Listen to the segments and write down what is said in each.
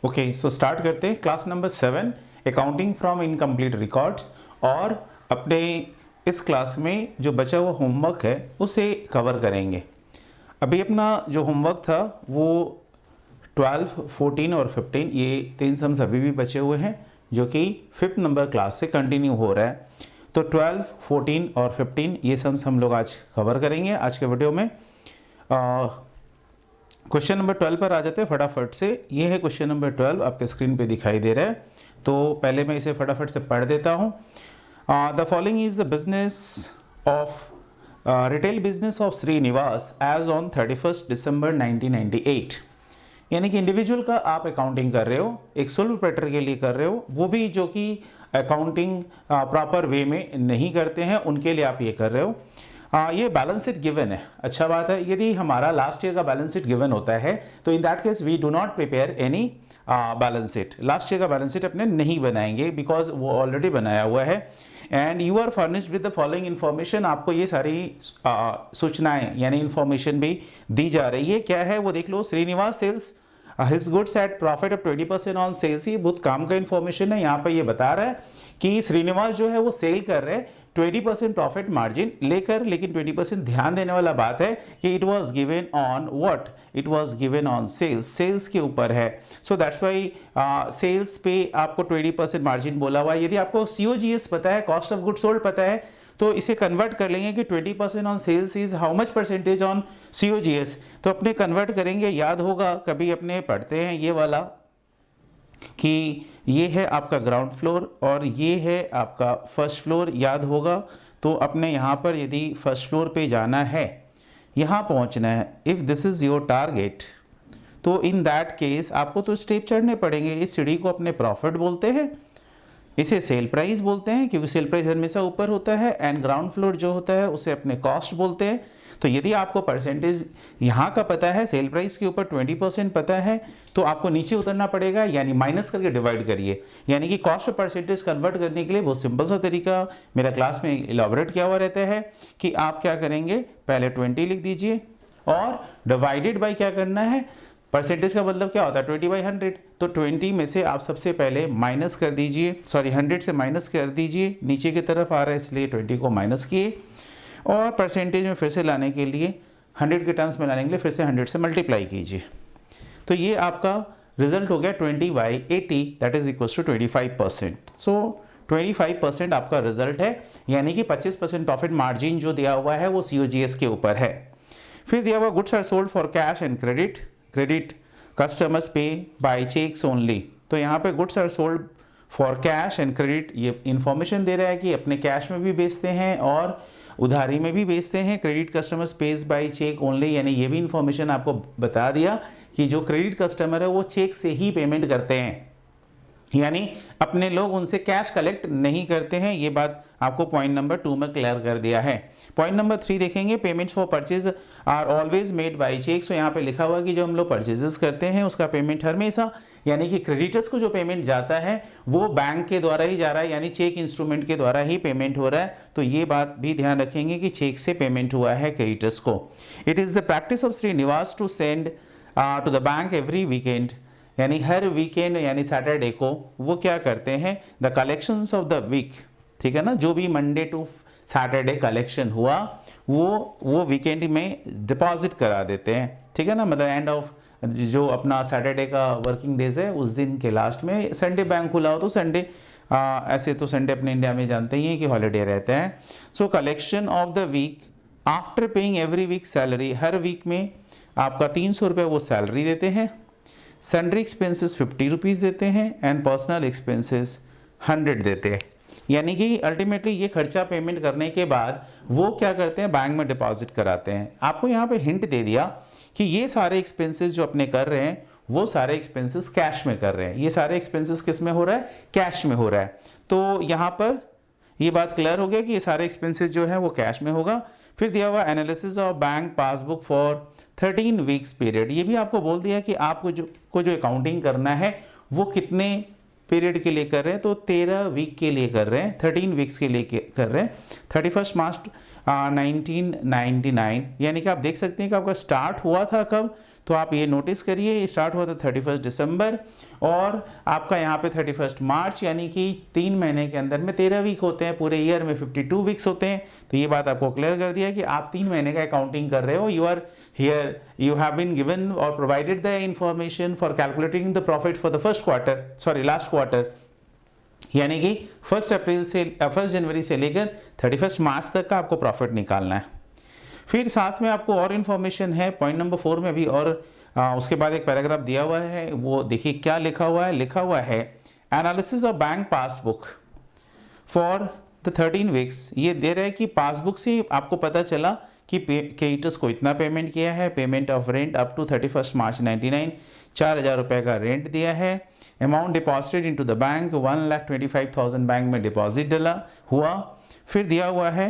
Okay, so start करते हैं class number 7 accounting from incomplete records. और अपने इस क्लास में जो बचा हुआ होमवर्क है उसे कवर करेंगे। अभी अपना जो होमवर्क था वो 12, 14 और 15 ये 3 सम्स अभी भी बचे हुए हैं जो कि 5th नंबर क्लास से कंटिन्यू हो रहा है। तो 12, 14 और 15 ये सम्स हम लोग आज कवर करेंगे आज के वीडियो में। क्वेश्चन नंबर 12 पर आ जाते हैं फटाफट से। ये है क्वेश्चन नंबर 12, आपके स्क्रीन पे दिखाई दे रहा है। तो पहले मैं इसे फटाफट से पढ़ देता हूँ। The following is the business of retail business of Srinivas as on 31 December 1998। यानी कि इंडिविजुअल का आप अकाउंटिंग कर रहे हो, एक सोल प्रोप्राइटर के लिए कर रहे हो, वो भी जो कि अकाउंटिंग प्रॉपर वे में नहीं करते हैं उनके लिए आप ये कर रहे हो। ये बैलेंस शीट गिवन है, अच्छा बात है। यदि हमारा लास्ट ईयर का बैलेंस शीट गिवन होता है तो in that case we do not prepare any balance sheet. Last year का बैलेंस शीट अपने नहीं बनाएंगे बिकॉज वो ऑलरेडी बनाया हुआ है। And you are furnished with the following information. आपको ये सारी सूचनाएं यानी इन्फॉर्मेशन भी दी जा रही है। क्या है वो देख लो। Srinivas sells his goods at profit of 20% on sales. ये बहुत काम का इन्फॉर्मेशन है। यहाँ पर ये बता रहा है कि श्रीनिवास जो है वो सेल कर रहे हैं 20% प्रॉफिट मार्जिन लेकर, लेकिन 20% ध्यान देने वाला बात है कि it was given on what, it was given on sales, sales के ऊपर है। सो दैट्स व्हाई सेल्स पे आपको 20% मार्जिन बोला हुआ है। यदि आपको COGS पता है, कॉस्ट ऑफ गुड सोल्ड पता है, तो इसे कन्वर्ट कर लेंगे कि 20% on sales is how much percentage on COGS। तो अपने कन्वर्ट करेंगे, याद होगा कभी अपने पढ़ते हैं ये वाला कि ये है आपका ग्राउंड फ्लोर और ये है आपका फर्स्ट फ्लोर, याद होगा। तो अपने यहाँ पर यदि फर्स्ट फ्लोर पे जाना है, यहाँ पहुँचना है, if this is your target, तो इन दैट केस आपको तो स्टेप चढ़ने पड़ेंगे। इस सीढ़ी को अपने प्रॉफिट बोलते हैं, इसे सेल प्राइस बोलते हैं क्योंकि सेल प्राइस हमेशा ऊपर होता है, एंड ग्राउंड फ्लोर जो होता है उसे अपने कॉस्ट बोलते हैं। तो यदि आपको परसेंटेज यहाँ का पता है, सेल प्राइस के ऊपर 20% पता है, तो आपको नीचे उतरना पड़ेगा, यानी माइनस करके डिवाइड करिए। यानी कि कॉस्ट पे परसेंटेज कन्वर्ट करने के लिए बहुत सिंपल सा तरीका मेरा क्लास में इलाबोरेट किया हुआ रहता है कि आप क्या करेंगे, पहले 20 लिख दीजिए और डिवाइडेड बाई क्या करना है, परसेंटेज का मतलब क्या होता है 20/100। तो 20 में से आप सबसे पहले माइनस कर दीजिए, सॉरी 100 से माइनस कर दीजिए, नीचे की तरफ आ रहा है इसलिए 20 को माइनस किए, और परसेंटेज में फिर से लाने के लिए 100 के टर्म्स में लाने के लिए फिर से 100 से मल्टीप्लाई कीजिए। तो ये आपका रिजल्ट हो गया 20/80, दैट इज इक्वल टू 25%। सो 25% आपका रिजल्ट है, यानी कि 25% प्रॉफिट मार्जिन जो दिया हुआ है वो COGS के ऊपर है। फिर दिया हुआ goods are sold for cash and credit, credit customers pay by cheques only. तो यहाँ पे goods are sold for cash and credit, ये इंफॉर्मेशन दे रहा है कि अपने कैश में भी बेचते हैं और उधारी में भी बेचते हैं। Credit customers pays by cheque only, यानी ये भी इंफॉर्मेशन आपको बता दिया कि जो क्रेडिट कस्टमर है वो चेक से ही पेमेंट करते हैं, यानी अपने लोग उनसे कैश कलेक्ट नहीं करते हैं। ये बात आपको पॉइंट नंबर 2 में क्लियर कर दिया है। पॉइंट नंबर 3 देखेंगे, payments for purchase are always made by cheque. So यहाँ पे लिखा हुआ कि जो हम लोग परचेजेस करते हैं उसका पेमेंट हमेशा, यानी कि क्रेडिटर्स को जो पेमेंट जाता है वो बैंक के द्वारा ही जा रहा है, यानी चेक इंस्ट्रूमेंट के द्वारा ही पेमेंट हो रहा है। तो ये बात भी ध्यान रखेंगे कि चेक से पेमेंट हुआ है क्रेडिटर्स को। It is the practice of Srinivas to send to the bank every weekend, यानी हर वीकेंड यानी सैटरडे को वो क्या करते हैं, the collections of the week, ठीक है ना, जो भी मंडे टू सैटरडे कलेक्शन हुआ वो वीकेंड में डिपॉजिट करा देते हैं, ठीक है ना। मतलब एंड ऑफ जो अपना सैटरडे का वर्किंग डेज है उस दिन के लास्ट में, संडे बैंक खुला हो तो संडे, ऐसे तो संडे अपने इंडिया में जानते ही हैं कि हॉलीडे रहते हैं। So collection of the week after paying every week salary, हर वीक में आपका 300 रुपये वो सैलरी देते हैं। सन्ड्री एक्सपेंसेस 50 रुपीज़ देते हैं एंड पर्सनल एक्सपेंसेस 100 देते हैं। यानी कि अल्टीमेटली ये खर्चा पेमेंट करने के बाद वो क्या करते हैं, बैंक में डिपॉजिट कराते हैं। आपको यहाँ पे हिंट दे दिया कि ये सारे एक्सपेंसेस जो अपने कर रहे हैं वो सारे एक्सपेंसेस कैश में कर रहे हैं। ये सारे एक्सपेंसेस किस में हो रहा है, कैश में हो रहा है। तो यहाँ पर ये बात क्लियर हो गया कि ये सारे एक्सपेंसेस जो है वो कैश में होगा। फिर दिया हुआ analysis of bank passbook for 13 weeks period, ये भी आपको बोल दिया कि आपको जो अकाउंटिंग करना है वो कितने पीरियड के लिए कर रहे हैं, तो 13 वीक के लिए कर रहे हैं, 13 वीक्स के लिए कर रहे हैं। 31 मार्च 1999, यानी कि आप देख सकते हैं कि आपका स्टार्ट हुआ था कब, तो आप ये नोटिस करिए, ये स्टार्ट हुआ था 31 दिसंबर और आपका यहाँ पे 31 मार्च, यानी कि 3 महीने के अंदर में 13 वीक होते हैं, पूरे ईयर में 52 वीक्स होते हैं। तो ये बात आपको क्लियर कर दिया कि आप 3 महीने का अकाउंटिंग कर रहे हो। You are here, you have been given और provided the information for calculating the profit for the first quarter, sorry last quarter, यानी कि 1 जनवरी से लेकर 31 मार्च तक का आपको प्रॉफिट निकालना है। फिर साथ में आपको और इन्फॉर्मेशन है पॉइंट नंबर 4 में भी, और उसके बाद एक पैराग्राफ दिया हुआ है, वो देखिए क्या लिखा हुआ है। लिखा हुआ है analysis of bank passbook for the 13 weeks. ये दे रहा है कि पासबुक से आपको पता चला कि क्रेडिटर्स को इतना पेमेंट किया है, payment of rent up to 31 March 99, 4,000 रुपये का रेंट दिया है। Amount deposited into the bank 1,25,000 bank में डिपॉजिट डला हुआ। फिर दिया हुआ है,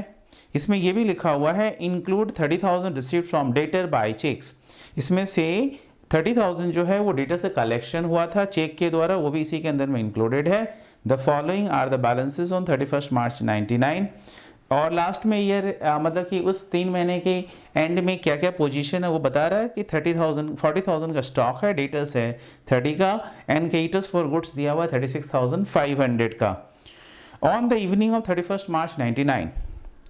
इसमें यह भी लिखा हुआ है include 30,000 received from debtor by cheques. इसमें से 30,000 जो है वो डेटर से कलेक्शन हुआ था चेक के द्वारा, वो भी इसी के अंदर में इंक्लूडेड है। The following are the balances on 31 March 99। और लास्ट में ईयर मतलब कि उस 3 महीने के एंड में क्या क्या पोजीशन है वो बता रहा है कि 40,000 का स्टॉक है, डेटर्स है 30 का, एंड क्रेडिटर्स फॉर गुड्स दिया हुआ है 36,500 का। On the evening of 31 March 99,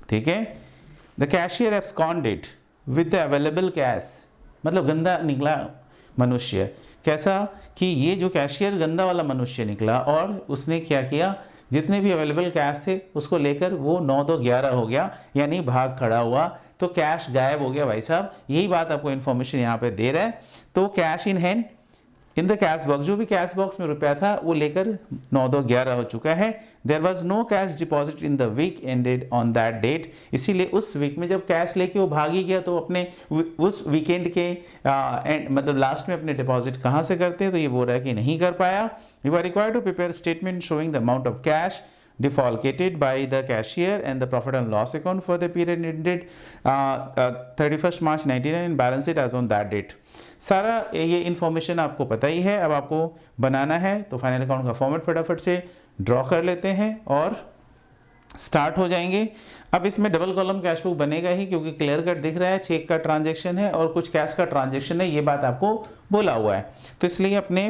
ठीक है, the cashier absconded with the available cash, मतलब गंदा निकला मनुष्य। कैसा कि ये जो कैशियर गंदा वाला मनुष्य निकला और उसने क्या किया, जितने भी अवेलेबल कैश थे उसको लेकर वो 9-2-11 हो गया, यानी भाग खड़ा हुआ, तो कैश गायब हो गया भाई साहब। यही बात आपको इन्फॉर्मेशन यहाँ पे दे रहा है। तो cash in hand in the cash box, जो भी कैश बॉक्स में रुपया था वो लेकर 9-2-11 हो चुका है। There was no cash deposit in the week ended on that date. इसीलिए उस वीक में जब कैश लेके वो भाग ही गया तो अपने उस वीकेंड के मतलब लास्ट में अपने डिपॉजिट कहाँ से करते हैं, तो ये बोल रहा है कि नहीं कर पाया। You are required to prepare statement showing the amount of cash defalcated by the cashier and the profit and loss account for the period ended 31st March 99 and balance it as on that date। सारा ये information आपको पता ही है। अब आपको बनाना है तो final account का फॉर्मेट फटाफट से ड्रॉ कर लेते हैं और स्टार्ट हो जाएंगे। अब इसमें डबल कॉलम कैश बुक बनेगा ही, क्योंकि क्लियर कट दिख रहा है चेक का ट्रांजैक्शन है और कुछ कैश का ट्रांजैक्शन है, ये बात आपको बोला हुआ है। तो इसलिए अपने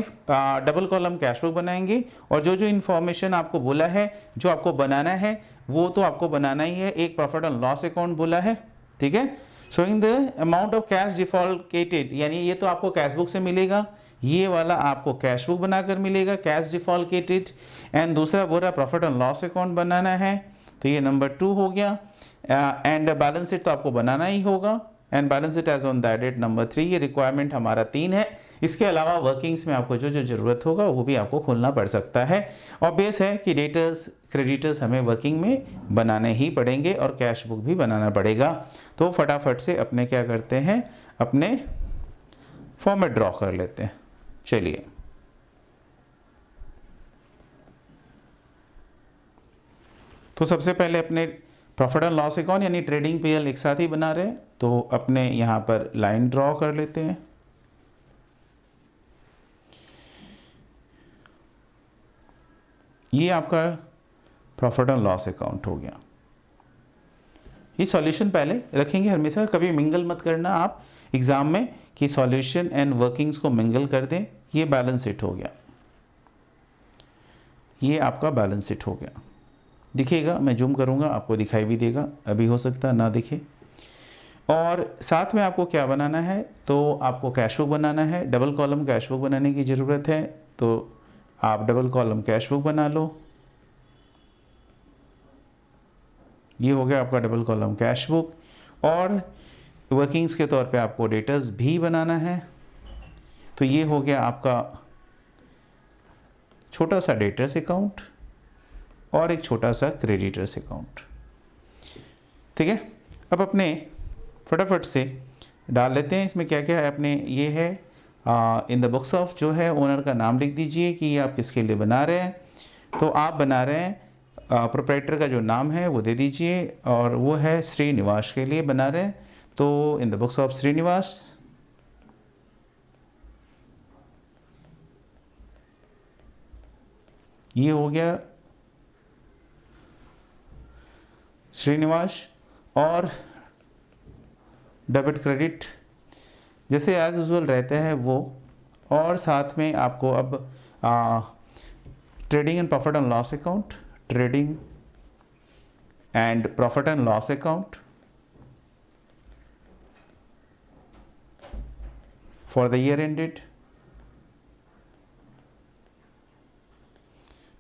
डबल कॉलम कैश बुक बनाएंगे और जो जो इन्फॉर्मेशन आपको बोला है, जो आपको बनाना है वो तो आपको बनाना ही है। एक प्रॉफिट एंड लॉस अकाउंट बोला है, ठीक है, showing the amount of cash defalcated, यानी ये तो आपको कैश बुक से मिलेगा, ये वाला आपको कैश बुक बनाकर मिलेगा कैश डिफॉल्केटेड। एंड दूसरा बोला प्रॉफिट एंड लॉस अकाउंट बनाना है, तो ये नंबर 2 हो गया। एंड बैलेंस शीट तो आपको बनाना ही होगा, and balance sheet as on that date number 3। ये रिक्वायरमेंट हमारा 3 है। इसके अलावा वर्किंग्स में आपको जो जो ज़रूरत होगा वो भी आपको खोलना पड़ सकता है। ऑब्वियस है कि डेटर्स क्रेडिटर्स हमें वर्किंग में बनाने ही पड़ेंगे और कैश बुक भी बनाना पड़ेगा। तो फटाफट से अपने क्या करते हैं, अपने फॉर्मेट ड्रॉ कर लेते हैं। चलिए, तो सबसे पहले अपने प्रॉफिट एंड लॉस अकाउंट यानी ट्रेडिंग पीएल एक साथ ही बना रहे हैं, तो अपने यहाँ पर लाइन ड्रॉ कर लेते हैं। ये आपका प्रॉफिट एंड लॉस अकाउंट हो गया। ये सॉल्यूशन पहले रखेंगे, हमेशा कभी मिंगल मत करना आप एग्जाम में कि सॉल्यूशन एंड वर्किंग्स को मिंगल कर दें। ये बैलेंस शीट हो गया, ये आपका बैलेंस शीट हो गया। दिखेगा, मैं जूम करूंगा आपको दिखाई भी देगा, अभी हो सकता है ना दिखे। और साथ में आपको क्या बनाना है, तो आपको कैश बुक बनाना है। डबल कॉलम कैश बुक बनाने की ज़रूरत है, तो आप डबल कॉलम कैश बुक बना लो। ये हो गया आपका डबल कॉलम कैश बुक। और वर्किंग्स के तौर पे आपको डेटर्स भी बनाना है, तो ये हो गया आपका छोटा सा डेटर्स अकाउंट और एक छोटा सा क्रेडिटर्स अकाउंट, ठीक है। अब अपने फटाफट से डाल लेते हैं इसमें क्या क्या है अपने। ये है इन द बुक्स ऑफ, जो है ओनर का नाम लिख दीजिए कि आप किसके लिए बना रहे हैं। तो आप बना रहे हैं प्रोप्राइटर का जो नाम है वो दे दीजिए, और वो है श्रीनिवास के लिए बना रहे हैं, तो in the books of Srinivas. ये हो गया श्रीनिवास। और डेबिट क्रेडिट जैसे एज यूजुअल रहते हैं वो, और साथ में आपको अब trading and profit and loss account, trading and profit and loss account for the year ended.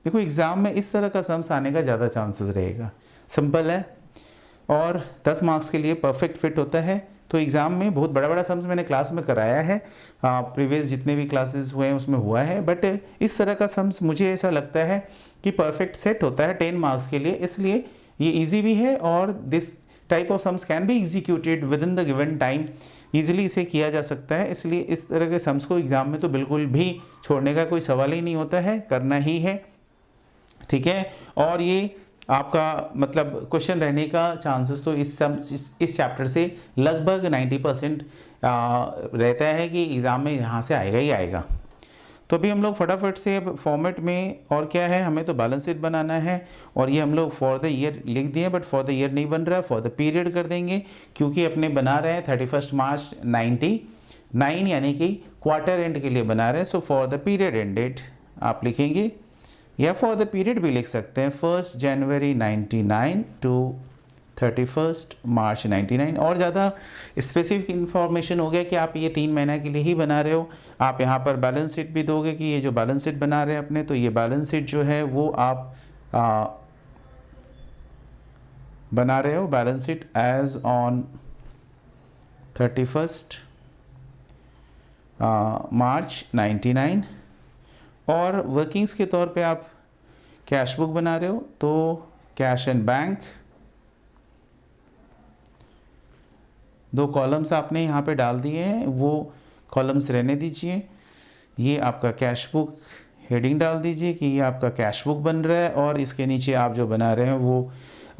देखो एग्ज़ाम में इस तरह का सम्स आने का ज़्यादा चांसेस रहेगा, सिंपल है और 10 मार्क्स के लिए परफेक्ट फिट होता है। तो एग्ज़ाम में बहुत बड़ा बड़ा सम्स मैंने क्लास में कराया है, प्रीवियस जितने भी क्लासेस हुए हैं उसमें हुआ है, बट इस तरह का सम्स मुझे ऐसा लगता है कि परफेक्ट सेट होता है 10 मार्क्स के लिए, इसलिए ये ईजी भी है और this type of sums can be executed with in the given time, easily इसे किया जा सकता है। इसलिए इस तरह के सम्स को एग्ज़ाम में तो बिल्कुल भी छोड़ने का कोई सवाल ही नहीं होता है, करना ही है, ठीक है। और ये आपका मतलब क्वेश्चन रहने का चांसेस तो इस चैप्टर से लगभग 90% रहता है कि एग्ज़ाम में यहाँ से आएगा ही आएगा। तो अभी हम लोग फटाफट से फॉर्मेट में, और क्या है, हमें तो बैलेंस शीट बनाना है और ये हम लोग फॉर द ईयर लिख दिए, बट फॉर द ईयर नहीं बन रहा है, फॉर द पीरियड कर देंगे क्योंकि अपने बना रहे हैं 31 मार्च 99 यानी कि क्वार्टर एंड के लिए बना रहे हैं। So for the period ended आप लिखेंगे, या फॉर द पीरियड भी लिख सकते हैं 1 जनवरी 99 टू 31 मार्च 99, और ज़्यादा स्पेसिफिक इन्फॉर्मेशन हो गया कि आप ये 3 महीने के लिए ही बना रहे हो। आप यहाँ पर बैलेंस शीट भी दोगे कि ये जो बैलेंस शीट बना रहे हैं अपने, तो ये बैलेंस शीट जो है वो आप बना रहे हो, balance sheet as on 31 March 99, और वर्किंग्स के तौर पे आप कैश बुक बना रहे हो तो कैश एंड बैंक, 2 कॉलम्स आपने यहाँ पे डाल दिए हैं, वो कॉलम्स रहने दीजिए। ये आपका कैश बुक हेडिंग डाल दीजिए कि ये आपका कैश बुक बन रहा है, और इसके नीचे आप जो बना रहे हैं वो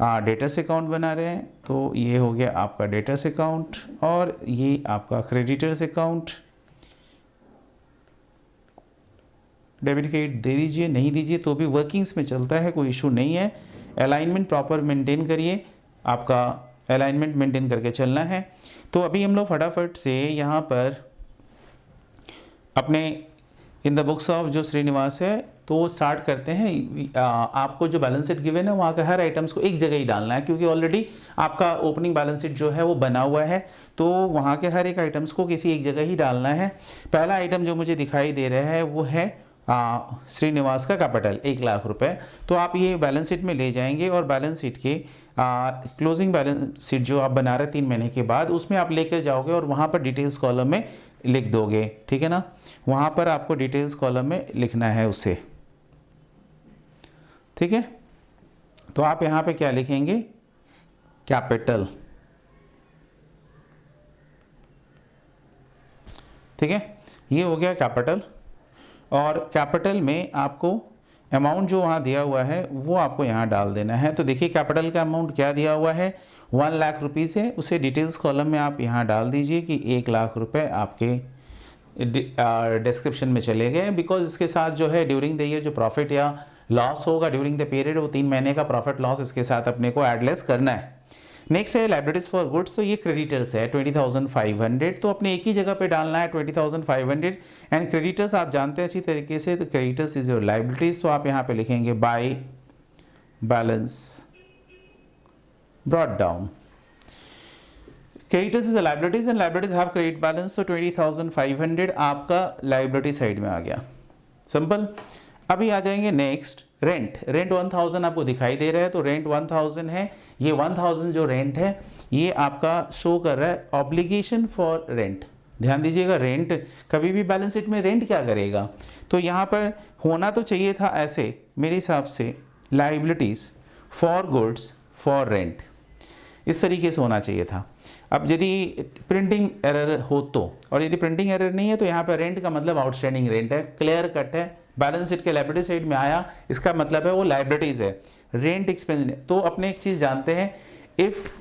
डेटर्स अकाउंट बना रहे हैं, तो ये हो गया आपका डेटर्स अकाउंट, और ये आपका क्रेडिटर्स अकाउंट। डेबिट क्रेडिट दे दीजिए, नहीं दीजिए तो भी वर्किंग्स में चलता है, कोई इशू नहीं है। अलाइनमेंट प्रॉपर मेंटेन करिए, आपका अलाइनमेंट मेंटेन करके चलना है। तो अभी हम लोग फटाफट से यहाँ पर अपने इन द बुक्स ऑफ जो श्रीनिवास है तो स्टार्ट करते हैं। आपको जो बैलेंस शीट गिवन है वहाँ के हर आइटम्स को एक जगह ही डालना है, क्योंकि ऑलरेडी आपका ओपनिंग बैलेंस शीट जो है वो बना हुआ है, तो वहाँ के हर एक आइटम्स को किसी एक जगह ही डालना है। पहला आइटम जो मुझे दिखाई दे रहा है वो है श्रीनिवास का कैपिटल 1 लाख रुपए, तो आप ये बैलेंस शीट में ले जाएंगे और बैलेंस शीट के क्लोजिंग बैलेंस शीट जो आप बना रहे 3 महीने के बाद उसमें आप लेकर जाओगे और वहाँ पर डिटेल्स कॉलम में लिख दोगे, ठीक है ना। वहाँ पर आपको डिटेल्स कॉलम में लिखना है उसे, ठीक है। तो आप यहाँ पे क्या लिखेंगे, कैपिटल, ठीक है, ये हो गया कैपिटल। और कैपिटल में आपको अमाउंट जो वहाँ दिया हुआ है वो आपको यहाँ डाल देना है। तो देखिए कैपिटल का अमाउंट क्या दिया हुआ है, 1 लाख रुपीज़ है, उसे डिटेल्स कॉलम में आप यहाँ डाल दीजिए कि 1 लाख रुपए आपके डिस्क्रिप्शन में चले गए, बिकॉज इसके साथ जो है ड्यूरिंग द ईयर जो प्रॉफिट या लॉस होगा ड्यूरिंग द पीरियड वो 3 महीने का प्रॉफिट लॉस इसके साथ अपने को एडलेस करना है। नेक्स्ट है लाइबिलिटीज फॉर गुड्स, तो ये क्रेडिटर्स है 20,500, तो अपने एक ही जगह पे डालना है 20,500। एंड क्रेडिटर्स आप जानते हैं अच्छी तरीके से, तो क्रेडिटर्स इज योर लाइबिलिटीज, तो आप यहाँ पे लिखेंगे by balance brought down. Creditors is liabilities and liabilities have credit balance, तो 20,500 आपका लाइबिलिटी साइड में आ गया, सिंपल। अभी आ जाएंगे नेक्स्ट रेंट। रेंट 1000 आपको दिखाई दे रहा है, तो रेंट 1000 है। ये 1000 जो रेंट है ये आपका शो कर रहा है ऑब्लिगेशन फॉर रेंट। ध्यान दीजिएगा, रेंट कभी भी बैलेंस शीट में रेंट क्या करेगा, तो यहाँ पर होना तो चाहिए था ऐसे मेरे हिसाब से, liabilities for goods for rent, इस तरीके से होना चाहिए था। अब यदि प्रिंटिंग एरर हो तो, और यदि प्रिंटिंग एरर नहीं है तो यहाँ पर रेंट का मतलब आउटस्टैंडिंग रेंट है, क्लियर कट है। बैलेंस शीट के लाइबिलिटी साइड में आया, इसका मतलब है वो लाइबिलिटीज है, रेंट एक्सपेंस। तो अपने एक चीज जानते हैं, इफ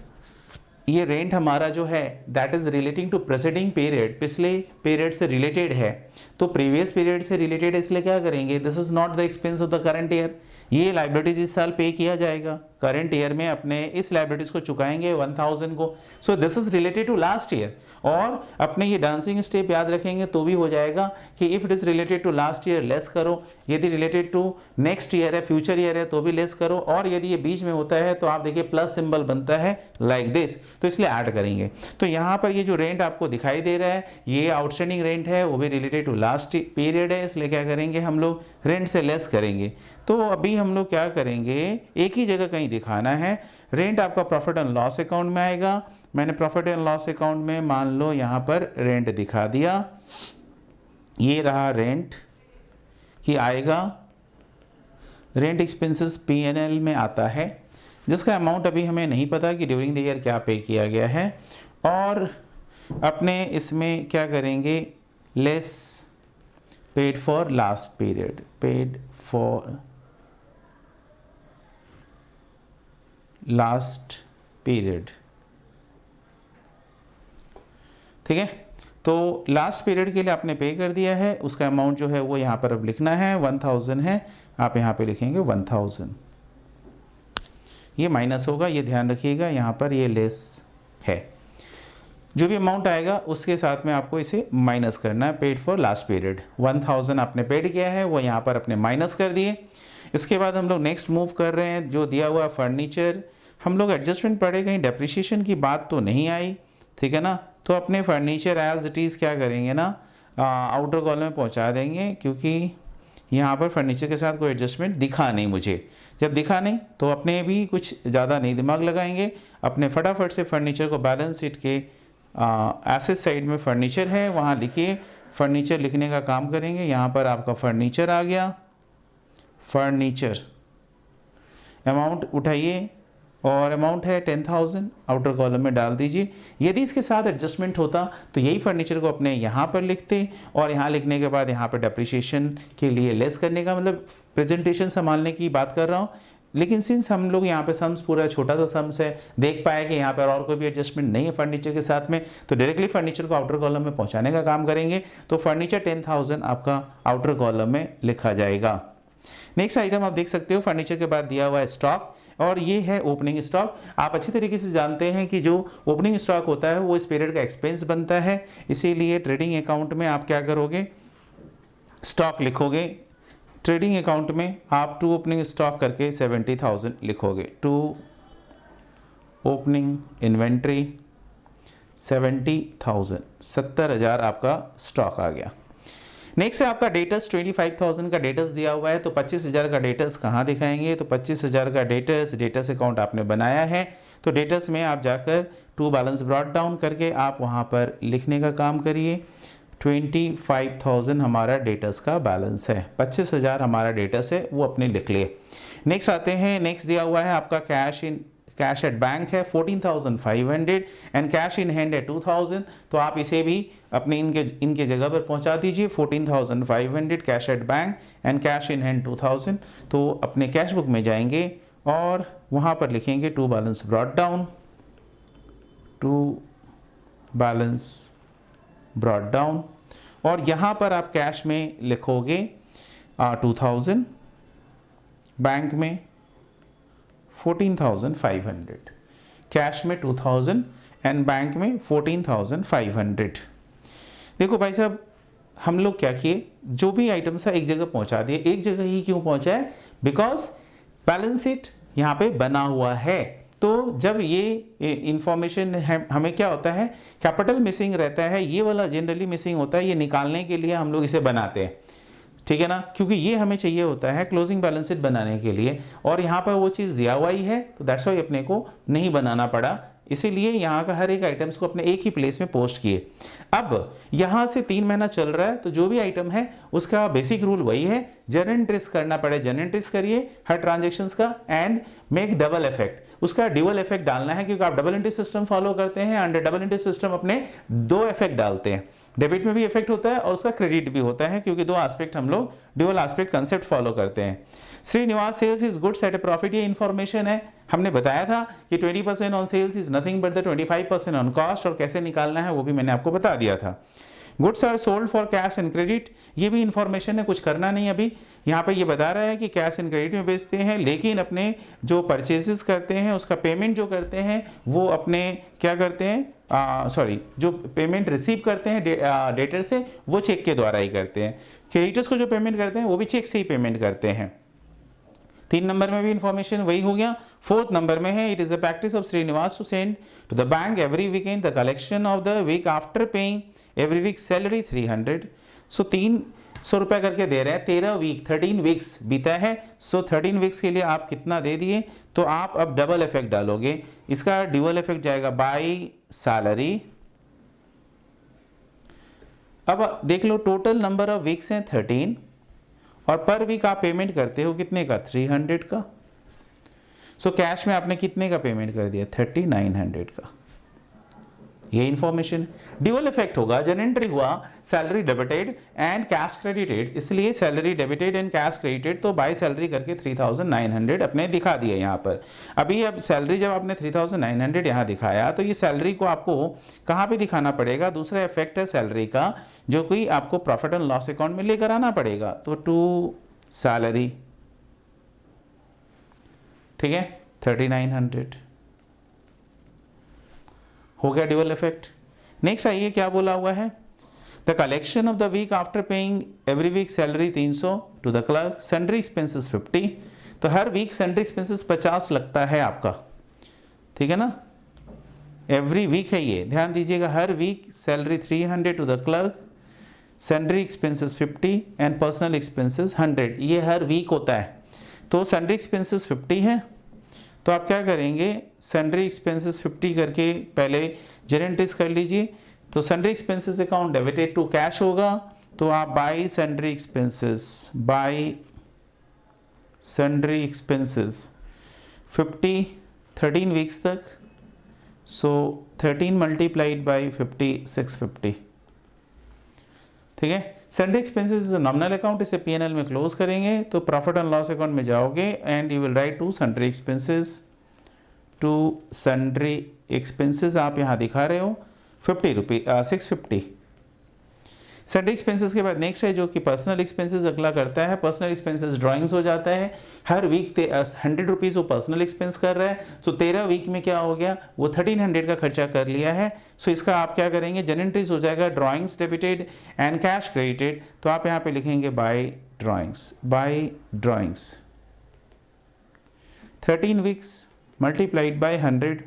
ये रेंट हमारा जो है that is relating to preceding period, पिछले पीरियड से रिलेटेड है, तो प्रीवियस पीरियड से रिलेटेड, इसलिए क्या करेंगे, this is not the expense of the current year, ये लाइबिलिटीज इस साल पे किया जाएगा, करंट ईयर में अपने इस लाइबिलिटीज को चुकाएंगे 1000 को। So this is related to last year. और अपने ये डांसिंग स्टेप याद रखेंगे तो भी हो जाएगा कि if it is related to last year less करो, यदि रिलेटेड टू नेक्स्ट ईयर है, फ्यूचर ईयर है तो भी लेस करो, और यदि ये बीच में होता है तो आप देखिए प्लस सिंबल बनता है लाइक दिस, तो इसलिए ऐड करेंगे। तो यहाँ पर ये जो रेंट आपको दिखाई दे रहा है ये आउटस्टैंडिंग रेंट है, वो भी रिलेटेड टू लास्ट पीरियड है, इसलिए क्या करेंगे हम लोग रेंट से लेस करेंगे। तो अभी हम लोग क्या करेंगे, एक ही जगह कहीं दिखाना है। रेंट आपका प्रॉफिट एंड लॉस अकाउंट में आएगा। मैंने प्रॉफिट एंड लॉस अकाउंट में मान लो यहाँ पर रेंट दिखा दिया, ये रहा रेंट कि आएगा। रेंट एक्सपेंसेस P&L में आता है, जिसका अमाउंट अभी हमें नहीं पता कि ड्यूरिंग द ईयर क्या पे किया गया है। और अपने इसमें क्या करेंगे, less paid for last period, paid for last period, ठीक है। तो लास्ट पीरियड के लिए आपने पे कर दिया है, उसका अमाउंट जो है वो यहाँ पर अब लिखना है 1000 है, आप यहाँ पे लिखेंगे 1000। ये माइनस होगा, ये ध्यान रखिएगा, यहाँ पर ये लेस है। जो भी अमाउंट आएगा उसके साथ में आपको इसे माइनस करना है। पेड फॉर लास्ट पीरियड 1000 आपने पेड किया है, वो यहाँ पर अपने माइनस कर दिए। इसके बाद हम लोग नेक्स्ट मूव कर रहे हैं, जो दिया हुआ फर्नीचर। हम लोग एडजस्टमेंट पढ़े, कहीं डेप्रिसिएशन की बात तो नहीं आई, ठीक है ना। तो अपने फर्नीचर एज इट इज़ क्या करेंगे ना, आउटर कॉलम में पहुंचा देंगे, क्योंकि यहाँ पर फर्नीचर के साथ कोई एडजस्टमेंट दिखा नहीं मुझे। जब दिखा नहीं तो अपने भी कुछ ज़्यादा नहीं दिमाग लगाएंगे, अपने फटाफट से फर्नीचर को बैलेंस शीट के एसेट साइड में फर्नीचर है वहाँ लिखिए, फर्नीचर लिखने का काम करेंगे। यहाँ पर आपका फर्नीचर आ गया, फर्नीचर अमाउंट उठाइए और अमाउंट है 10,000, आउटर कॉलम में डाल दीजिए। यदि इसके साथ एडजस्टमेंट होता तो यही फर्नीचर को अपने यहाँ पर लिखते, और यहाँ लिखने के बाद यहाँ पर डेप्रिसिएशन के लिए लेस करने का, मतलब प्रेजेंटेशन संभालने की बात कर रहा हूँ। लेकिन सिंस हम लोग यहाँ पे सम्स पूरा छोटा सा सम्स है, देख पाए कि यहाँ पर और कोई भी एडजस्टमेंट नहीं है फर्नीचर के साथ में, तो डायरेक्टली फर्नीचर को आउटर कॉलम में पहुँचाने का काम करेंगे। तो फर्नीचर 10,000 आपका आउटर कॉलम में लिखा जाएगा। नेक्स्ट आइटम आप देख सकते हो, फर्नीचर के बाद दिया हुआ है स्टॉक, और ये है ओपनिंग स्टॉक। आप अच्छी तरीके से जानते हैं कि जो ओपनिंग स्टॉक होता है वो इस पीरियड का एक्सपेंस बनता है, इसीलिए ट्रेडिंग अकाउंट में आप क्या करोगे, स्टॉक लिखोगे। ट्रेडिंग अकाउंट में आप टू ओपनिंग स्टॉक करके 70,000 लिखोगे, टू ओपनिंग इन्वेंट्री 70,000, 70,000 आपका स्टॉक आ गया। नेक्स्ट है आपका डेटर्स, 25,000 का डेटर्स दिया हुआ है, तो 25,000 का डेटर्स कहाँ दिखाएंगे, तो 25,000 का डेटर्स अकाउंट आपने बनाया है, तो डेटर्स में आप जाकर टू बैलेंस ब्रॉट डाउन करके आप वहाँ पर लिखने का काम करिए। 25,000 हमारा डेटर्स का बैलेंस है, 25,000 हमारा डेटर्स है, वो अपने लिख लिए। नेक्स्ट आते हैं, नेक्स्ट दिया हुआ है आपका कैश एट बैंक है 14,500 एंड कैश इन हैंड है 2,000, तो आप इसे भी अपने इनके जगह पर पहुंचा दीजिए। 14,500 cash at bank and cash in hand 2,000, तो अपने कैश बुक में जाएंगे और वहां पर लिखेंगे to balance brought down, to balance brought down, और यहाँ पर आप कैश में लिखोगे 2,000, बैंक में 14,500, कैश में 2,000 एंड बैंक में 14,500। देखो भाई साहब, हम लोग क्या किए, जो भी आइटम्स है एक जगह पहुंचा दिए। एक जगह ही क्यों पहुंचा है, बिकॉज बैलेंस शीट यहाँ पे बना हुआ है। तो जब ये इंफॉर्मेशन है, हमें क्या होता है, कैपिटल मिसिंग रहता है, ये वाला जनरली मिसिंग होता है, ये निकालने के लिए हम लोग इसे बनाते हैं, ठीक है ना, क्योंकि ये हमें चाहिए होता है क्लोजिंग बैलेंस शीट बनाने के लिए, और यहाँ पर वो चीज़ दिया हुआ ही है, तो दैट्स वाई अपने को नहीं बनाना पड़ा। इसीलिए यहाँ का हर एक आइटम्स को अपने एक ही प्लेस में पोस्ट किए। अब यहाँ से 3 महीना चल रहा है, तो जो भी आइटम है उसका बेसिक रूल वही है, जर्नल एंट्रीज करना पड़े जर्नल एंट्रीज करिए हर ट्रांजेक्शंस का, एंड मेक डबल इफेक्ट, उसका ड्यूअल इफेक्ट डालना है, क्योंकि आप डबल एंट्री सिस्टम फॉलो करते हैं। अंडर डबल एंट्री सिस्टम अपने 2 इफेक्ट डालते हैं, डेबिट में भी इफेक्ट होता है और उसका क्रेडिट भी होता है, क्योंकि 2 एस्पेक्ट हम लोग ड्यूअल एस्पेक्ट कंसेप्ट फॉलो करते हैं। Srinivas sells is goods at a profit, ये इंफॉर्मेशन है। हमने बताया था कि 20% on sales is nothing but the 25% on cost, और कैसे निकालना है वो भी मैंने आपको बता दिया था। Goods are sold for cash and credit, ये भी इंफॉर्मेशन है, कुछ करना नहीं अभी। यहाँ पे ये बता रहा है कि कैश एंड क्रेडिट में बेचते हैं, लेकिन अपने जो परचेजेस करते हैं उसका पेमेंट जो करते हैं वो अपने क्या करते हैं, जो पेमेंट रिसीव करते हैं डेटर से वो चेक के द्वारा ही करते हैं। क्रेडिटर्स को जो पेमेंट करते हैं वो भी चेक से ही पेमेंट करते हैं। 3 नंबर में भी इंफॉर्मेशन वही हो गया। 4th नंबर में है, it is the practice of Srinivas to send to the bank every weekend the collection of the week after paying every week salary 300। So 300 रुपये करके दे रहे हैं, 13 वीक्स बीता है। सो 13 वीक्स के लिए आप कितना दे दिए, तो आप अब डबल इफेक्ट डालोगे, इसका ड्यूअल इफेक्ट जाएगा बाई सैलरी। अब देख लो टोटल नंबर ऑफ वीक्स हैं 13 और पर वीक आप पेमेंट करते हो कितने का, 300 का। सो कैश में आपने कितने का पेमेंट कर दिया, 3900 का। ये इंफॉर्मेशन ड्यूअल इफेक्ट होगा, जन एंट्री हुआ salary debited and cash credited, इसलिए salary debited and cash credited, तो बाय सैलरी करके 3900 अपने दिखा दिया यहाँ पर। अभी अब सैलरी जब आपने 3900 यहाँ दिखाया तो ये सैलरी को आपको कहाँ पे दिखाना पड़ेगा, दूसरा इफेक्ट है सैलरी का जो कोई आपको प्रॉफिट एंड लॉस अकाउंट में लेकर आना पड़ेगा, तो टू सैलरी, ठीक है, 3900 हो गया ड्यूअल इफेक्ट। नेक्स्ट आइए क्या बोला हुआ है, the collection of the week after paying every week salary 300 to the clerk, salary expenses 50, तो हर वीक सैलरी एक्सपेंसेस 50 लगता है आपका, ठीक है ना, एवरी वीक है ये, ध्यान दीजिएगा। हर week salary 300 to the clerk, salary expenses 50 and personal expenses 100, ये हर वीक होता है। तो सैलरी एक्सपेंसेस 50 है, तो आप क्या करेंगे, सैलरी एक्सपेंसेस 50 करके पहले जेरेंटिस कर लीजिए, तो salary expenses account debited to cash होगा, तो आप बाई सैलरी एक्सपेंसेस 50 13 वीक्स तक, सो 13 मल्टीप्लाइड बाई 50 650, ठीक है। Salary expenses is nominal account, इसे P&L में क्लोज करेंगे तो प्रॉफिट एंड लॉस अकाउंट में जाओगे and you will write to salary expenses आप यहाँ दिखा रहे हो 650। सैलरी एक्सपेंसेस के बाद नेक्स्ट है जो कि पर्सनल एक्सपेंसेस अगला करता है। पर्सनल एक्सपेंसेस ड्राइंग्स हो जाता है, हर वीक 100 रुपीज़ वो पर्सनल एक्सपेंस कर रहा है, तो 13 वीक में क्या हो गया, वो 1300 का खर्चा कर लिया है। सो इसका आप क्या करेंगे, जनरेंट्रीज हो जाएगा drawings debited and cash credited, तो आप यहाँ पे लिखेंगे by drawings 13 weeks multiplied by 100,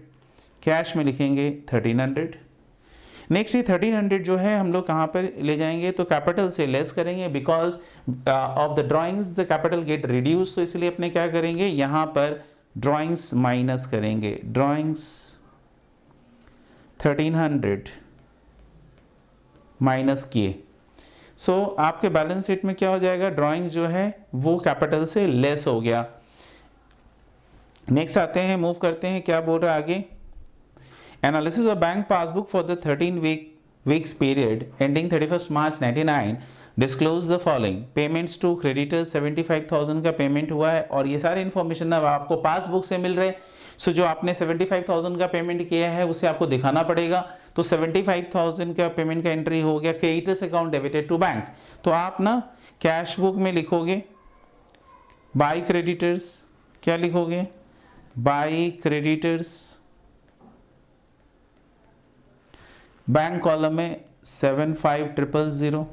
cash में लिखेंगे 1300। नेक्स्ट ये 1300 जो है हम लोग कहाँ पर ले जाएंगे, तो कैपिटल से लेस करेंगे, because of the drawings the capital get reduce, तो इसलिए अपने क्या करेंगे, यहाँ पर ड्राइंग्स माइनस करेंगे, ड्राइंग्स 1300 माइनस किए, सो आपके बैलेंस शीट में क्या हो जाएगा, ड्राइंग्स जो है वो कैपिटल से लेस हो गया। नेक्स्ट आते हैं, मूव करते हैं, क्या बोल रहा है आगे, analysis of bank passbook for the 13 weeks period ending 31 March 99 disclose the following, payments to creditors 75,000 का पेमेंट हुआ है, और ये सारे इन्फॉर्मेशन अब आपको पासबुक से मिल रहे हैं। सो जो आपने 75,000 का पेमेंट किया है उसे आपको दिखाना पड़ेगा, तो 75,000 का पेमेंट का एंट्री हो गया, creditors account debited to bank, तो आप ना कैश बुक में लिखोगे बाय क्रेडिटर्स, क्या लिखोगे, बाय क्रेडिटर्स, बैंक कॉलम में 75,000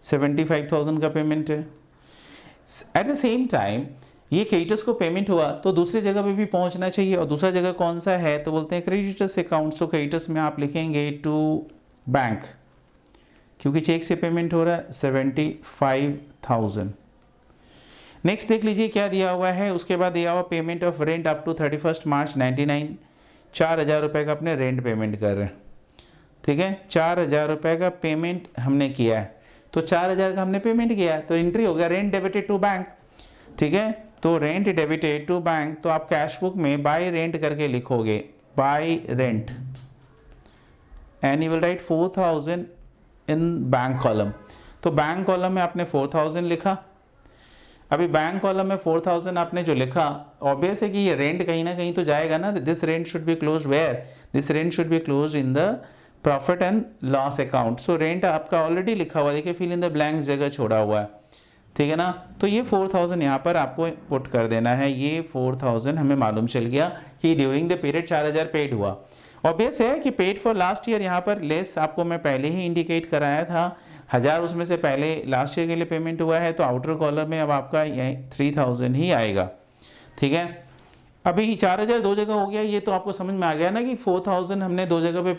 75,000 का पेमेंट है। एट द सेम टाइम ये क्रेडिटर्स को पेमेंट हुआ तो दूसरी जगह पे भी पहुंचना चाहिए, और दूसरा जगह कौन सा है, तो बोलते हैं क्रेडिटर्स अकाउंट। सो क्रेडिटर्स में आप लिखेंगे टू बैंक, क्योंकि चेक से पेमेंट हो रहा है 75,000। नेक्स्ट देख लीजिए क्या दिया हुआ है, उसके बाद दिया हुआ payment of rent up to 31 March 99, 4,000 रुपये का अपने रेंट पेमेंट कर रहे हैं, ठीक है, 4,000 रुपये का पेमेंट हमने किया है, तो 4,000 का हमने पेमेंट किया है, तो एंट्री हो गया रेंट डेबिटेड टू बैंक, ठीक है, तो रेंट डेबिटेड टू बैंक, तो आप कैश बुक में बाय रेंट करके लिखोगे, bye rent, and you will right 4,000 in bank column, तो बैंक कॉलम में आपने 4,000 लिखा। अभी बैंक कॉलम में 4,000 आपने जो लिखा, ऑब्वियस है कि ये रेंट कहीं ना कहीं तो जाएगा ना, this rent should be close where, this rent should be close in the profit and loss account. So rent आपका ऑलरेडी लिखा हुआ, देखिए फिल इन द ब्लैंक्स जगह छोड़ा हुआ है, ठीक है ना। तो ये 4000 यहाँ पर आपको पुट कर देना है। ये 4000 हमें मालूम चल गया कि ड्यूरिंग द पीरियड 4000 पेड हुआ। ऑब्वियस है कि पेड फॉर लास्ट ईयर, यहाँ पर लेस आपको मैं पहले ही इंडिकेट कराया था, 1000 उसमें से पहले लास्ट ईयर के लिए पेमेंट हुआ है, तो आउटर कॉलम में अब आपका ये 3000 ही आएगा, ठीक है। अभी 4000 दो जगह हो गया, ये तो आपको समझ में आ गया ना कि 4000 हमने दो जगह पे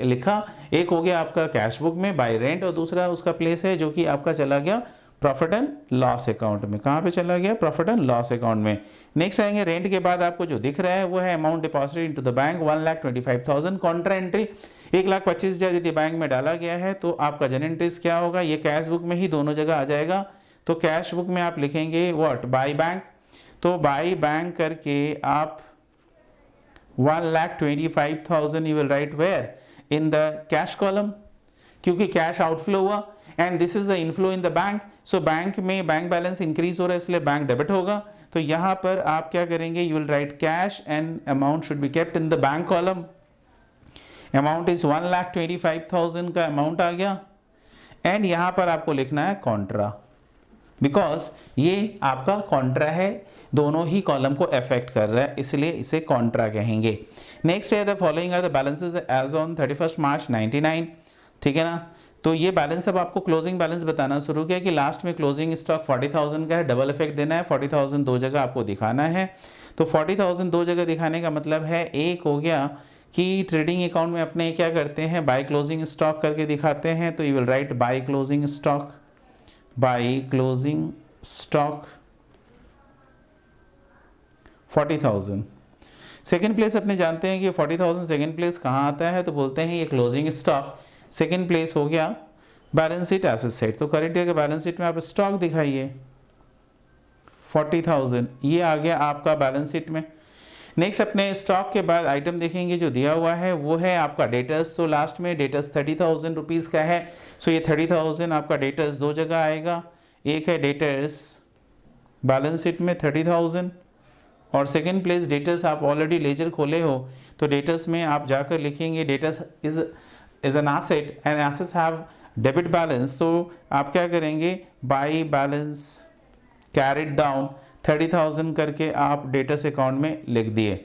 लिखा। एक हो गया आपका कैश बुक में बाय रेंट, और दूसरा उसका प्लेस है जो कि आपका चला गया प्रॉफिट एंड लॉस अकाउंट में। कहाँ पे चला गया? प्रॉफिट एंड लॉस अकाउंट में। नेक्स्ट आएंगे रेंट के बाद आपको जो दिख रहा है वो है amount deposited into the bank 1,25,000। Contra entry 1,25,000 यदि बैंक में डाला गया है तो आपका जनरल एंट्रीज क्या होगा? ये कैश बुक में ही दोनों जगह आ जाएगा। तो कैश बुक में आप लिखेंगे व्हाट? By bank. तो बाय बैंक करके आप 1,25,000 you will write where? In the cash column, क्योंकि कैश आउटफ्लो हुआ and this is the inflow in the bank. So bank में बैंक बैलेंस इंक्रीज हो रहा है इसलिए बैंक डेबिट होगा। तो यहां पर आप क्या करेंगे? You will right cash and amount should be kept in the bank column. Amount is 1,25,000 का अमाउंट आ गया एंड यहां पर आपको लिखना है कॉन्ट्रा, बिकॉज ये आपका कॉन्ट्रा है, दोनों ही कॉलम को अफेक्ट कर रहा है, इसलिए इसे कॉन्ट्रा कहेंगे। नेक्स्ट है the following are the balances as on 31 March 99, ठीक है ना। तो ये बैलेंस अब आपको क्लोजिंग बैलेंस बताना शुरू किया कि लास्ट में क्लोजिंग स्टॉक 40,000 का है, डबल इफेक्ट देना है, 40,000 दो जगह आपको दिखाना है। तो 40,000 दो जगह दिखाने का मतलब है, एक हो गया कि ट्रेडिंग अकाउंट में अपने क्या करते हैं? बाय क्लोजिंग स्टॉक करके दिखाते हैं। तो you will right bye closing stock, bye closing stock 40,000। Second place अपने जानते हैं कि 40,000 सेकेंड प्लेस कहाँ आता है? तो बोलते हैं ये क्लोजिंग स्टॉक। सेकेंड प्लेस हो गया बैलेंस शीट एसेट साइड। तो करंट ईयर के बैलेंस शीट में आप स्टॉक दिखाइए 40,000, ये आ गया आपका बैलेंस शीट में। नेक्स्ट अपने स्टॉक के बाद आइटम देखेंगे जो दिया हुआ है वो है आपका डेटर्स। तो लास्ट में डेटर्स 30,000 रुपीज़ का है। सो ये 30,000 आपका डेटर्स दो जगह आएगा, एक है डेटर्स बैलेंस शीट में 30,000 और सेकेंड प्लेस डेटर्स आप ऑलरेडी लेजर खोले हो तो डेटर्स में आप जाकर लिखेंगे debtors is an asset and assets have debit balance. तो आप क्या करेंगे? बाय बैलेंस कैरिड डाउन 30,000 करके आप डेटर्स अकाउंट में लिख दिए।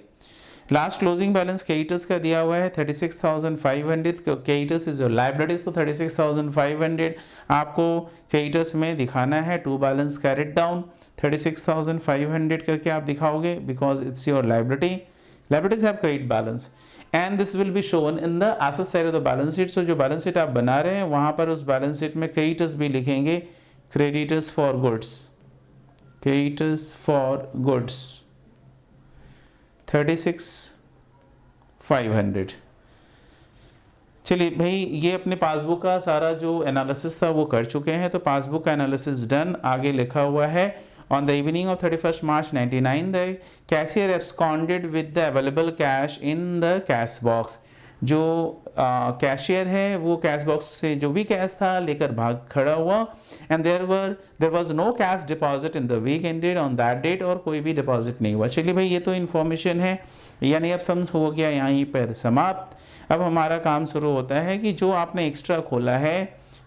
लास्ट क्लोजिंग बैलेंस क्रेडिटर्स का दिया हुआ है 36,500। क्रेडिटर्स इज योर लायबिलिटीज, तो 36,500 आपको क्रेडिटर्स में दिखाना है। टू बैलेंस कैरिड डाउन 36,500 करके आप दिखाओगे because its your liability. Liabilities have credit balance and this will be shown in the asset side of the balance sheet. So जो balance sheet आप बना रहे हैं वहां पर उस बैलेंस शीट में क्रेडिटर्स भी लिखेंगे, creditors for goods, creditors for goods 36,500। चलिए भाई, ये अपने पासबुक का सारा जो एनालिसिस था वो कर चुके हैं। तो पासबुक का एनालिसिस डन। आगे लिखा हुआ है on the evening of 31 March 99 the cashier absconded with the available cash in the cash box. जो कैशियर है वो कैश बॉक्स से जो भी कैश था लेकर भाग खड़ा हुआ and there was no cash deposit in the week ended on that date, और कोई भी डिपॉजिट नहीं हुआ। चलिए भाई, ये तो इन्फॉर्मेशन है, यानी अब सम्स हो गया यहीं पर समाप्त। अब हमारा काम शुरू होता है कि जो आपने एक्स्ट्रा खोला है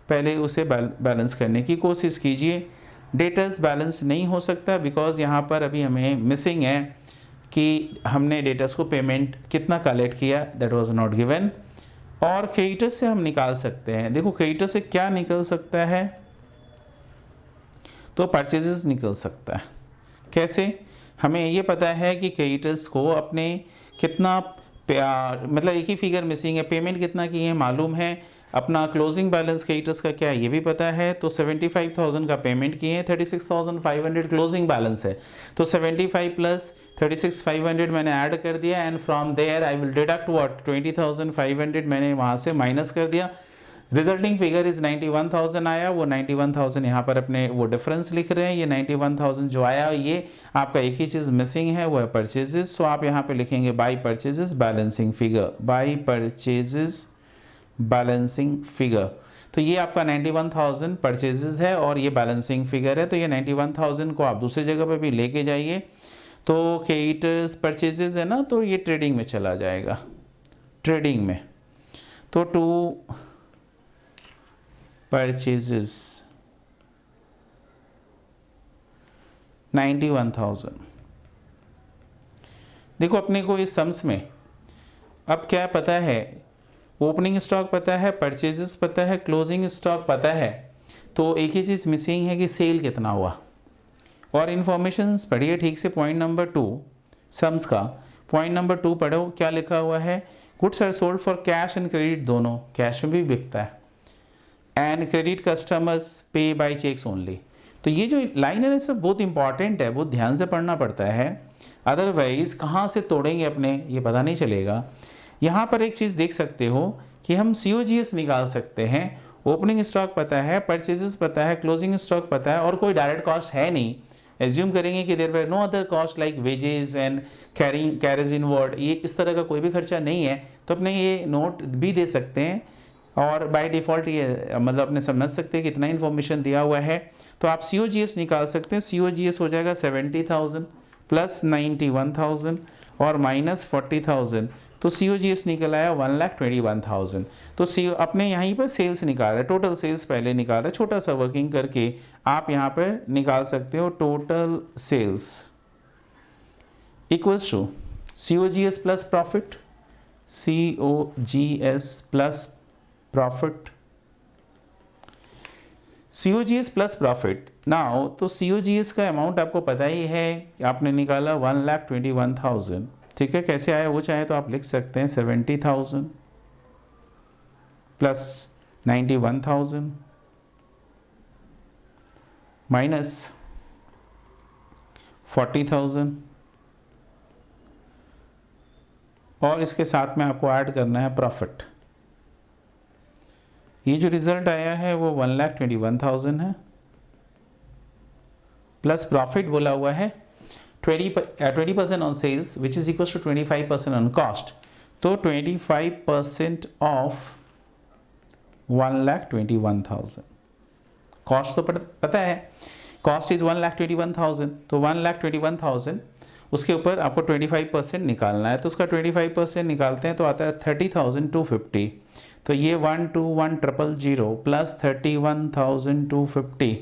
पहले उसे बैलेंस करने की कोशिश कीजिए। डेटर्स बैलेंस नहीं हो सकता बिकॉज यहाँ पर अभी हमें मिसिंग है कि हमने डेटर्स को पेमेंट कितना कलेक्ट किया, दैट वाज नॉट गिवन। और क्रेडिटर्स से हम निकाल सकते हैं। देखो क्रेडिटर से क्या निकल सकता है? तो परचेजेस निकल सकता है। कैसे? हमें ये पता है कि क्रेडिटर्स को अपने कितना मतलब एक ही फिगर मिसिंग है, पेमेंट कितना की है मालूम है, अपना क्लोजिंग बैलेंस क्रेडिटर्स का क्या है ये भी पता है। तो 75,000 का पेमेंट किए हैं, 36,500 क्लोजिंग बैलेंस है। तो 75 प्लस 36,500 मैंने ऐड कर दिया and from there I will deduct what 20,500 मैंने वहाँ से माइनस कर दिया। रिजल्टिंग फिगर इज 91,000 आया। वो 91,000 यहाँ पर अपने वो डिफरेंस लिख रहे हैं। ये 91,000 जो आया ये आपका एक ही चीज़ मिसिंग है, वो है परचेजेस। सो आप यहाँ पे लिखेंगे by purchases balancing figure, by purchases balancing figure. तो ये आपका 91,000 परचेजेस है और ये बैलेंसिंग फिगर है। तो ये 91,000 को आप दूसरी जगह पे भी लेके जाइए। तो क्रेडिटर्स परचेजेस है ना, तो ये ट्रेडिंग में चला जाएगा, ट्रेडिंग में। तो टू परचेजेस 91,000। देखो अपने को इस सम्स में अब क्या पता है, ओपनिंग स्टॉक पता है, परचेजेस पता है, क्लोजिंग स्टॉक पता है, तो एक ही चीज़ मिसिंग है कि सेल कितना हुआ। और इन्फॉर्मेशन पढ़िए ठीक से। पॉइंट नंबर 2 सम्स का पॉइंट नंबर 2 पढ़ो, क्या लिखा हुआ है, goods are sold for cash and credit, दोनों कैश में भी बिकता है, and credit customers pay by cheques only. तो ये जो लाइन है ना सब बहुत इंपॉर्टेंट है, बहुत ध्यान से पढ़ना पड़ता है, अदरवाइज कहाँ से तोड़ेंगे अपने ये पता नहीं चलेगा। यहाँ पर एक चीज़ देख सकते हो कि हम COGS निकाल सकते हैं, ओपनिंग स्टॉक पता है, परचेजेस पता है, क्लोजिंग स्टॉक पता है, और कोई डायरेक्ट कॉस्ट है नहीं। एज्यूम करेंगे कि there were no other cost like wages and carriage inward, ये इस तरह का कोई भी खर्चा नहीं है, तो अपने ये नोट भी दे सकते हैं और बाय डिफ़ॉल्ट ये मतलब अपने समझ सकते हैं कितना इन्फॉर्मेशन दिया हुआ है। तो आप COGS निकाल सकते हैं। COGS हो जाएगा 70,000 प्लस 91,000 और माइनस 40,000, तो COGS निकल आया 1,21,000। तो अपने यहीं पर सेल्स निकाल रहे, टोटल सेल्स पहले निकाल रहे, छोटा सा वर्किंग करके आप यहाँ पर निकाल सकते हो total sales equals to COGS plus profit, COGS plus profit, COGS plus profit. Now तो COGS का अमाउंट आपको पता ही है, आपने निकाला 1,21,000, ठीक है। कैसे आया वो चाहे तो आप लिख सकते हैं 70,000 प्लस 91,000 माइनस 40,000 और इसके साथ में आपको ऐड करना है प्रॉफिट। ये जो रिजल्ट आया है वो 1,21,000 है, प्लस प्रॉफिट बोला हुआ है 20% on sales which is equal to 25% on cost, तो 25% ऑफ 1,21,000। कॉस्ट तो पता है, कॉस्ट इज 1,21,000, तो 1,21,000 उसके ऊपर आपको 25% निकालना है, तो उसका 25% निकालते हैं तो आता है 30,250। तो ये 121,000 प्लस 31,250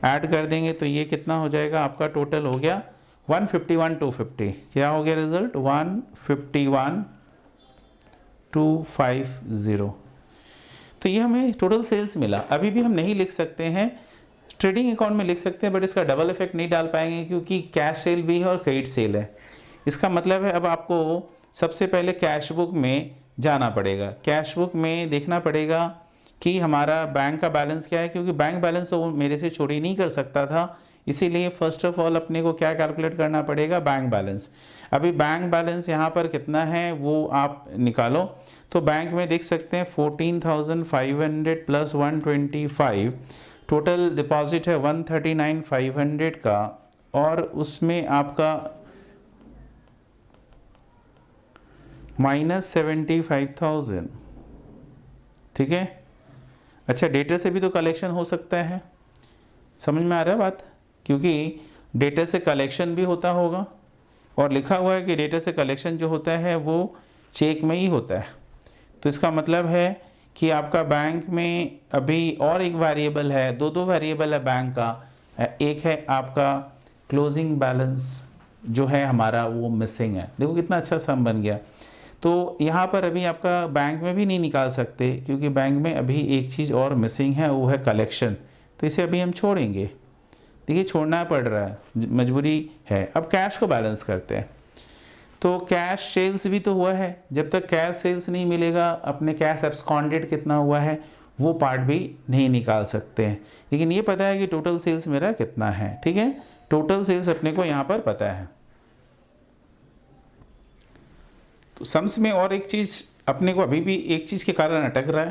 ऐड कर देंगे तो ये कितना हो जाएगा, आपका टोटल हो गया 151,250। क्या हो गया रिजल्ट, 151,250। तो ये हमें टोटल सेल्स मिला। अभी भी हम नहीं लिख सकते हैं, ट्रेडिंग अकाउंट में लिख सकते हैं, बट इसका डबल इफेक्ट नहीं डाल पाएंगे क्योंकि कैश सेल भी है और क्रेडिट सेल है। इसका मतलब है अब आपको सबसे पहले कैश बुक में जाना पड़ेगा, कैश बुक में देखना पड़ेगा कि हमारा बैंक का बैलेंस क्या है, क्योंकि बैंक बैलेंस तो मेरे से चोरी नहीं कर सकता था, इसीलिए फर्स्ट ऑफ ऑल अपने को क्या कैलकुलेट करना पड़ेगा, बैंक बैलेंस। अभी बैंक बैलेंस यहाँ पर कितना है वो आप निकालो, तो बैंक में देख सकते हैं 14,500 प्लस 125, टोटल डिपॉजिट है 139,500 का, और उसमें आपका माइनस 75,000, ठीक है। अच्छा, डेटर से भी तो कलेक्शन हो सकता है, समझ में आ रहा है बात, क्योंकि डेटर से कलेक्शन भी होता होगा और लिखा हुआ है कि डेटर से कलेक्शन जो होता है वो चेक में ही होता है। तो इसका मतलब है कि आपका बैंक में अभी और एक वेरिएबल है, दो वेरिएबल है बैंक का, एक है आपका क्लोजिंग बैलेंस जो है हमारा वो मिसिंग है। देखो कितना अच्छा सम बन गया। तो यहाँ पर अभी आपका बैंक में भी नहीं निकाल सकते क्योंकि बैंक में अभी एक चीज़ और मिसिंग है, वो है कलेक्शन, तो इसे अभी हम छोड़ेंगे। देखिए छोड़ना पड़ रहा है, मजबूरी है। अब कैश को बैलेंस करते हैं, तो कैश सेल्स भी तो हुआ है, जब तक कैश सेल्स नहीं मिलेगा अपने कैश एब्सकॉन्डेड कितना हुआ है वो पार्ट भी नहीं निकाल सकते हैं, लेकिन ये पता है कि टोटल सेल्स मेरा कितना है, ठीक है। टोटल सेल्स अपने को यहाँ पर पता है। तो सम्स में और एक चीज़ अपने को अभी भी एक चीज़ के कारण अटक रहा है,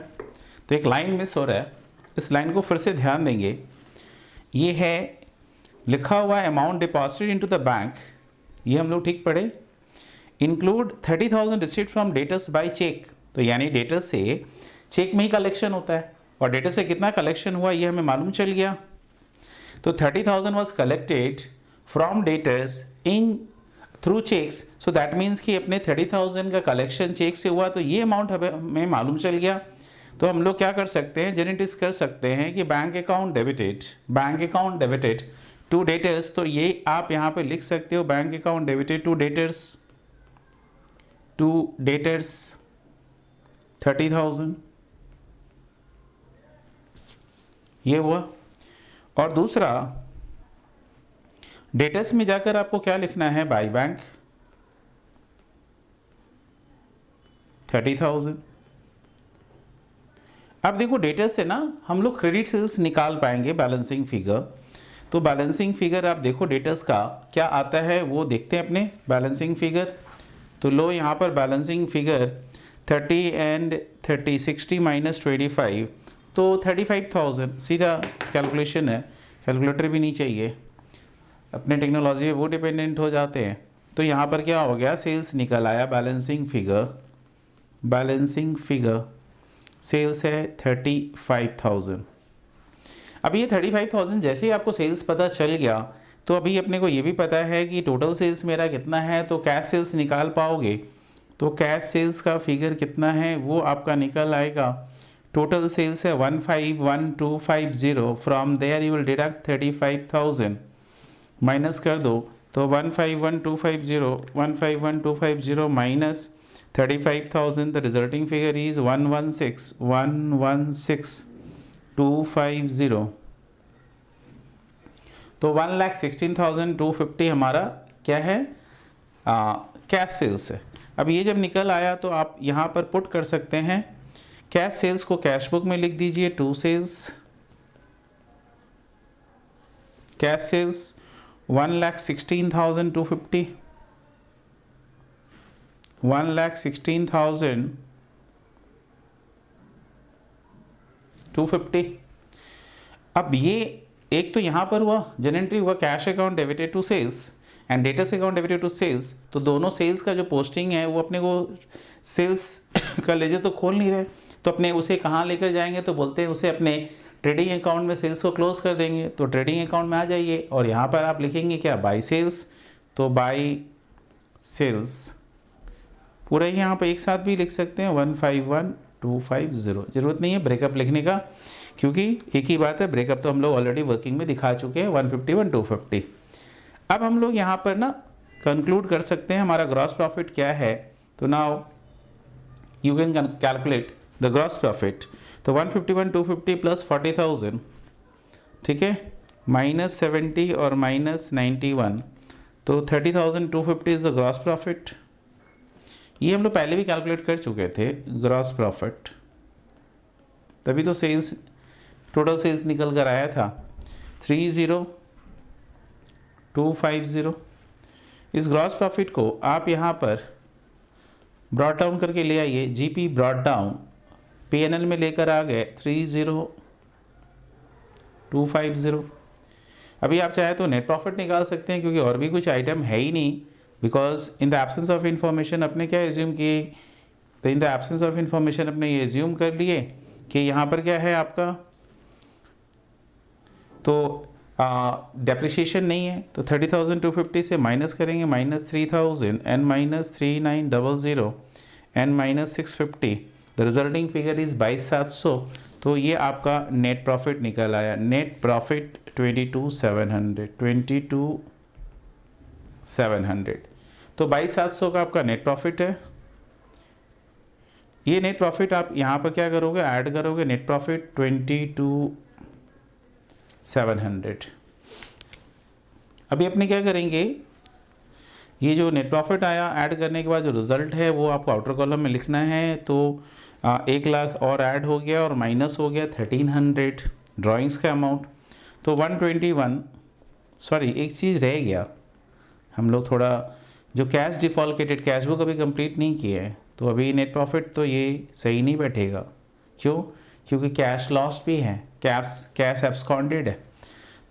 तो एक लाइन मिस हो रहा है, इस लाइन को फिर से ध्यान देंगे। ये है लिखा हुआ amount deposited into the bank, ये हम लोग ठीक पढ़े। Include 30,000 received from debtors by cheque, तो यानी डेटर से चेक में ही कलेक्शन होता है, और डेटर से कितना कलेक्शन हुआ ये हमें मालूम चल गया। तो 30,000 was collected from debtors in through cheques, so that means कि अपने 30,000 का कलेक्शन चेक से हुआ, तो ये अमाउंट हमें मालूम चल गया। तो हम लोग क्या कर सकते हैं, जेनेटिक्स कर सकते हैं कि bank account debited to debtors, तो ये आप यहाँ पे लिख सकते हो bank account debited to debtors 30,000, ये हुआ। और दूसरा डेटर्स में जाकर आपको क्या लिखना है, बाय बैंक 30,000। अब देखो डेटर्स से ना हम लोग क्रेडिट सेल्स निकाल पाएंगे बैलेंसिंग फिगर। तो बैलेंसिंग फिगर आप देखो डेटर्स का क्या आता है वो देखते हैं अपने बैलेंसिंग फिगर। तो लो यहाँ पर बैलेंसिंग फिगर 30 एंड 30 60 माइनस 25, तो 35,000 सीधा कैलकुलेशन है, कैलकुलेटर भी नहीं चाहिए, अपने टेक्नोलॉजी पे वो डिपेंडेंट हो जाते हैं। तो यहाँ पर क्या हो गया, सेल्स निकल आया, बैलेंसिंग फिगर सेल्स है 35,000। अब ये 35,000 जैसे ही आपको सेल्स पता चल गया, तो अभी अपने को ये भी पता है कि टोटल सेल्स मेरा कितना है, तो कैश सेल्स निकाल पाओगे। तो कैश सेल्स का फिगर कितना है वो आपका निकल आएगा, टोटल सेल्स है 151,250, from there you will deduct 35,000, minus कर दो, तो 151,250 minus 35,000, the resulting figure is 116,250। तो 1,16,250 हमारा क्या है, कैश सेल्स है। अब ये जब निकल आया तो आप यहाँ पर पुट कर सकते हैं, कैश सेल्स को कैश बुक में लिख दीजिए, टू सेल्स कैश सेल्स 1,16,250, 1,16,250। अब ये एक तो यहाँ पर हुआ जनरेटरी हुआ cash account debited to sales and debtors account debited to sales, तो दोनों सेल्स का जो पोस्टिंग है वो अपने को सेल्स का लेजर तो खोल नहीं रहे, तो अपने उसे कहाँ लेकर जाएंगे, तो बोलते हैं उसे अपने ट्रेडिंग अकाउंट में सेल्स को क्लोज कर देंगे। तो ट्रेडिंग अकाउंट में आ जाइए और यहाँ पर आप लिखेंगे क्या, बाई सेल्स, तो बाई सेल्स पूरा ही यहाँ पर एक साथ भी लिख सकते हैं 151,250, ज़रूरत नहीं है ब्रेकअप लिखने का, क्योंकि एक ही बात है, ब्रेकअप तो हम लोग ऑलरेडी वर्किंग में दिखा चुके हैं 151,250। अब हम लोग यहाँ पर ना कंक्लूड कर सकते हैं हमारा ग्रॉस प्रॉफिट क्या है। तो now you can calculate the gross profit. तो 151,250 प्लस 40,000, ठीक है, माइनस 70 और माइनस 91, तो 30,250 इज द ग्रॉस प्रॉफिट। ये हम लोग पहले भी कैलकुलेट कर चुके थे ग्रॉस प्रॉफिट, तभी तो सेल्स टोटल सेल्स निकल कर आया था 30,250। इस ग्रॉस प्रॉफिट को आप यहाँ पर ब्रॉड डाउन करके ले आइए, जीपी ब्रॉड डाउन पीएनएल में लेकर आ गए 30,250। अभी आप चाहे तो नेट प्रॉफिट निकाल सकते हैं, क्योंकि और भी कुछ आइटम है ही नहीं, because in the absence of information अपने क्या एज्यूम किए, तो in the absence of information अपने ये एज्यूम कर लिए कि यहाँ पर क्या है आपका, तो डेप्रिसिएशन नहीं है, तो 30,250 से माइनस करेंगे, minus 3,000 and minus 3,900 and minus 650, the resulting figure is 22,700। तो ये आपका नेट प्रॉफिट निकल आया, नेट प्रॉफिट 22,700। तो 22,700 का आपका नेट प्रॉफिट है। ये नेट प्रॉफिट आप यहाँ पर क्या करोगे, ऐड करोगे, नेट प्रॉफिट 22,700। अभी अपने क्या करेंगे, ये जो नेट प्रॉफिट आया ऐड करने के बाद जो रिजल्ट है वो आपको आउटर कॉलम में लिखना है। तो 1 लाख और ऐड हो गया और माइनस हो गया 1,300 ड्राइंग्स का अमाउंट। तो 121, सॉरी एक चीज़ रह गया, हम लोग थोड़ा जो कैश डिफॉल्केटेड कैश बुक अभी कंप्लीट नहीं किया है, तो अभी नेट प्रॉफिट तो ये सही नहीं बैठेगा। क्यों? क्योंकि कैश लॉस्ट भी है, कैश एब्सकॉन्डेड है,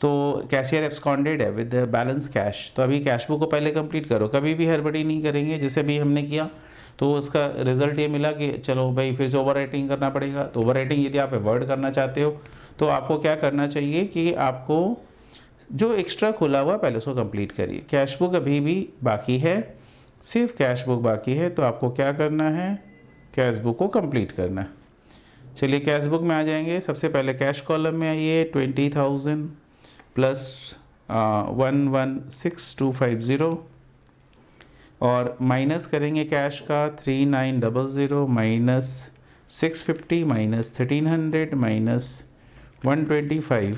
तो कैशियर एब्सकॉन्डेड है विद बैलेंस कैश। तो अभी कैश बुक को पहले कंप्लीट करो, कभी भी हड़बड़ी नहीं करेंगे, जैसे भी हमने किया। तो उसका रिजल्ट ये मिला कि चलो भाई फिर से ओवर राइटिंग करना पड़ेगा। तो ओवर राइटिंग यदि आप अवॉइड करना चाहते हो तो आपको क्या करना चाहिए कि आपको जो एक्स्ट्रा खुला हुआ पहले उसको कंप्लीट करिए। कैश बुक अभी भी बाकी है, सिर्फ कैश बुक बाकी है, तो आपको क्या करना है, कैश बुक को कंप्लीट करना है। चलिए कैश बुक में आ जाएंगे। सबसे पहले कैश कॉलम में आइए, 20,000 प्लस 116,250 और माइनस करेंगे कैश का 3,900 माइनस 650 माइनस 1,300 माइनस 125,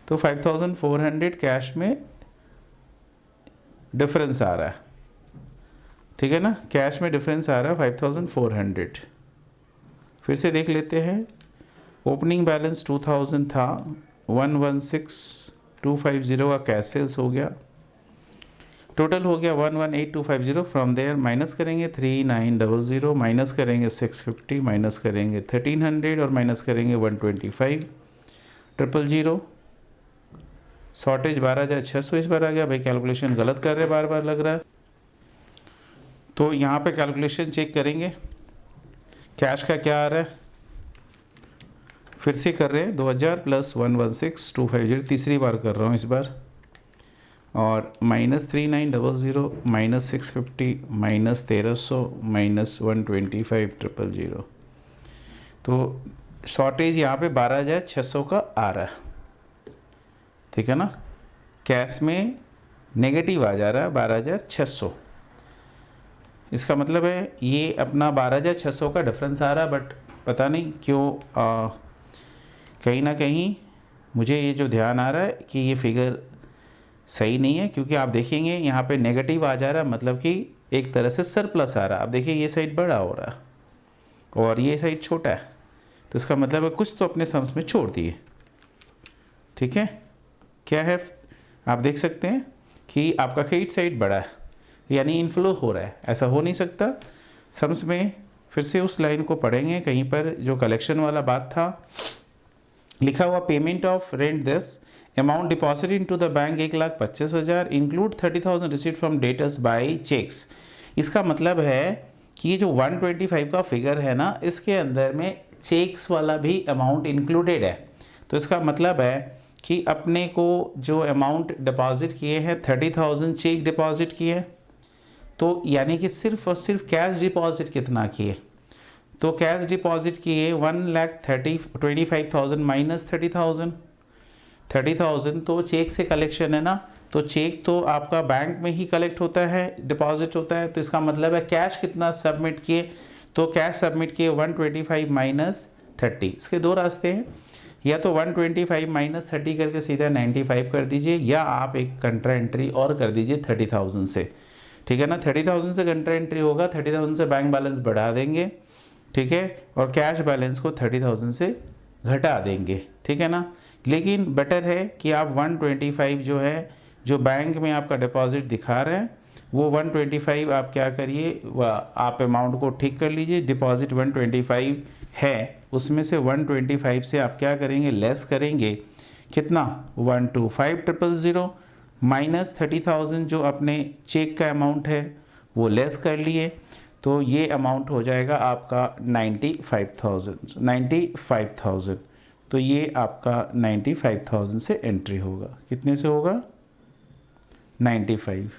तो 5,400 कैश में डिफरेंस आ रहा है। ठीक है ना, कैश में डिफरेंस आ रहा है 5,400। फिर से देख लेते हैं। ओपनिंग बैलेंस 2,000 था, 116,250 का कैश सेल्स हो गया, टोटल हो गया 118,250। फ्रॉम देयर माइनस करेंगे 3,900 माइनस करेंगे 650 माइनस करेंगे 1,300 और माइनस करेंगे 125,000। शॉर्टेज 12,600 इस बार आ गया। भाई कैलकुलेशन गलत कर रहे बार बार लग रहा है, तो यहाँ पे कैलकुलेशन चेक करेंगे। कैश का क्या आ रहा है, फिर से कर रहे हैं 2,000 प्लस 116,250, तीसरी बार कर रहा हूँ इस बार, और माइनस 3,900 माइनस 650 माइनस 1,300 माइनस 125,000। तो शॉर्टेज यहाँ पे 12,600 का आ रहा है। ठीक है ना, कैश में नेगेटिव आ जा रहा है 12,600। इसका मतलब है ये अपना 12,600 का डिफरेंस आ रहा है, बट पता नहीं क्यों कहीं ना कहीं मुझे ये जो ध्यान आ रहा है कि ये फिगर सही नहीं है, क्योंकि आप देखेंगे यहाँ पे नेगेटिव आ जा रहा है, मतलब कि एक तरह से सरप्लस आ रहा है। आप देखिए ये साइड बड़ा हो रहा है और ये साइड छोटा है, तो इसका मतलब है कुछ तो अपने सम्स में छोड़ दिए। ठीक है, क्या है, आप देख सकते हैं कि आपका क्रेडिट साइड बड़ा है, यानी इनफ्लो हो रहा है। ऐसा हो नहीं सकता। सम्स में फिर से उस लाइन को पढ़ेंगे, कहीं पर जो कलेक्शन वाला बात था लिखा हुआ, payment of rent this amount deposit in to the bank 1,25,000 include 30,000 receipt from debtors by cheques. इसका मतलब है कि ये जो 125 का फिगर है ना, इसके अंदर में चेक्स वाला भी अमाउंट इंक्लूडेड है। तो इसका मतलब है कि अपने को जो अमाउंट डिपॉजिट किए हैं 30,000 चेक डिपॉजिट किए, तो यानी कि सिर्फ और सिर्फ कैश डिपॉजिट कितना किए, तो कैश डिपॉजिट किए 1,25,000 माइनस 30,000, तो चेक से कलेक्शन है ना, तो चेक तो आपका बैंक में ही कलेक्ट होता है, डिपॉजिट होता है। तो इसका मतलब है कैश कितना सबमिट किए, तो कैश सबमिट किए 125 माइनस 30। इसके दो रास्ते हैं, या तो 125 माइनस 30 करके सीधा 95 कर दीजिए, या आप एक कंट्रा एंट्री और कर दीजिए 30,000 से। ठीक है ना, 30,000 से कंट्रा एंट्री होगा, 30,000 से बैंक बैलेंस बढ़ा देंगे। ठीक है, और कैश बैलेंस को 30,000 से घटा देंगे। ठीक है ना, लेकिन बेटर है कि आप 125 जो है, जो बैंक में आपका डिपॉजिट दिखा रहे हैं, वो 125 आप क्या करिए, आप अमाउंट को ठीक कर लीजिए। डिपॉजिट 125 है, उसमें से 125 से आप क्या करेंगे, लेस करेंगे कितना, 125,000 माइनस 30,000 जो अपने चेक का अमाउंट है वो लेस कर लिए, तो ये अमाउंट हो जाएगा आपका 95,000। तो ये आपका 95,000 से एंट्री होगा। कितने से होगा, 95।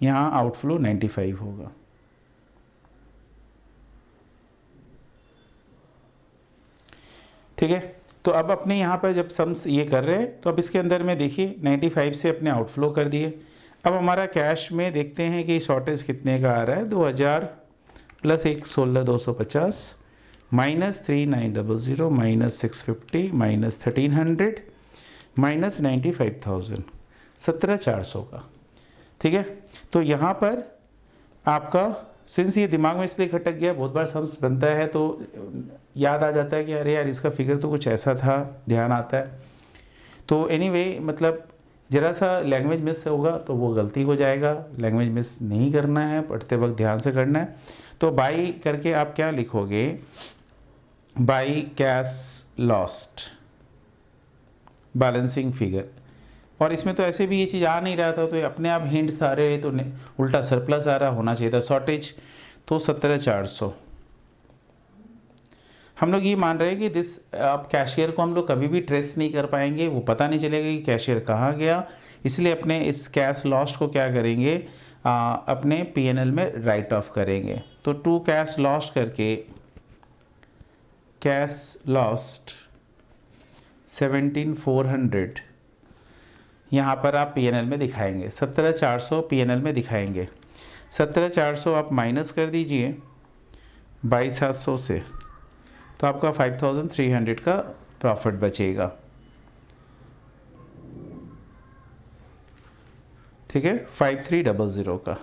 यहाँ आउटफ्लो 95 होगा। ठीक है, तो अब अपने यहाँ पर जब सम्स ये कर रहे हैं, तो अब इसके अंदर में देखिए 95 से अपने आउटफ्लो कर दिए। अब हमारा कैश में देखते हैं कि शॉर्टेज कितने का आ रहा है, 2,000 plus 16,250 minus 3,900 minus 650 minus 1,300 minus 95,000, 17,400 का। ठीक है, तो यहाँ पर आपका सिंस ये दिमाग में इसलिए खटक गया, बहुत बार सम्स बनता है तो याद आ जाता है कि अरे यार इसका फिगर तो कुछ ऐसा था, ध्यान आता है। तो एनीवे मतलब ज़रा सा लैंग्वेज मिस होगा तो वो गलती हो जाएगा, लैंग्वेज मिस नहीं करना है, पढ़ते वक्त ध्यान से करना है। तो बाई करके आप क्या लिखोगे, by cash lost balancing figure, और इसमें तो ऐसे भी ये चीज़ आ नहीं रहा था, तो अपने आप हिंट्स आ रहे, तो उल्टा सरप्लस आ रहा, होना चाहिए था शॉर्टेज, तो 17,400। हम लोग ये मान रहे हैं कि दिस, अब कैशियर को हम लोग कभी भी ट्रेस नहीं कर पाएंगे, वो पता नहीं चलेगा कि कैशियर कहाँ गया, इसलिए अपने इस कैश लॉस्ट को क्या करेंगे, अपने पीएनएल में राइट ऑफ करेंगे। तो टू कैश लॉस्ट करके कैश लॉस्ट 17,400 यहाँ पर आप पीएनएल में दिखाएंगे, 17,400 पीएनएल में दिखाएंगे। 17,400 आप माइनस कर दीजिए 22,700 से, तो आपका 5,300 का प्रॉफिट बचेगा। ठीक है, 5,300 का।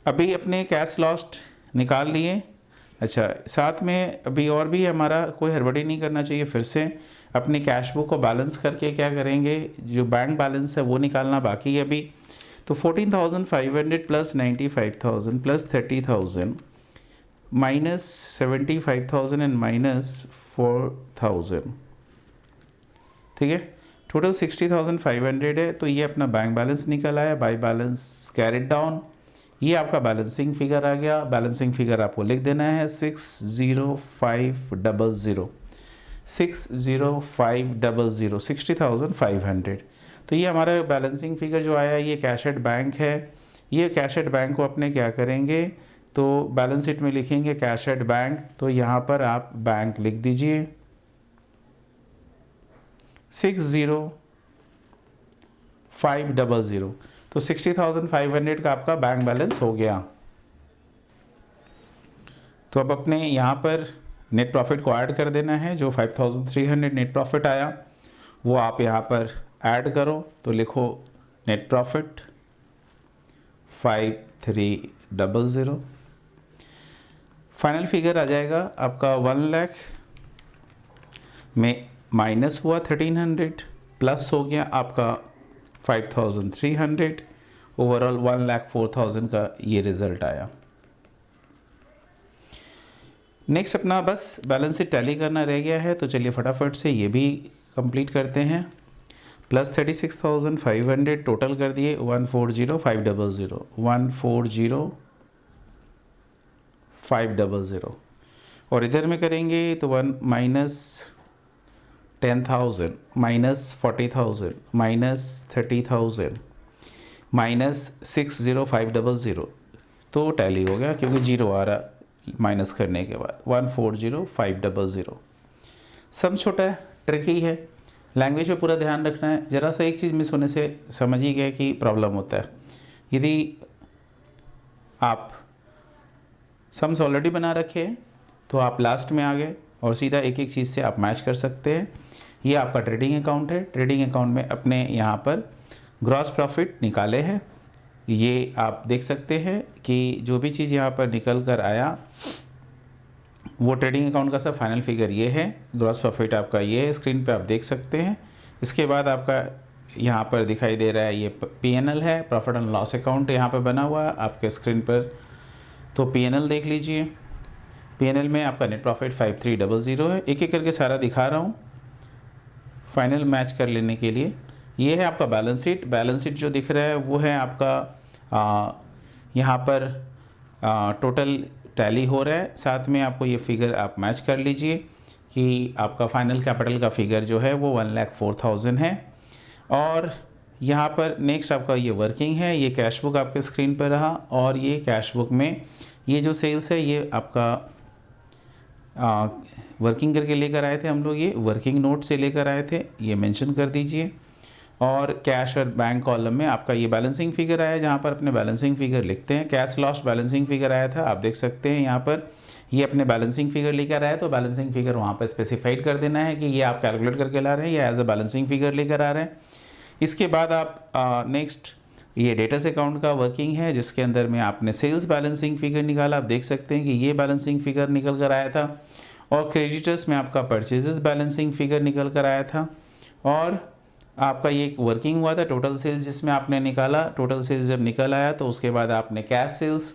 अभी अपने कैश लॉस्ट निकाल लिए। अच्छा, साथ में अभी और भी हमारा कोई हड़बड़ी नहीं करना चाहिए, फिर से अपनी कैश बुक को बैलेंस करके क्या करेंगे, जो बैंक बैलेंस है वो निकालना बाकी है अभी। तो 14,500 plus 95,000 plus 30,000 minus 75,000 and minus 4,000, ठीक है, टोटल 60,500 है। तो ये अपना बैंक बैलेंस निकल आया, बाय बैलेंस कैरिड डाउन। ये आपका बैलेंसिंग फिगर आ गया। बैलेंसिंग फिगर आपको लिख देना है 60500, 60500, 60,500। तो ये हमारा बैलेंसिंग फिगर जो आया, ये कैश एट बैंक है। ये कैश एट बैंक को अपने क्या करेंगे, तो बैलेंस शीट में लिखेंगे कैश एट बैंक, तो यहाँ पर आप बैंक लिख दीजिए 60500। तो 60,500 का आपका बैंक बैलेंस हो गया। तो अब अपने यहाँ पर नेट प्रॉफिट को ऐड कर देना है। जो 5,300 नेट प्रॉफिट आया वो आप यहाँ पर ऐड करो, तो लिखो नेट प्रॉफिट 5,300। फाइनल फिगर आ जाएगा आपका 1 लाख में माइनस हुआ 1,300, प्लस हो गया आपका 5,300, ओवरऑल 1,04,000 का ये रिजल्ट आया। नेक्स्ट अपना बस बैलेंस शीट टैली करना रह गया है, तो चलिए फटाफट से ये भी कंप्लीट करते हैं। प्लस 36,500 टोटल कर दिए 140,500, 140,500, और इधर में करेंगे तो 1 माइनस 10,000 माइनस 40,000 माइनस 30,000 माइनस 60,500, तो टैली हो गया क्योंकि जीरो आ रहा माइनस करने के बाद 140,500। सम छोटा है, ट्रिकी है, लैंग्वेज पे पूरा ध्यान रखना है। ज़रा सा एक चीज़ मिस होने से समझ ही गए कि प्रॉब्लम होता है। यदि आप सम्स ऑलरेडी बना रखे हैं तो आप लास्ट में आ गए और सीधा एक एक चीज़ से आप मैच कर सकते हैं। ये आपका ट्रेडिंग अकाउंट है। ट्रेडिंग अकाउंट में अपने यहाँ पर ग्रॉस प्रॉफिट निकाले हैं। ये आप देख सकते हैं कि जो भी चीज़ यहाँ पर निकल कर आया वो ट्रेडिंग अकाउंट का सब फाइनल फिगर ये है। ग्रॉस प्रॉफिट आपका ये है, स्क्रीन पे आप देख सकते हैं। इसके बाद आपका यहाँ पर दिखाई दे रहा है ये पीएनएल है, प्रॉफिट एंड लॉस अकाउंट यहाँ पर बना हुआ है आपके स्क्रीन पर। तो पीएनएल देख लीजिए। पीएनएल में आपका नेट प्रॉफिट 5,300 है। एक एक करके सारा दिखा रहा हूँ फाइनल मैच कर लेने के लिए। ये है आपका बैलेंस शीट। बैलेंस शीट जो दिख रहा है वो है आपका यहाँ पर टोटल टैली हो रहा है। साथ में आपको ये फिगर आप मैच कर लीजिए कि आपका फाइनल कैपिटल का फिगर जो है वो 1,04,000 है। और यहाँ पर नेक्स्ट आपका ये वर्किंग है। ये कैश बुक आपके स्क्रीन पर रहा, और ये कैश बुक में ये जो सेल्स है ये आपका वर्किंग करके लेकर आए थे हम लोग, ये वर्किंग नोट से लेकर आए थे, ये मेंशन कर दीजिए। और कैश और बैंक कॉलम में आपका ये बैलेंसिंग फिगर आया, जहाँ पर अपने बैलेंसिंग फिगर लिखते हैं। कैश लॉस्ट बैलेंसिंग फिगर आया था, आप देख सकते हैं यहाँ पर ये अपने बैलेंसिंग फिगर लेकर आया, तो बैलेंसिंग फिगर वहाँ पर स्पेसिफाइड कर देना है कि ये आप कैलकुलेट करके ला रहे हैं या एज अ बैलेंसिंग फिगर लेकर आ रहे हैं। इसके बाद आप नेक्स्ट ये डेटर्स अकाउंट का वर्किंग है, जिसके अंदर में आपने सेल्स बैलेंसिंग फिगर निकाला। आप देख सकते हैं कि ये बैलेंसिंग फिगर निकल कर आया था। और क्रेडिटर्स में आपका परचेजेस बैलेंसिंग फिगर निकल कर आया था। और आपका ये वर्किंग हुआ था टोटल सेल्स, जिसमें आपने निकाला। टोटल सेल्स जब निकल आया तो उसके बाद आपने कैश सेल्स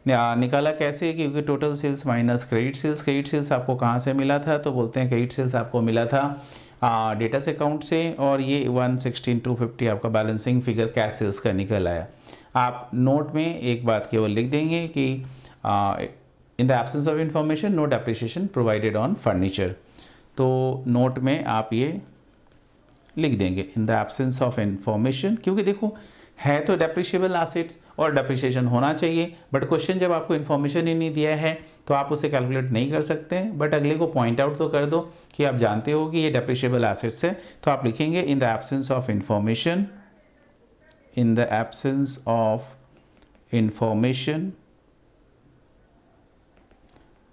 निकाला। कैसे? क्योंकि total sales minus credit sales. Credit sales आपको कहाँ से मिला था? तो बोलते हैं क्रेडिट सेल्स आपको मिला था डेटर्स अकाउंट से, और ये 116,250 आपका बैलेंसिंग फिगर कैश सेल्स का निकल आया। आप नोट में एक बात केवल लिख देंगे कि in the absence of information no depreciation provided on furniture. तो नोट में आप ये लिख देंगे in the absence of information, क्योंकि देखो है तो डेप्रिशिएबल एसेट्स और डेप्रिसिएशन होना चाहिए, बट क्वेश्चन जब आपको इन्फॉर्मेशन ही नहीं दिया है तो आप उसे कैलकुलेट नहीं कर सकते हैं। बट अगले को पॉइंट आउट तो कर दो कि आप जानते हो कि ये डेप्रिशिएबल एसेट्स है, तो आप लिखेंगे in the absence of information, in the absence of information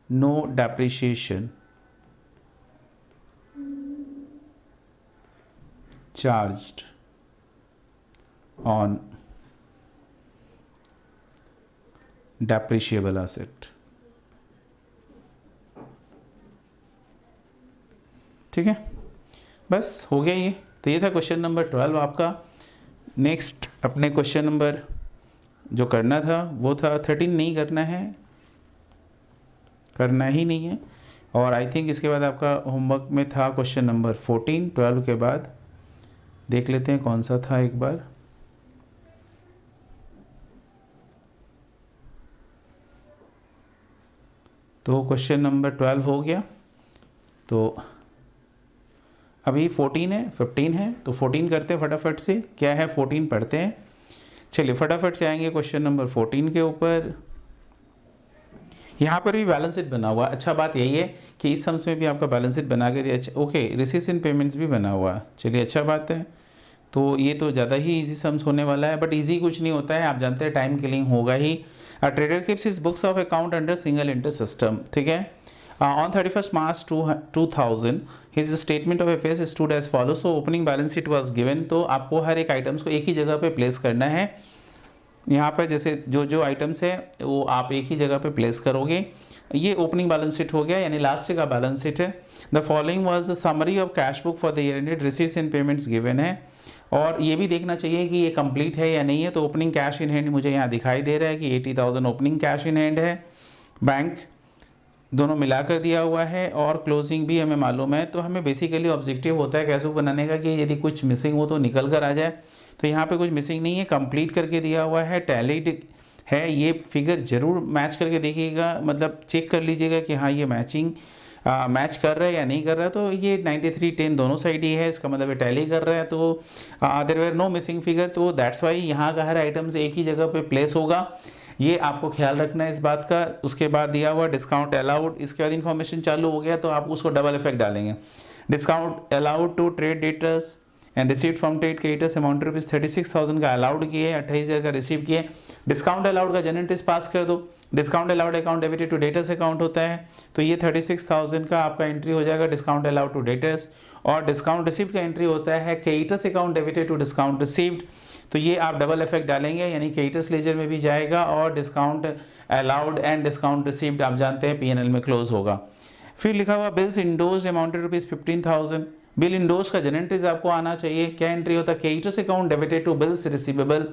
no depreciation charged on depreciable asset। ठीक है, बस हो गया ये। तो ये था क्वेश्चन नंबर 12 आपका। नेक्स्ट अपने क्वेश्चन नंबर जो करना था वो था 13, नहीं करना है, करना ही नहीं है। और आई थिंक इसके बाद आपका होमवर्क में था क्वेश्चन नंबर 14, 12 के बाद देख लेते हैं कौन सा था एक बार। तो क्वेश्चन नंबर 12 हो गया। तो अभी 14 है, 15 है, तो 14 करते हैं फटाफट से। क्या है 14 पढ़ते हैं। चलिए फटाफट से आएंगे क्वेश्चन नंबर 14 के ऊपर। यहाँ पर भी बैलेंस शीट बना हुआ। अच्छा बात यही है कि इस सम्स में भी आपका बैलेंस शीट बना के दिया। अच्छा ओके, रिसीट्स इन पेमेंट्स भी बना हुआ। चलिए अच्छा बात है। तो ये तो ज़्यादा ही इजी सम्स होने वाला है, बट इजी कुछ नहीं होता है, आप जानते हैं टाइम किलिंग होगा ही। Trader keeps his books of account under single entry system. ठीक है, on 31st March 2000 his statement of affairs stood as follow. So opening balance sheet was given. तो आपको हर एक आइटम्स को एक ही जगह पे प्लेस करना है। यहाँ पर जैसे जो जो आइटम्स है वो आप एक ही जगह पे प्लेस करोगे। ये ओपनिंग बैलेंस शीट हो गया, यानी लास्ट का बैलेंस शीट है। The following was the summary of cash book for the year ended, receipts and payments given है। और ये भी देखना चाहिए कि ये कंप्लीट है या नहीं है। तो ओपनिंग कैश इन हैंड मुझे यहाँ दिखाई दे रहा है कि 80,000 ओपनिंग कैश इन हैंड है, बैंक दोनों मिलाकर दिया हुआ है, और क्लोजिंग भी हमें मालूम है। तो हमें बेसिकली ऑब्जेक्टिव होता है कैश बुक बनाने का कि यदि कुछ मिसिंग हो तो निकल कर आ जाए। तो यहाँ पे कुछ मिसिंग नहीं है, कंप्लीट करके दिया हुआ है, टैलीड है। ये फिगर जरूर मैच करके देखिएगा, मतलब चेक कर लीजिएगा कि हाँ ये मैचिंग मैच कर रहा है या नहीं कर रहा है। तो ये 93-10 दोनों साइड ही है, इसका मतलब टैली कर रहा है। तो there were no missing figure, तो दैट्स वाई यहाँ का हर आइटम्स एक ही जगह पे प्लेस होगा। ये आपको ख्याल रखना है इस बात का। उसके बाद दिया हुआ डिस्काउंट अलाउड, इसके बाद इन्फॉर्मेशन चालू हो गया तो आप उसको डबल इफेक्ट डालेंगे। Discount allowed to trade debtors and received from trade creditors amount ₹36,000 का अलाउड किए, 28,000 का रिसीव किए। डिस्काउंट अलाउड का जनरल एंट्रीज पास कर दो। Discount allowed account debited to debtors account होता है, तो ये 36,000 का आपका एंट्री हो जाएगा डिस्काउंट अलाउड टू डेटर्स। और डिस्काउंट रिसीव्ड का एंट्री होता है creditors account debited to discount received, तो ये आप डबल इफेक्ट डालेंगे, यानी क्रेडिटर्स लेजर में भी जाएगा और discount allowed and discount received आप जानते हैं P&L में क्लोज होगा। फिर लिखा हुआ bills endorsed amounted ₹15,000। Bill endorse का जनरल एंट्रीज आपको आना चाहिए। क्या एंट्री होता है? Creditors account debited to bills receivable.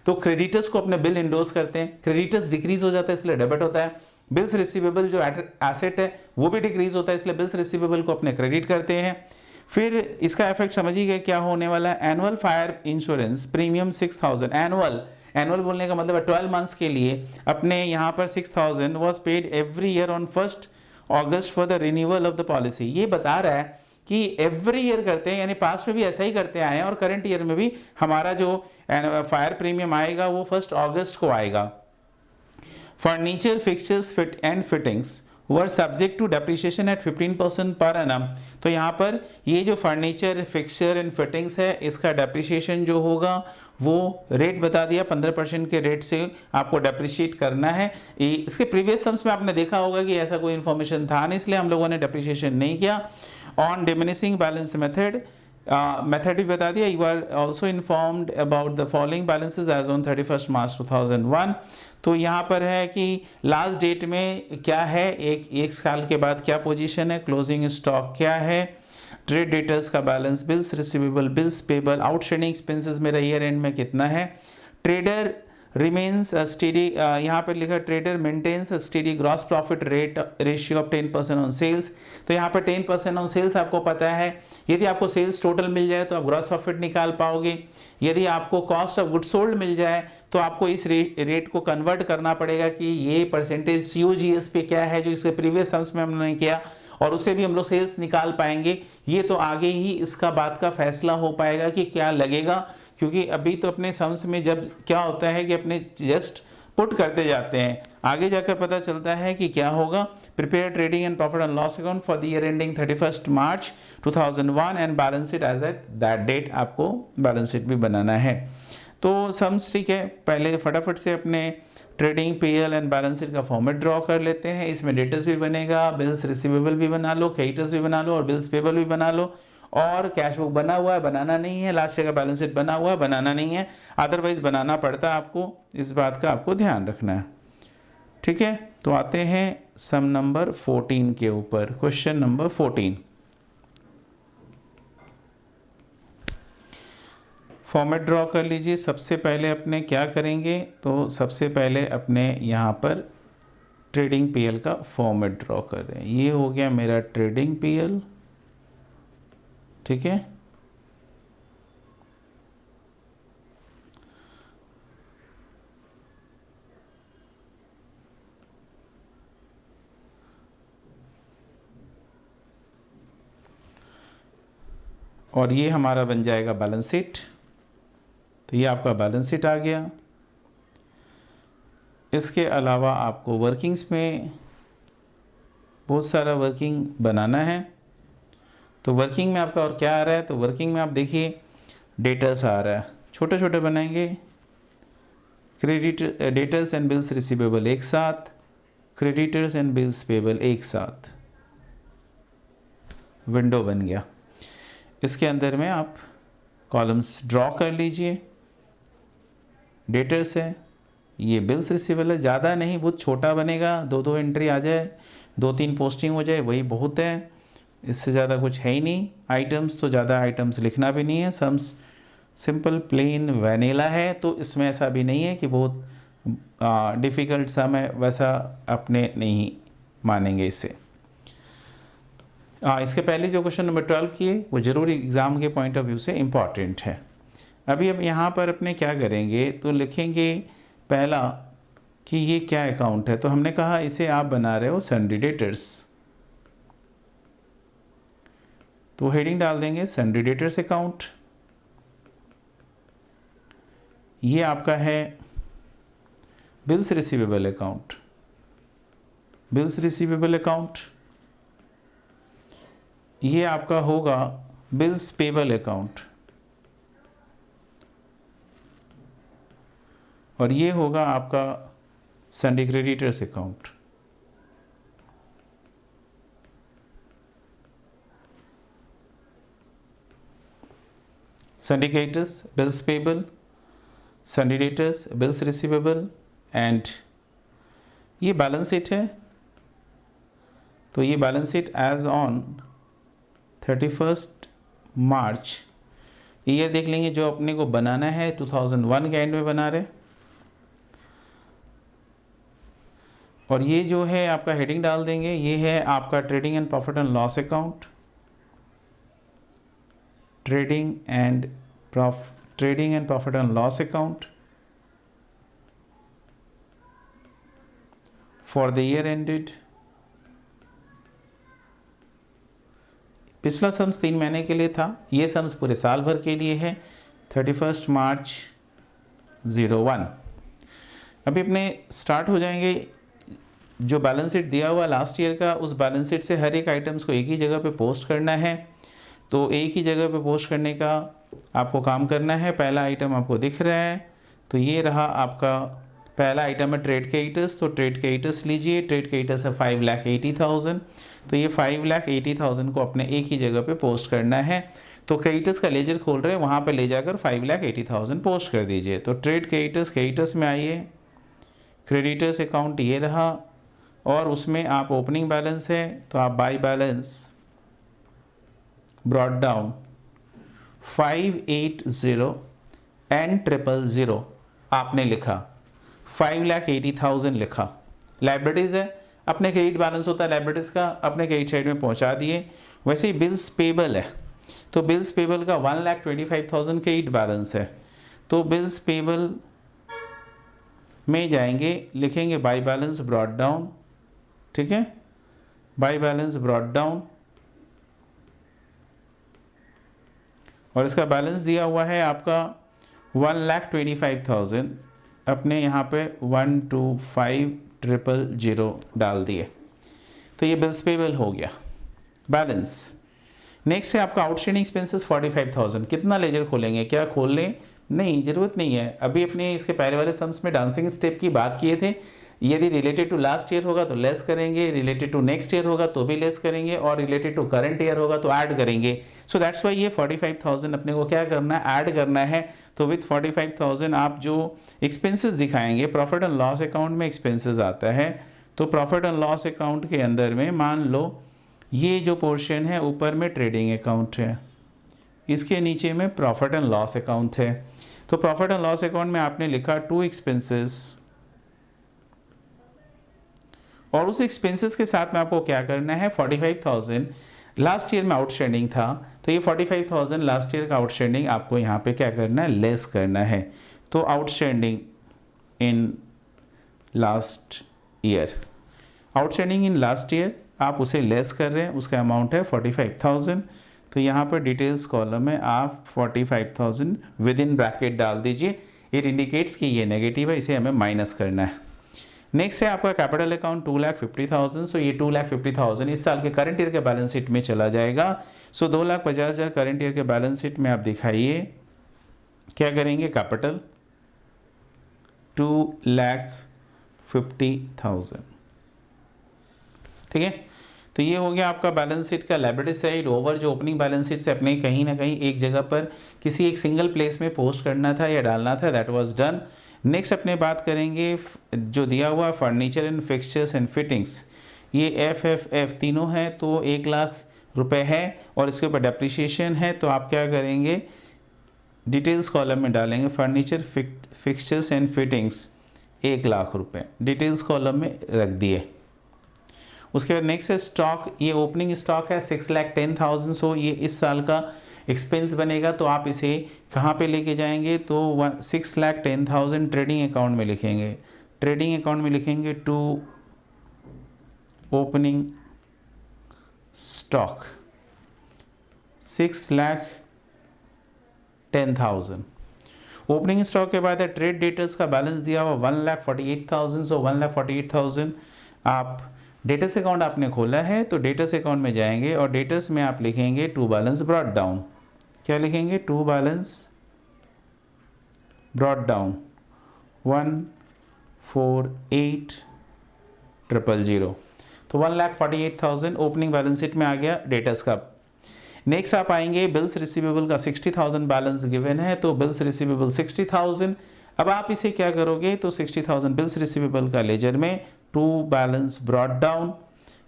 तो क्रेडिटर्स को अपने बिल इंडोर्स करते हैं, क्रेडिटर्स डिक्रीज हो जाता है इसलिए डेबिट होता है। बिल्स रिसीवेबल जो एसेट है वो भी डिक्रीज होता है, इसलिए बिल्स रिसीवेबल को अपने क्रेडिट करते हैं। फिर इसका इफेक्ट समझिए क्या होने वाला है। Annual fire insurance premium 6,000। Annual बोलने का मतलब है 12 मंथ्स के लिए अपने यहाँ पर 6,000 was paid every year on 1 August for the renewal of the policy. ये बता रहा है कि एवरी ईयर करते हैं, यानी पास्ट में भी ऐसा ही करते आए हैं और करंट ईयर में भी हमारा जो फायर प्रीमियम आएगा वो 1 अगस्त को आएगा। Furniture fixtures fit and fittings were subject to depreciation at 15% per annum. तो यहाँ पर ये जो फर्नीचर फिक्सचर एंड फिटिंग्स है इसका डेप्रिसिएशन जो होगा वो रेट बता दिया, 15% के रेट से आपको डेप्रिशिएट करना है। इसके प्रीवियस सम्स में आपने देखा होगा कि ऐसा कोई इन्फॉर्मेशन था नहीं, इसलिए हम लोगों ने डेप्रिसिएशन नहीं किया। On diminishing balance method method भी बता दिया। You are also informed about the following balances as on 31 March 2001। तो यहाँ पर है कि लास्ट डेट में क्या है, एक साल के बाद क्या पोजीशन है, क्लोजिंग स्टॉक क्या है, ट्रेड डेटर्स का balance, bills receivable, bills payable, outstanding expenses मेरा ईयर एंड में कितना है, ट्रेडर रिमेन्स स्टेडी, यहाँ पर लिखा trader maintains steady gross profit rate ratio of 10% on sales. तो यहाँ पर 10% ऑन सेल्स आपको पता है, यदि आपको सेल्स टोटल मिल जाए तो आप ग्रॉस प्रॉफिट निकाल पाओगे। यदि आपको कॉस्ट ऑफ गुड सोल्ड मिल जाए तो आपको इस रेट को कन्वर्ट करना पड़ेगा कि ये परसेंटेज COGS पे क्या है, जो इसके प्रीवियस सम्स में हमने किया, और उसे भी हम लोग सेल्स निकाल पाएंगे। ये तो आगे ही इसका बात का फैसला हो पाएगा कि क्या लगेगा, क्योंकि अभी तो अपने सम्स में जब क्या होता है कि अपने जस्ट पुट करते जाते हैं, आगे जाकर पता चलता है कि क्या होगा। Prepare trading and profit and loss account for the year ending 31 March 2001 and balance sheet as at that date, आपको बैलेंस शीट भी बनाना है। तो सम्स ठीक है, पहले फटाफट से अपने trading PL and balance sheet का फॉर्मेट ड्रॉ कर लेते हैं। इसमें डेटर्स भी बनेगा, बिल्स रिसीवेबल भी बना लो, क्रेडिटर्स भी बना लो और बिल्स पेबल भी बना लो। और कैश बुक बना हुआ है, बनाना नहीं है। लास्ट ईयर का बैलेंस शीट बना हुआ है, बनाना नहीं है। अदरवाइज बनाना पड़ता है आपको, इस बात का आपको ध्यान रखना है। ठीक है, तो आते हैं सम नंबर 14 के ऊपर। क्वेश्चन नंबर 14, फॉर्मेट ड्रॉ कर लीजिए। सबसे पहले अपने क्या करेंगे, तो सबसे पहले अपने यहाँ पर ट्रेडिंग PL का फॉर्मेट ड्रॉ कर रहे हैं। ये हो गया मेरा ट्रेडिंग PL, ठीक है। और ये हमारा बन जाएगा बैलेंस शीट। तो ये आपका बैलेंस शीट आ गया। इसके अलावा आपको वर्किंग्स में बहुत सारा वर्किंग बनाना है। तो वर्किंग में आपका और क्या आ रहा है, तो वर्किंग में आप देखिए डेटर्स आ रहा है, छोटे छोटे बनाएंगे। Credit debtors and bills receivable एक साथ, क्रेडिटर्स एंड बिल्स पेबल एक साथ, विंडो बन गया। इसके अंदर में आप कॉलम्स ड्रॉ कर लीजिए। डेटर्स है, ये बिल्स रिसीवेबल है, ज़्यादा नहीं, बहुत छोटा बनेगा, 2-2 एंट्री आ जाए, 2-3 पोस्टिंग हो जाए, वही बहुत है, इससे ज़्यादा कुछ है ही नहीं। आइटम्स तो ज़्यादा आइटम्स लिखना भी नहीं है, सम्स सिंपल प्लेन वैनिला है, तो इसमें ऐसा भी नहीं है कि बहुत डिफ़िकल्ट सम है, वैसा अपने नहीं मानेंगे इसे। इसके पहले जो क्वेश्चन नंबर 12 किए वो ज़रूर एग्ज़ाम के पॉइंट ऑफ व्यू से इम्पॉर्टेंट है। अभी अब यहाँ पर अपने क्या करेंगे, तो लिखेंगे पहला कि ये क्या अकाउंट है। तो हमने कहा इसे आप बना रहे हो सन्ड्री डेटर्स, तो हेडिंग डाल देंगे सन्ड्री डेटर्स अकाउंट। ये आपका है bills receivable account, bills receivable account. ये आपका होगा बिल्स पेबल अकाउंट, और ये होगा आपका sundry creditors account. Sundry creditors, bills payable, sundry debtors, bills receivable, and ये बैलेंस शीट है। तो ये बैलेंस शीट एज ऑन 31 मार्च, ये देख लेंगे जो अपने को बनाना है 2001 के एंड में बना रहे। और ये जो है आपका हेडिंग डाल देंगे, ये है आपका trading and profit and loss account, trading and profit and loss account for the year ended. पिछला सम्स 3 महीने के लिए था, ये सम्स पूरे साल भर के लिए है 31 मार्च 01। अभी अपने स्टार्ट हो जाएंगे। जो बैलेंस शीट दिया हुआ लास्ट ईयर का, उस बैलेंस शीट से हर एक आइटम्स को एक ही जगह पे पोस्ट करना है। तो एक ही जगह पे पोस्ट करने का आपको काम करना है। पहला आइटम आपको दिख रहा है, तो ये रहा आपका पहला आइटम है ट्रेड क्रेडिटर्स। तो ट्रेड क्रेडिटर्स लीजिए, ट्रेड क्रेडिटर्स है 5,80,000। तो ये 5,80,000 को अपने एक ही जगह पे पोस्ट करना है। तो क्रेडिटर्स का लेजर खोल रहे हैं, वहाँ पे ले जाकर 5,80,000 पोस्ट कर दीजिए। तो ट्रेड क्रेडिटर्स में आइए, क्रेडिटर्स अकाउंट ये रहा, और उसमें आप ओपनिंग बैलेंस है तो आप by balance brought down 580 and 000 आपने लिखा। 5,80,000 लिखा। लाइबिलिटीज़ है, अपने क्रेडिट बैलेंस होता है लाइबिलिटीज़ का, अपने क्रेडिट साइड में पहुंचा दिए। वैसे ही बिल्स पेबल है, तो बिल्स पेबल का 1,25,000 क्रेडिट बैलेंस है, तो बिल्स पेबल में जाएंगे, लिखेंगे बाय बैलेंस ब्रॉट डाउन, ठीक है, बाय बैलेंस ब्रॉट डाउन, और इसका बैलेंस दिया हुआ है आपका 1,25,000, अपने यहाँ पे 125,000 डाल दिए, तो ये बिल्स पेबल हो गया बैलेंस। नेक्स्ट है आपका आउटस्टैंडिंग एक्सपेंसेस 45,000। कितना लेजर खोलेंगे, क्या खोल लें, नहीं ज़रूरत नहीं है। अभी अपने इसके पहले वाले सम्स में डांसिंग स्टेप की बात किए थे, यदि रिलेटेड टू लास्ट ईयर होगा तो लेस करेंगे, रिलेटेड टू नेक्स्ट ईयर होगा तो भी लेस करेंगे, और रिलेटेड टू करंट ईयर होगा तो ऐड करेंगे। सो दैट्स वाई ये 45,000 अपने को क्या करना है, ऐड करना है। तो विथ 45,000 आप जो एक्सपेंसेस दिखाएंगे, प्रॉफिट एंड लॉस अकाउंट में एक्सपेंसेस आता है, तो प्रॉफिट एंड लॉस अकाउंट के अंदर में मान लो ये जो पोर्शन है ऊपर में ट्रेडिंग अकाउंट है, इसके नीचे में प्रॉफिट एंड लॉस अकाउंट है। तो प्रॉफिट एंड लॉस अकाउंट में आपने लिखा टू एक्सपेंसेस, और उस एक्सपेंसेस के साथ में आपको क्या करना है, 45,000 लास्ट ईयर में आउटस्टैंडिंग था, तो ये 45,000 लास्ट ईयर का आउटस्टैंडिंग आपको यहाँ पे क्या करना है, लेस करना है। तो outstanding in last year, outstanding in last year आप उसे लेस कर रहे हैं, उसका अमाउंट है 45,000। तो यहाँ पर डिटेल्स कॉलम में आप 45,000 विद इन ब्रैकेट डाल दीजिए। इट इंडिकेट्स कि ये नेगेटिव है, इसे हमें माइनस करना है। नेक्स्ट है आपका कैपिटल अकाउंट 2,50,000। सो ये 2,50,000 इस साल के करंट ईयर के बैलेंस शीट में चला जाएगा। सो 2,50,000 करंट ईयर के बैलेंस शीट में आप दिखाइए, क्या करेंगे, कैपिटल 2,50,000, ठीक है। तो ये हो गया आपका बैलेंस शीट का लायबिलिटी साइड। ओवर जो ओपनिंग बैलेंस शीट से अपने कहीं ना कहीं एक जगह पर किसी एक सिंगल प्लेस में पोस्ट करना था या डालना था, दैट वाज डन। नेक्स्ट अपने बात करेंगे जो दिया हुआ furniture and fixtures and fittings, ये एफ तीनों हैं, तो 1,00,000 रुपये है, और इसके ऊपर डेप्रिसिएशन है। तो आप क्या करेंगे, डिटेल्स कॉलम में डालेंगे फर्नीचर फिक्सचर्स एंड फिटिंग्स 1,00,000 रुपये, डिटेल्स कॉलम में रख दिए। उसके बाद नेक्स्ट है स्टॉक, ये ओपनिंग स्टॉक है 6,10,000। सो ये इस साल का एक्सपेंस बनेगा, तो आप इसे कहाँ पे लेके जाएंगे, तो 6,10,000 ट्रेडिंग अकाउंट में लिखेंगे, ट्रेडिंग अकाउंट में लिखेंगे to opening stock 6,10,000। Opening stock के बाद है ट्रेड डेटर्स का बैलेंस दिया हुआ 1,48,000। सो 1,48,000 आप डेटर्स अकाउंट आपने खोला है, तो डेटर्स अकाउंट में जाएंगे और डेटर्स में आप लिखेंगे टू बैलेंस ब्रॉट डाउन, क्या लिखेंगे, टू बैलेंस ब्रॉट डाउन 1,48,000। तो 1,48,000 ओपनिंग बैलेंस शीट में आ गया डेटर्स का। नेक्स्ट आप आएंगे बिल्स रिसीवेबल का 60,000 बैलेंस गिवन है, तो बिल्स रिसीवेबल 60,000। अब आप इसे क्या करोगे, तो 60,000 बिल्स रिसीवेबल का लेजर में टू बैलेंस ब्रॉट डाउन,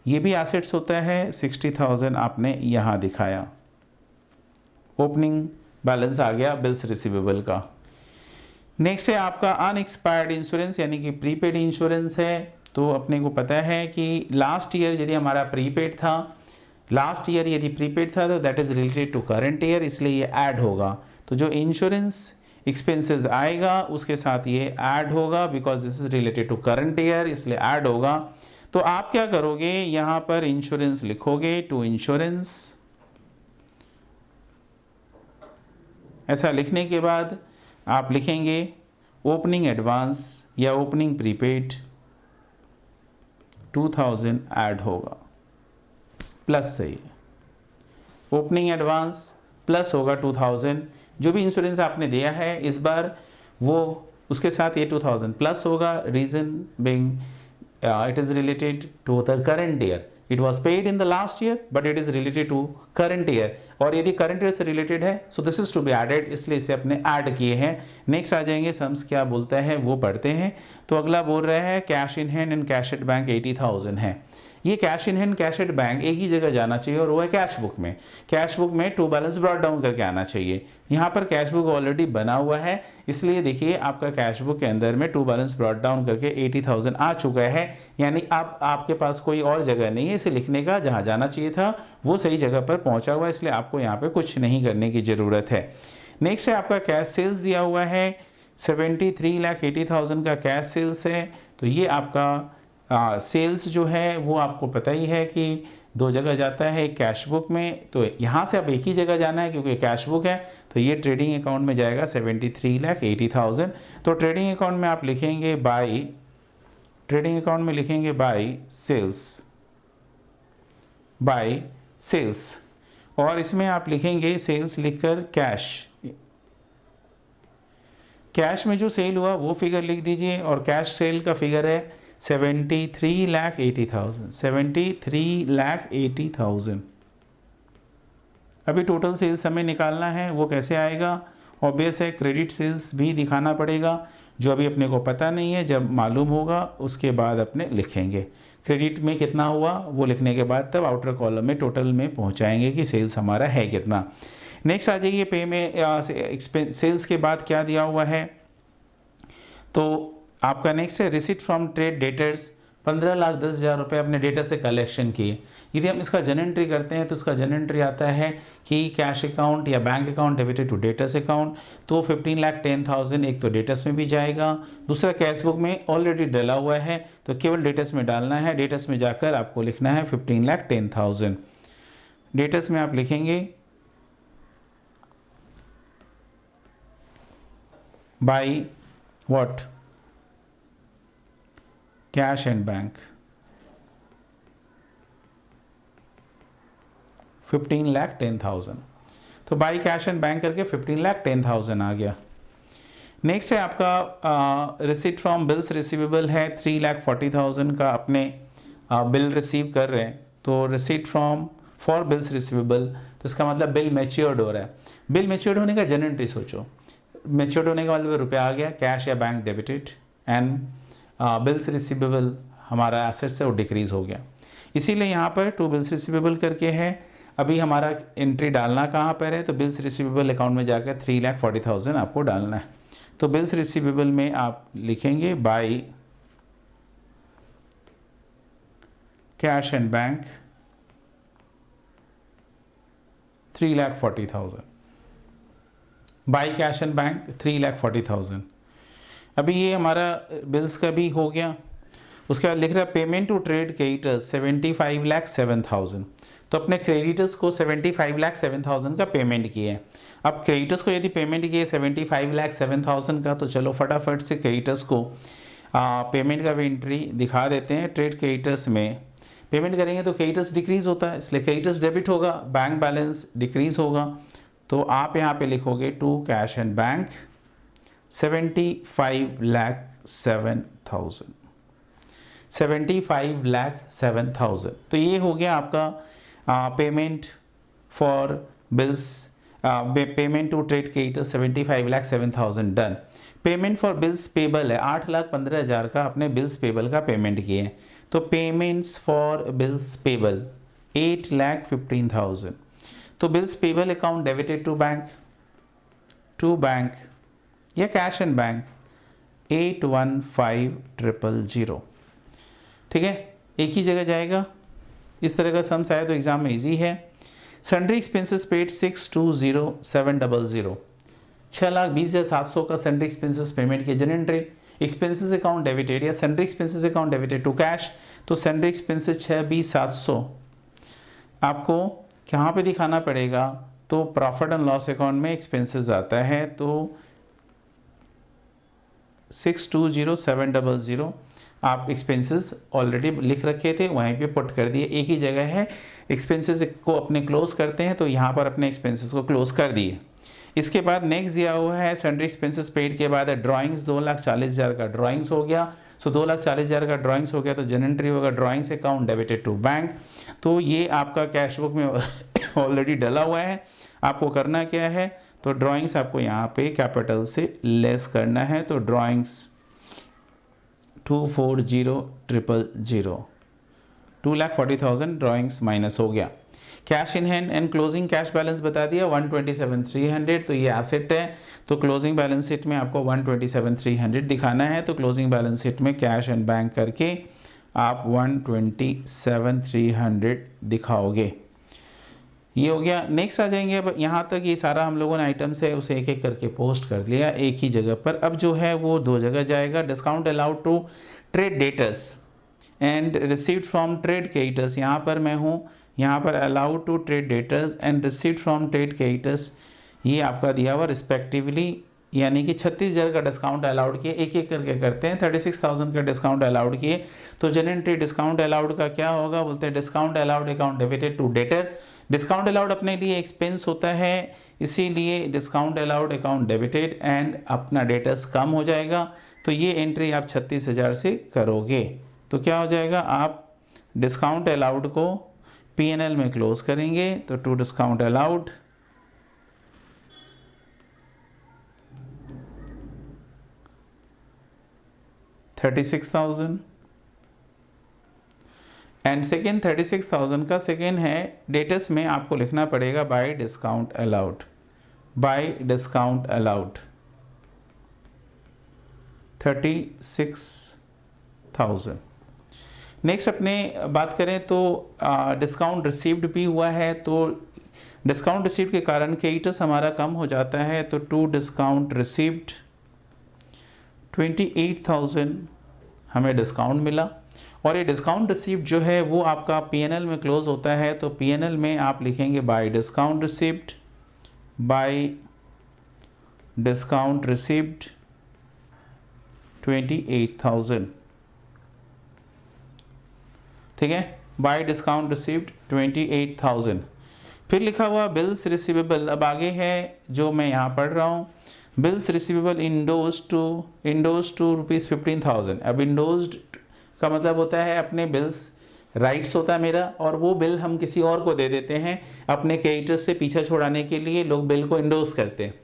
ये भी एसेट्स होता है, 60,000 आपने यहाँ दिखाया, ओपनिंग बैलेंस आ गया बिल्स रिसीवेबल का। नेक्स्ट है आपका अनएक्सपायर्ड इंश्योरेंस, यानी कि प्रीपेड इंश्योरेंस है। तो अपने को पता है कि लास्ट ईयर यदि हमारा प्रीपेड था, लास्ट ईयर यदि प्रीपेड था, तो that is related to current year, इसलिए ये ऐड होगा। तो जो इंश्योरेंस एक्सपेंसेस आएगा उसके साथ ये ऐड होगा, because this is related to current year, इसलिए ऐड होगा। तो आप क्या करोगे, यहाँ पर इंश्योरेंस लिखोगे, टू इंश्योरेंस। ऐसा लिखने के बाद आप लिखेंगे ओपनिंग एडवांस या ओपनिंग प्रीपेड 2,000 ऐड होगा, प्लस सही है, ओपनिंग एडवांस प्लस होगा 2,000। जो भी इंश्योरेंस आपने दिया है इस बार, वो उसके साथ ये 2,000 प्लस होगा। Reason being it is related to the current year, it was paid in the last year but it is related to current year, और यदि करंट ईयर से रिलेटेड है so this is to be added, इसलिए इसे अपने add किए हैं। Next आ जाएंगे सम्स क्या बोलता है वो पढ़ते हैं। तो अगला बोल रहा है cash in hand and cash at bank 80,000 है। ये cash in hand, cash at bank एक ही जगह जाना चाहिए और वो है कैश बुक में। कैश बुक में टू बैलेंस ब्रॉट डाउन करके आना चाहिए। यहाँ पर कैश बुक ऑलरेडी बना हुआ है, इसलिए देखिए आपका कैश बुक के अंदर में टू बैलेंस ब्रॉट डाउन करके 80,000 आ चुका है। यानी आपके पास कोई और जगह नहीं है इसे लिखने का, जहाँ जाना चाहिए था वो सही जगह पर पहुँचा हुआ है, इसलिए आपको यहाँ पर कुछ नहीं करने की ज़रूरत है। नेक्स्ट है आपका कैश सेल्स दिया हुआ है, 73,80,000 का कैश सेल्स है। तो ये आपका सेल्स जो है वो आपको पता ही है कि दो जगह जाता है, एक कैश बुक में, तो यहाँ से अब एक ही जगह जाना है क्योंकि कैश बुक है, तो ये ट्रेडिंग अकाउंट में जाएगा 73,80,000। तो ट्रेडिंग अकाउंट में आप लिखेंगे बाय, ट्रेडिंग अकाउंट में लिखेंगे बाय सेल्स, बाय सेल्स, और इसमें आप लिखेंगे सेल्स लिखकर कैश, कैश में जो सेल हुआ वो फिगर लिख दीजिए और कैश सेल का फिगर है 73,80,000, 73,80,000। अभी टोटल सेल्स हमें निकालना है, वो कैसे आएगा? ऑब्वियस है, क्रेडिट सेल्स भी दिखाना पड़ेगा, जो अभी अपने को पता नहीं है, जब मालूम होगा उसके बाद अपने लिखेंगे। क्रेडिट में कितना हुआ वो लिखने के बाद तब आउटर कॉलम में टोटल में पहुंचाएंगे कि सेल्स हमारा है कितना। नेक्स्ट आ जाइए पे में सेल्स के बाद क्या दिया हुआ है, तो आपका नेक्स्ट है रिसीट फ्रॉम ट्रेड डेटर्स, 15,10,000 रुपये अपने डेटर से कलेक्शन किए। यदि हम इसका जन एंट्री करते हैं तो इसका जन एंट्री आता है कि कैश अकाउंट या bank account debited to debtors account, तो 15,10,000 एक तो डेटर्स में भी जाएगा, दूसरा कैश बुक में ऑलरेडी डला हुआ है तो केवल डेटर्स में डालना है। डेटर्स में जाकर आपको लिखना है 15,10,000। डेटर्स में आप लिखेंगे by what, cash and bank, 15,10,000। तो बाई कैश एंड बैंक करके 15,10,000 आ गया। नेक्स्ट है आपका रिसीट फ्रॉम बिल्स रिसीवेबल है, 3,40,000 का अपने बिल रिसीव कर रहे हैं, तो receipt from for bills receivable, तो इसका मतलब बिल मैच्योर्ड हो रहा है। बिल मैच्योर्ड होने का जन एंट्री सोचो, मैच्योर्ड होने का मतलब रुपया आ गया, कैश या bank debited, and bills receivable हमारा एसेट से वो डिक्रीज हो गया, इसीलिए यहाँ पर टू बिल्स रिसीवेबल करके है। अभी हमारा एंट्री डालना कहाँ पर है, तो बिल्स रिसीवेबल अकाउंट में जाकर 3,40,000 आपको डालना है। तो बिल्स रिसीवेबल में आप लिखेंगे by cash and bank 3,40,000, by cash and bank 3,40,000। अभी ये हमारा बिल्स का भी हो गया। उसके बाद लिख रहा है पेमेंट टू ट्रेड क्रेडिटर्स 75,07,000, तो अपने क्रेडिटर्स को 75,07,000 का पेमेंट किए। अब क्रेडिटर्स को यदि पेमेंट किए 75,07,000 का, तो चलो फटाफट से क्रेडिटर्स को पेमेंट का भी एंट्री दिखा देते हैं। ट्रेड क्रेडिटर्स में पेमेंट करेंगे तो क्रेडिटर्स डिक्रीज होता है, इसलिए क्रेडिटर्स डेबिट होगा, बैंक बैलेंस डिक्रीज होगा, तो आप यहाँ पे लिखोगे टू कैश एंड बैंक 75,07,000, 75,07,000। तो ये हो गया आपका payment for bills, payment to trade creditor 75,07,000 done. Payment for bills payable है 8,15,000 का अपने बिल्स पेबल का पेमेंट किए, तो पेमेंट्स फॉर बिल्स पेबल 8,15,000। तो bills payable account debited to bank या कैश एंड बैंक 815,000। ठीक है, एक ही जगह जाएगा। इस तरह का सम्स आया तो एग्जाम में इजी है। सन्ड्री एक्सपेंसेस पेड 620,700, 6,20,700 का सन्ड्री एक्सपेंसेस पेमेंट किया। जन एंट्री एक्सपेंसेस अकाउंट डेबिटेड या sundry expenses account debited to cash, तो सन्ड्री एक्सपेंसेस 6,20,700 आपको कहाँ पे दिखाना पड़ेगा, तो प्रॉफिट एंड लॉस अकाउंट में एक्सपेंसेस आता है, तो 620,700 आप एक्सपेंसेस ऑलरेडी लिख रखे थे, वहीं पे पुट कर दिए, एक ही जगह है। एक्सपेंसेस को अपने क्लोज करते हैं तो यहाँ पर अपने एक्सपेंसेस को क्लोज कर दिए। इसके बाद नेक्स्ट दिया हुआ है सन्ड्री एक्सपेंसेस पेड के बाद है ड्राइंग्स 2,40,000 का ड्राइंग्स हो गया। सो 2,40,000 का ड्राइंग्स हो गया तो जन एंट्री होगा drawings account debited to bank. तो ये आपका कैश बुक में ऑलरेडी डला हुआ है। आपको करना क्या है, तो ड्राइंग्स आपको यहाँ पे कैपिटल से लेस करना है, तो ड्राइंग्स 240,000 2,40,000 ड्राइंग्स माइनस हो गया। Cash in hand and closing cash balance बता दिया 127,300, तो ये एसेट है, तो क्लोजिंग बैलेंस शीट में आपको 127,300 दिखाना है, तो क्लोजिंग बैलेंस शीट में कैश एंड बैंक करके आप 127,300 दिखाओगे। ये हो गया। नेक्स्ट आ जाएंगे, अब यहाँ तक ये सारा हम लोगों ने आइटम्स है उसे एक एक करके पोस्ट कर लिया एक ही जगह पर। अब जो है वो दो जगह जाएगा। Discount allowed to trade debtors and received from trade creditors, यहाँ पर मैं हूँ, यहाँ पर allowed to trade debtors and received from trade creditors, ये आपका दिया हुआ रिस्पेक्टिवली, यानी कि 36,000 का डिस्काउंट अलाउड किए, एक एक करके करते हैं। 36,000 का डिस्काउंट अलाउड किए, तो जनरली डिस्काउंट अलाउड का क्या होगा, बोलते हैं discount allowed account debited to debtor. Discount allowed अपने लिए एक्सपेंस होता है, इसीलिए discount allowed account debited and अपना डेटर्स कम हो जाएगा, तो ये एंट्री आप 36,000 से करोगे। तो क्या हो जाएगा, आप डिस्काउंट अलाउड को P&L में क्लोज करेंगे, तो to discount allowed $36,000 and second 36,000 का सेकेंड है डेटर्स में आपको लिखना पड़ेगा by discount allowed, by discount allowed 36,000। Next अपने बात करें तो डिस्काउंट रिसीव्ड भी हुआ है, तो डिस्काउंट रिसीव्ड के कारण क्रेडिटर्स हमारा कम हो जाता है, तो टू डिस्काउंट रिसीव्ड 28,000 हमें डिस्काउंट मिला। और ये डिस्काउंट रिसीव्ड जो है वो आपका P&L में क्लोज होता है, तो P&L में आप लिखेंगे bye discount received, bye discount received 28,000, ठीक है, बाय डिस्काउंट रिसीव्ड 28,000। फिर लिखा हुआ बिल्स रिसीवेबल, अब आगे है जो मैं यहाँ पढ़ रहा हूँ, बिल्स रिसीवेबल इंडोज टू ₹15,000। अब इंडोज्ड का मतलब होता है अपने बिल्स राइट्स होता है मेरा, और वो बिल हम किसी और को दे देते हैं अपने क्रेडिटर्स से पीछा छुड़ाने के लिए, लोग बिल को इंडोज करते हैं।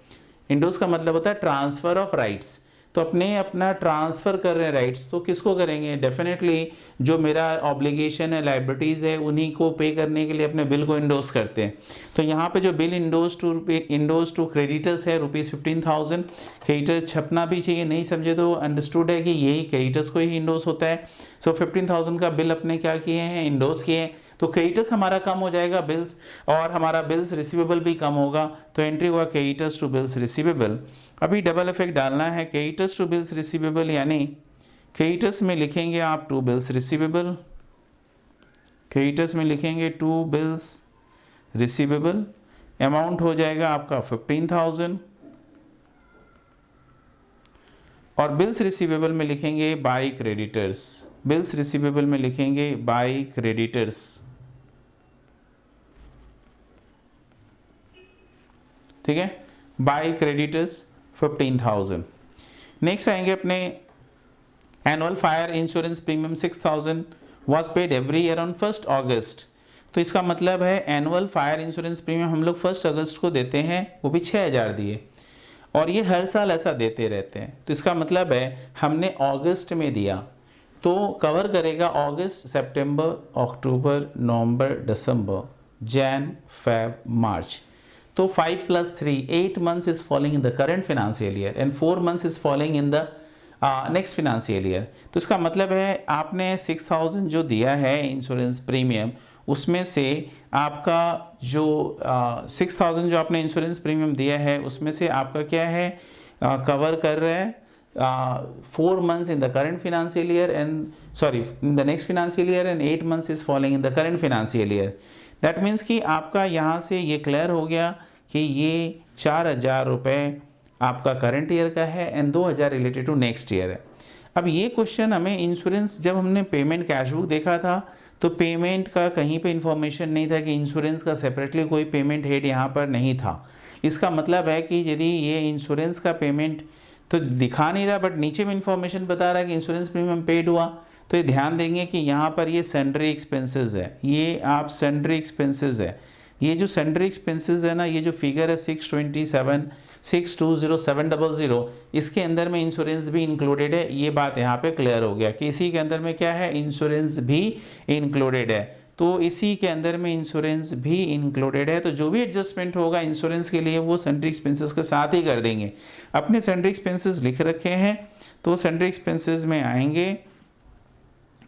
इंडोज का मतलब होता है ट्रांसफ़र ऑफ राइट्स, तो अपना ट्रांसफ़र कर रहे हैं राइट्स, तो किसको करेंगे, डेफिनेटली जो मेरा ऑब्लिगेशन है, लाइबिलिटीज़ है, उन्हीं को पे करने के लिए अपने बिल को इंडोज करते हैं। तो यहाँ पे जो बिल इंडोज टू क्रेडिटर्स है ₹15,000, क्रेडिटर छपना भी चाहिए, नहीं समझे तो अंडरस्टूड है कि यही क्रेडिटर्स को ही इंडोज होता है। सो 15,000 का बिल अपने क्या किए हैं, इंडोज किए हैं, तो क्रेडिटर्स हमारा कम हो जाएगा बिल्स, और हमारा बिल्स रिसीवेबल भी कम होगा, तो एंट्री हुआ क्रेडिटर्स टू बिल्स रिसीवेबल। अभी डबल इफेक्ट डालना है, क्रेडिटर्स टू बिल्स रिसीवेबल, यानी क्रेडिटर्स में लिखेंगे आप टू बिल्स रिसीवेबल, क्रेडिटर्स में लिखेंगे टू बिल्स रिसीवेबल, अमाउंट हो जाएगा आपका 15,000, और बिल्स रिसीवेबल में लिखेंगे बाय क्रेडिटर्स, बिल्स रिसीवेबल में लिखेंगे बाय क्रेडिटर्स, ठीक है, बाय क्रेडिटर्स 15,000। नेक्स्ट आएंगे अपने annual fire insurance premium 6,000 was paid every year on 1 अगस्त। तो इसका मतलब है एनुअल फायर इंश्योरेंस प्रीमियम हम लोग 1 अगस्त को देते हैं, वो भी 6,000 दिए, और ये हर साल ऐसा देते रहते हैं। तो इसका मतलब है हमने अगस्त में दिया तो कवर करेगा अगस्त, सितंबर, अक्टूबर, नवंबर, दिसंबर, जैन, फेब, मार्च। तो 5 + 3 8 months is falling in the current financial year and 4 months is falling in the next financial year. तो इसका मतलब है आपने 6,000 जो दिया है इंश्योरेंस प्रीमियम, उसमें से आपका जो 6,000 जो आपने इंश्योरेंस प्रीमियम दिया है उसमें से आपका क्या है, कवर कर रहा है 4 months in the current financial year and in the next financial year and 8 months is falling in the current financial year. That means कि आपका यहाँ से ये क्लियर हो गया कि ये 4,000 रुपये आपका करंट ईयर का है and 2,000 related to next year है। अब ये क्वेश्चन हमें इंश्योरेंस, जब हमने पेमेंट कैश बुक देखा था तो पेमेंट का कहीं पे इंफॉर्मेशन नहीं था कि इंश्योरेंस का सेपरेटली कोई पेमेंट हेड यहाँ पर नहीं था। इसका मतलब है कि यदि ये इंश्योरेंस का पेमेंट तो दिखा नहीं रहा, बट नीचे में इंफॉर्मेशन बता रहा है कि इंश्योरेंस प्रीमियम पेड हुआ, तो ये ध्यान देंगे कि यहाँ पर ये सन्ड्री एक्सपेंसेस है, ये आप सन्ड्री एक्सपेंसेस है, ये जो सैंड्री एक्सपेंसेस है ना, ये जो फिगर है 620,700, इसके अंदर में इंश्योरेंस भी इंक्लूडेड है। ये बात यहाँ पे क्लियर हो गया कि इसी के अंदर में क्या है, इंश्योरेंस भी इंक्लूडेड है। तो इसी के अंदर में इंश्योरेंस भी इंक्लूडेड है, तो जो भी एडजस्टमेंट होगा इंश्योरेंस के लिए वो सैंड्री एक्सपेंसेस के साथ ही कर देंगे। अपने सैंड्री एक्सपेंसेस लिख रखे हैं तो सैंड्री एक्सपेंसेस में आएंगे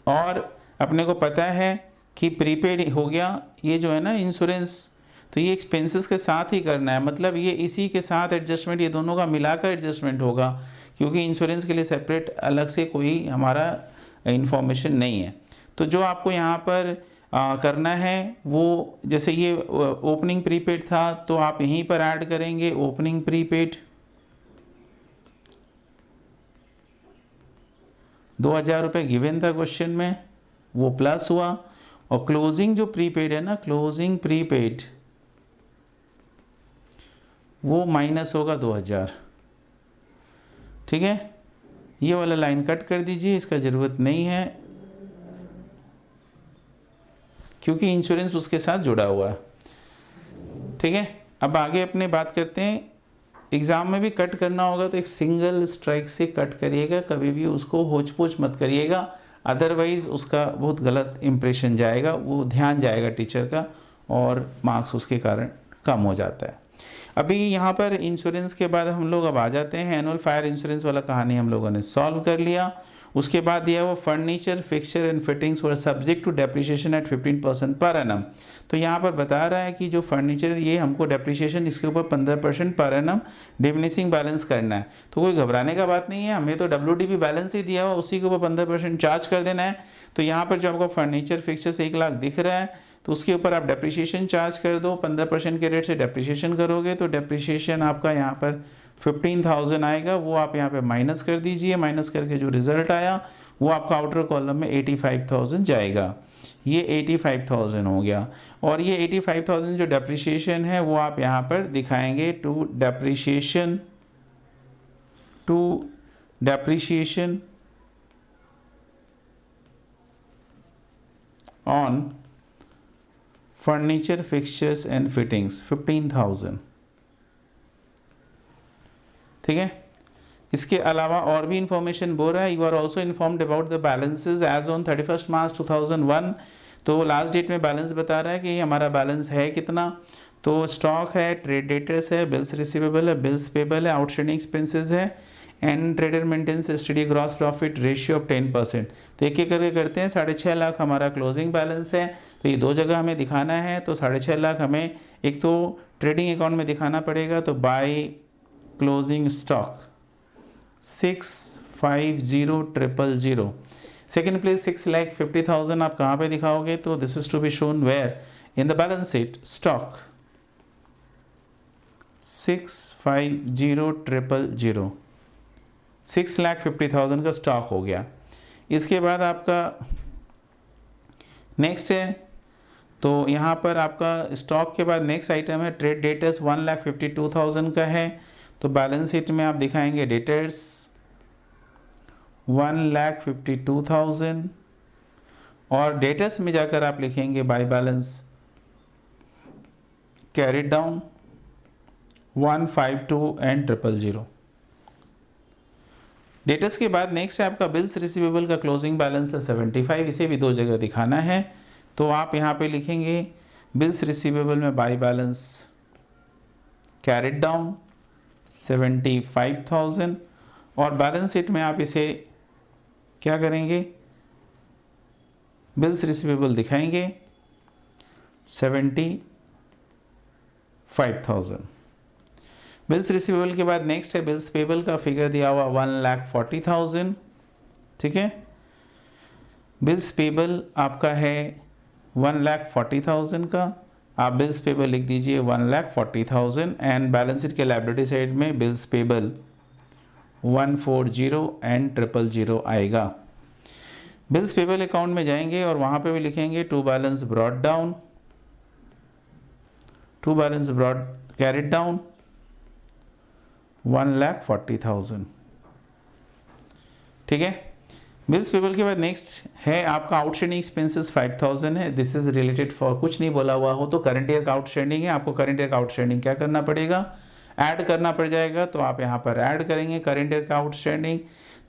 और अपने को पता है कि प्रीपेड हो गया, ये जो है ना इंश्योरेंस, तो ये एक्सपेंसेस के साथ ही करना है, मतलब ये इसी के साथ एडजस्टमेंट, ये दोनों का मिलाकर एडजस्टमेंट होगा, क्योंकि इंश्योरेंस के लिए सेपरेट अलग से कोई हमारा इंफॉर्मेशन नहीं है। तो जो आपको यहाँ पर करना है वो, जैसे ये ओपनिंग प्रीपेड था तो आप यहीं पर ऐड करेंगे ओपनिंग प्रीपेड 2000 रुपये गिवन था क्वेश्चन में, वो प्लस हुआ, और क्लोजिंग जो प्रीपेड है ना, क्लोजिंग प्रीपेड वो माइनस होगा 2000। ठीक है, ये वाला लाइन कट कर दीजिए, इसका ज़रूरत नहीं है क्योंकि इंश्योरेंस उसके साथ जुड़ा हुआ है। ठीक है, अब आगे अपने बात करते हैं। एग्ज़ाम में भी कट करना होगा तो एक सिंगल स्ट्राइक से कट करिएगा, कभी भी उसको होच पोच मत करिएगा, अदरवाइज़ उसका बहुत गलत इंप्रेशन जाएगा, वो ध्यान जाएगा टीचर का और मार्क्स उसके कारण कम हो जाता है। अभी यहाँ पर इंश्योरेंस के बाद हम लोग अब आ जाते हैं, एनुअल फायर इंश्योरेंस वाला कहानी हम लोगों ने सॉल्व कर लिया। उसके बाद दिया वो furniture fixture and fittings were subject to depreciation at 15% per annum. तो यहाँ पर बता रहा है कि जो फर्नीचर ये हमको डेप्रिसिएशन इसके ऊपर 15% पर एनम डिमिनिशिंग बैलेंस करना है। तो कोई घबराने का बात नहीं है, हमें तो WDB बैलेंस ही दिया हुआ, उसी के ऊपर 15% चार्ज कर देना है। तो यहाँ पर जो आपको फर्नीचर फिक्सचर्स 1 लाख दिख रहा है तो उसके ऊपर आप डेप्रिसिएशन चार्ज कर दो, 15% के रेट से डेप्रिसिएशन करोगे तो डेप्रिसिएशन आपका यहाँ पर 15,000 आएगा, वो आप यहाँ पे माइनस कर दीजिए। माइनस करके जो रिजल्ट आया वो आपका आउटर कॉलम में 85,000 जाएगा। ये 85,000 हो गया, और ये 85,000 जो डेप्रिसिएशन है वो आप यहाँ पर दिखाएंगे to depreciation on furniture fixtures and fittings 15,000। ठीक है, इसके अलावा और भी इंफॉर्मेशन बोल रहा है, you are also informed about the balances as on 31 March 2001। तो लास्ट डेट में बैलेंस बता रहा है कि हमारा बैलेंस है कितना। तो स्टॉक है, ट्रेड डेटर्स है, बिल्स रिसीवेबल है, बिल्स पेबल है, आउटस्टैंडिंग एक्सपेंसेस है, and trader maintains STD gross profit ratio of 10%। तो एक एक करके करते हैं। 6.5 लाख हमारा क्लोजिंग बैलेंस है, तो ये दो जगह हमें दिखाना है। तो 6.5 लाख हमें एक तो ट्रेडिंग अकाउंट में दिखाना पड़ेगा, तो by closing stock 650,000। Second place 6,50,000 आप कहाँ पे दिखाओगे, तो this is to be shown where in the balance sheet. Stock 650,000, 6,50,000 का स्टॉक हो गया। इसके बाद आपका नेक्स्ट है, तो यहाँ पर आपका स्टॉक के बाद नेक्स्ट आइटम है ट्रेड डेटर्स 1,52,000 का है। तो बैलेंस शीट में आप दिखाएंगे डेटर्स 1,52,000, और डेटर्स में जाकर आप लिखेंगे by balance carried down 152 and 000। Debtors के बाद नेक्स्ट है आपका बिल्स रिसीवेबल का क्लोजिंग बैलेंस है 75, इसे भी दो जगह दिखाना है। तो आप यहाँ पे लिखेंगे बिल्स रिसीवेबल में बाय बैलेंस कैरिड डाउन 75,000, और बैलेंस शीट में आप इसे क्या करेंगे, बिल्स रिसीवेबल दिखाएंगे 75,000। बिल्स रिसीवेबल के बाद नेक्स्ट है बिल्स पेबल का फिगर दिया हुआ 1,40,000। ठीक है, बिल्स पेबल आपका है 1,40,000 का, आप बिल्स पेबल लिख दीजिए 1,40,000, एंड बैलेंस शीट के लायबिलिटी साइड में बिल्स पेबल 140 एंड 000 आएगा। बिल्स पेबल अकाउंट में जाएंगे और वहाँ पे भी लिखेंगे to balance brought down, to balance brought carried down 1,40,000। ठीक है, बिल्स पेबल के बाद नेक्स्ट है आपका आउटस्टैंडिंग एक्सपेंसेस 5000 है। दिस इज रिलेटेड फॉर, कुछ नहीं बोला हुआ हो तो करंट ईयर का आउटस्टैंडिंग है, आपको करंट ईयर का आउटस्टैंडिंग क्या करना पड़ेगा, ऐड करना पड़ जाएगा। तो आप यहाँ पर ऐड करेंगे करंट ईयर का आउटस्टैंडिंग,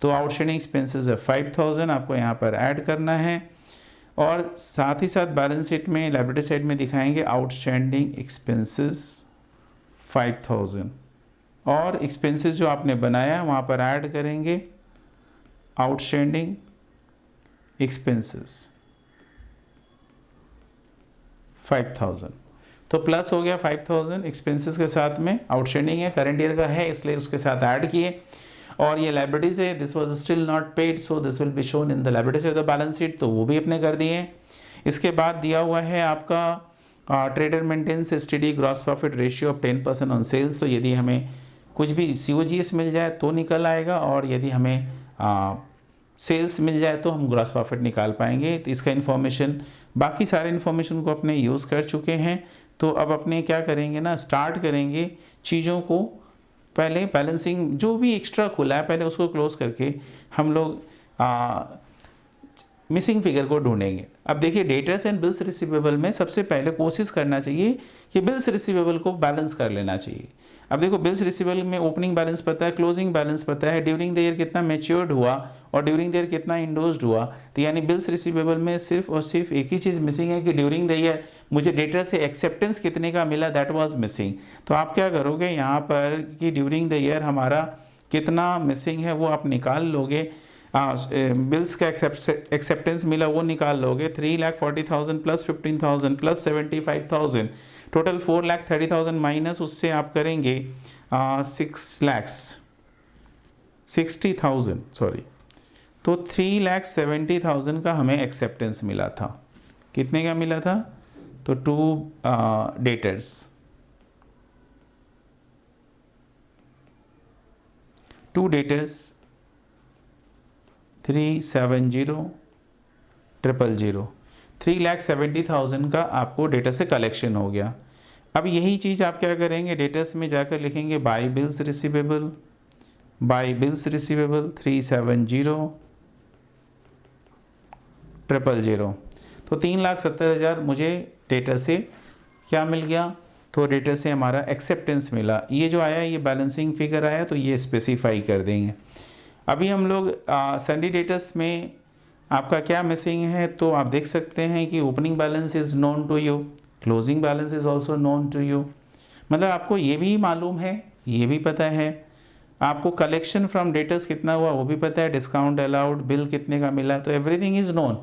तो आउटस्टैंडिंग एक्सपेंसेस है 5000, आपको यहाँ पर ऐड करना है। और साथ ही साथ बैलेंस शीट में लायबिलिटी साइड में दिखाएंगे आउटस्टैंडिंग एक्सपेंसेस 5000, और एक्सपेंसेस जो आपने बनाया वहाँ पर ऐड करेंगे आउटस्टैंडिंग एक्सपेंसेस 5000। तो प्लस हो गया 5000 एक्सपेंसेस के साथ में, आउटस्टैंडिंग है करंट ईयर का है इसलिए उसके साथ ऐड किए। और ये लायबिलिटीज है, this was still not paid so this will be shown in the liabilities of the balance sheet, तो वो भी अपने कर दिए। इसके बाद दिया हुआ है आपका trader maintains steady gross profit ratio of 10% on sales. तो यदि हमें कुछ भी COGS मिल जाए तो निकल आएगा, और यदि हमें सेल्स मिल जाए तो हम ग्रॉस प्रॉफिट निकाल पाएंगे। तो इसका इन्फॉर्मेशन, बाकी सारे इन्फॉर्मेशन को अपने यूज़ कर चुके हैं। तो अब अपने क्या करेंगे ना, स्टार्ट करेंगे चीज़ों को, पहले बैलेंसिंग जो भी एक्स्ट्रा खुला है पहले उसको क्लोज करके हम लोग मिसिंग फिगर को ढूंढेंगे। अब देखिए डेटर्स एंड बिल्स रिसीवेबल में सबसे पहले कोशिश करना चाहिए कि बिल्स रिसीवेबल को बैलेंस कर लेना चाहिए। अब देखो बिल्स रिसीवेबल में ओपनिंग बैलेंस पता है, क्लोजिंग बैलेंस पता है, ड्यूरिंग द ईयर कितना मैच्योर्ड हुआ और ड्यूरिंग द ईयर कितना इंडोज्ड हुआ। तो यानी बिल्स रिसीवेबल में सिर्फ और सिर्फ एक ही चीज़ मिसिंग है कि ड्यूरिंग द ईयर मुझे डेटर से एक्सेप्टेंस कितने का मिला, दैट वाज मिसिंग। तो आप क्या करोगे यहाँ पर कि ड्यूरिंग द ईयर हमारा कितना मिसिंग है वो आप निकाल लोगे। बिल्स का एक्सेप्टेंस मिला वो निकाल लोगे, 3,40,000 प्लस 15,000 प्लस 75,000, टोटल 4,30,000 माइनस उससे आप करेंगे 6,60,000 सॉरी, तो 3,70,000 का हमें एक्सेप्टेंस मिला था। कितने का मिला था, तो 2 डेटर्स 370,000, 3,70,000 का आपको डेटा से कलेक्शन हो गया। अब यही चीज़ आप क्या करेंगे, डेटर्स में जाकर लिखेंगे बाय बिल्स रिसीवेबल 370,000, तो 3,70,000 मुझे डेटर से क्या मिल गया, तो डेटर से हमारा एक्सेप्टेंस मिला। ये जो आया ये बैलेंसिंग फिगर आया, तो ये स्पेसिफाई कर देंगे। अभी हम लोग सन्डी डेटर्स में आपका क्या मिसिंग है, तो आप देख सकते हैं कि opening balance is known to you, closing balance is also known to you. मतलब आपको ये भी मालूम है, ये भी पता है, आपको कलेक्शन फ्रॉम डेटर्स कितना हुआ वो भी पता है, डिस्काउंट अलाउड बिल कितने का मिला, तो everything is known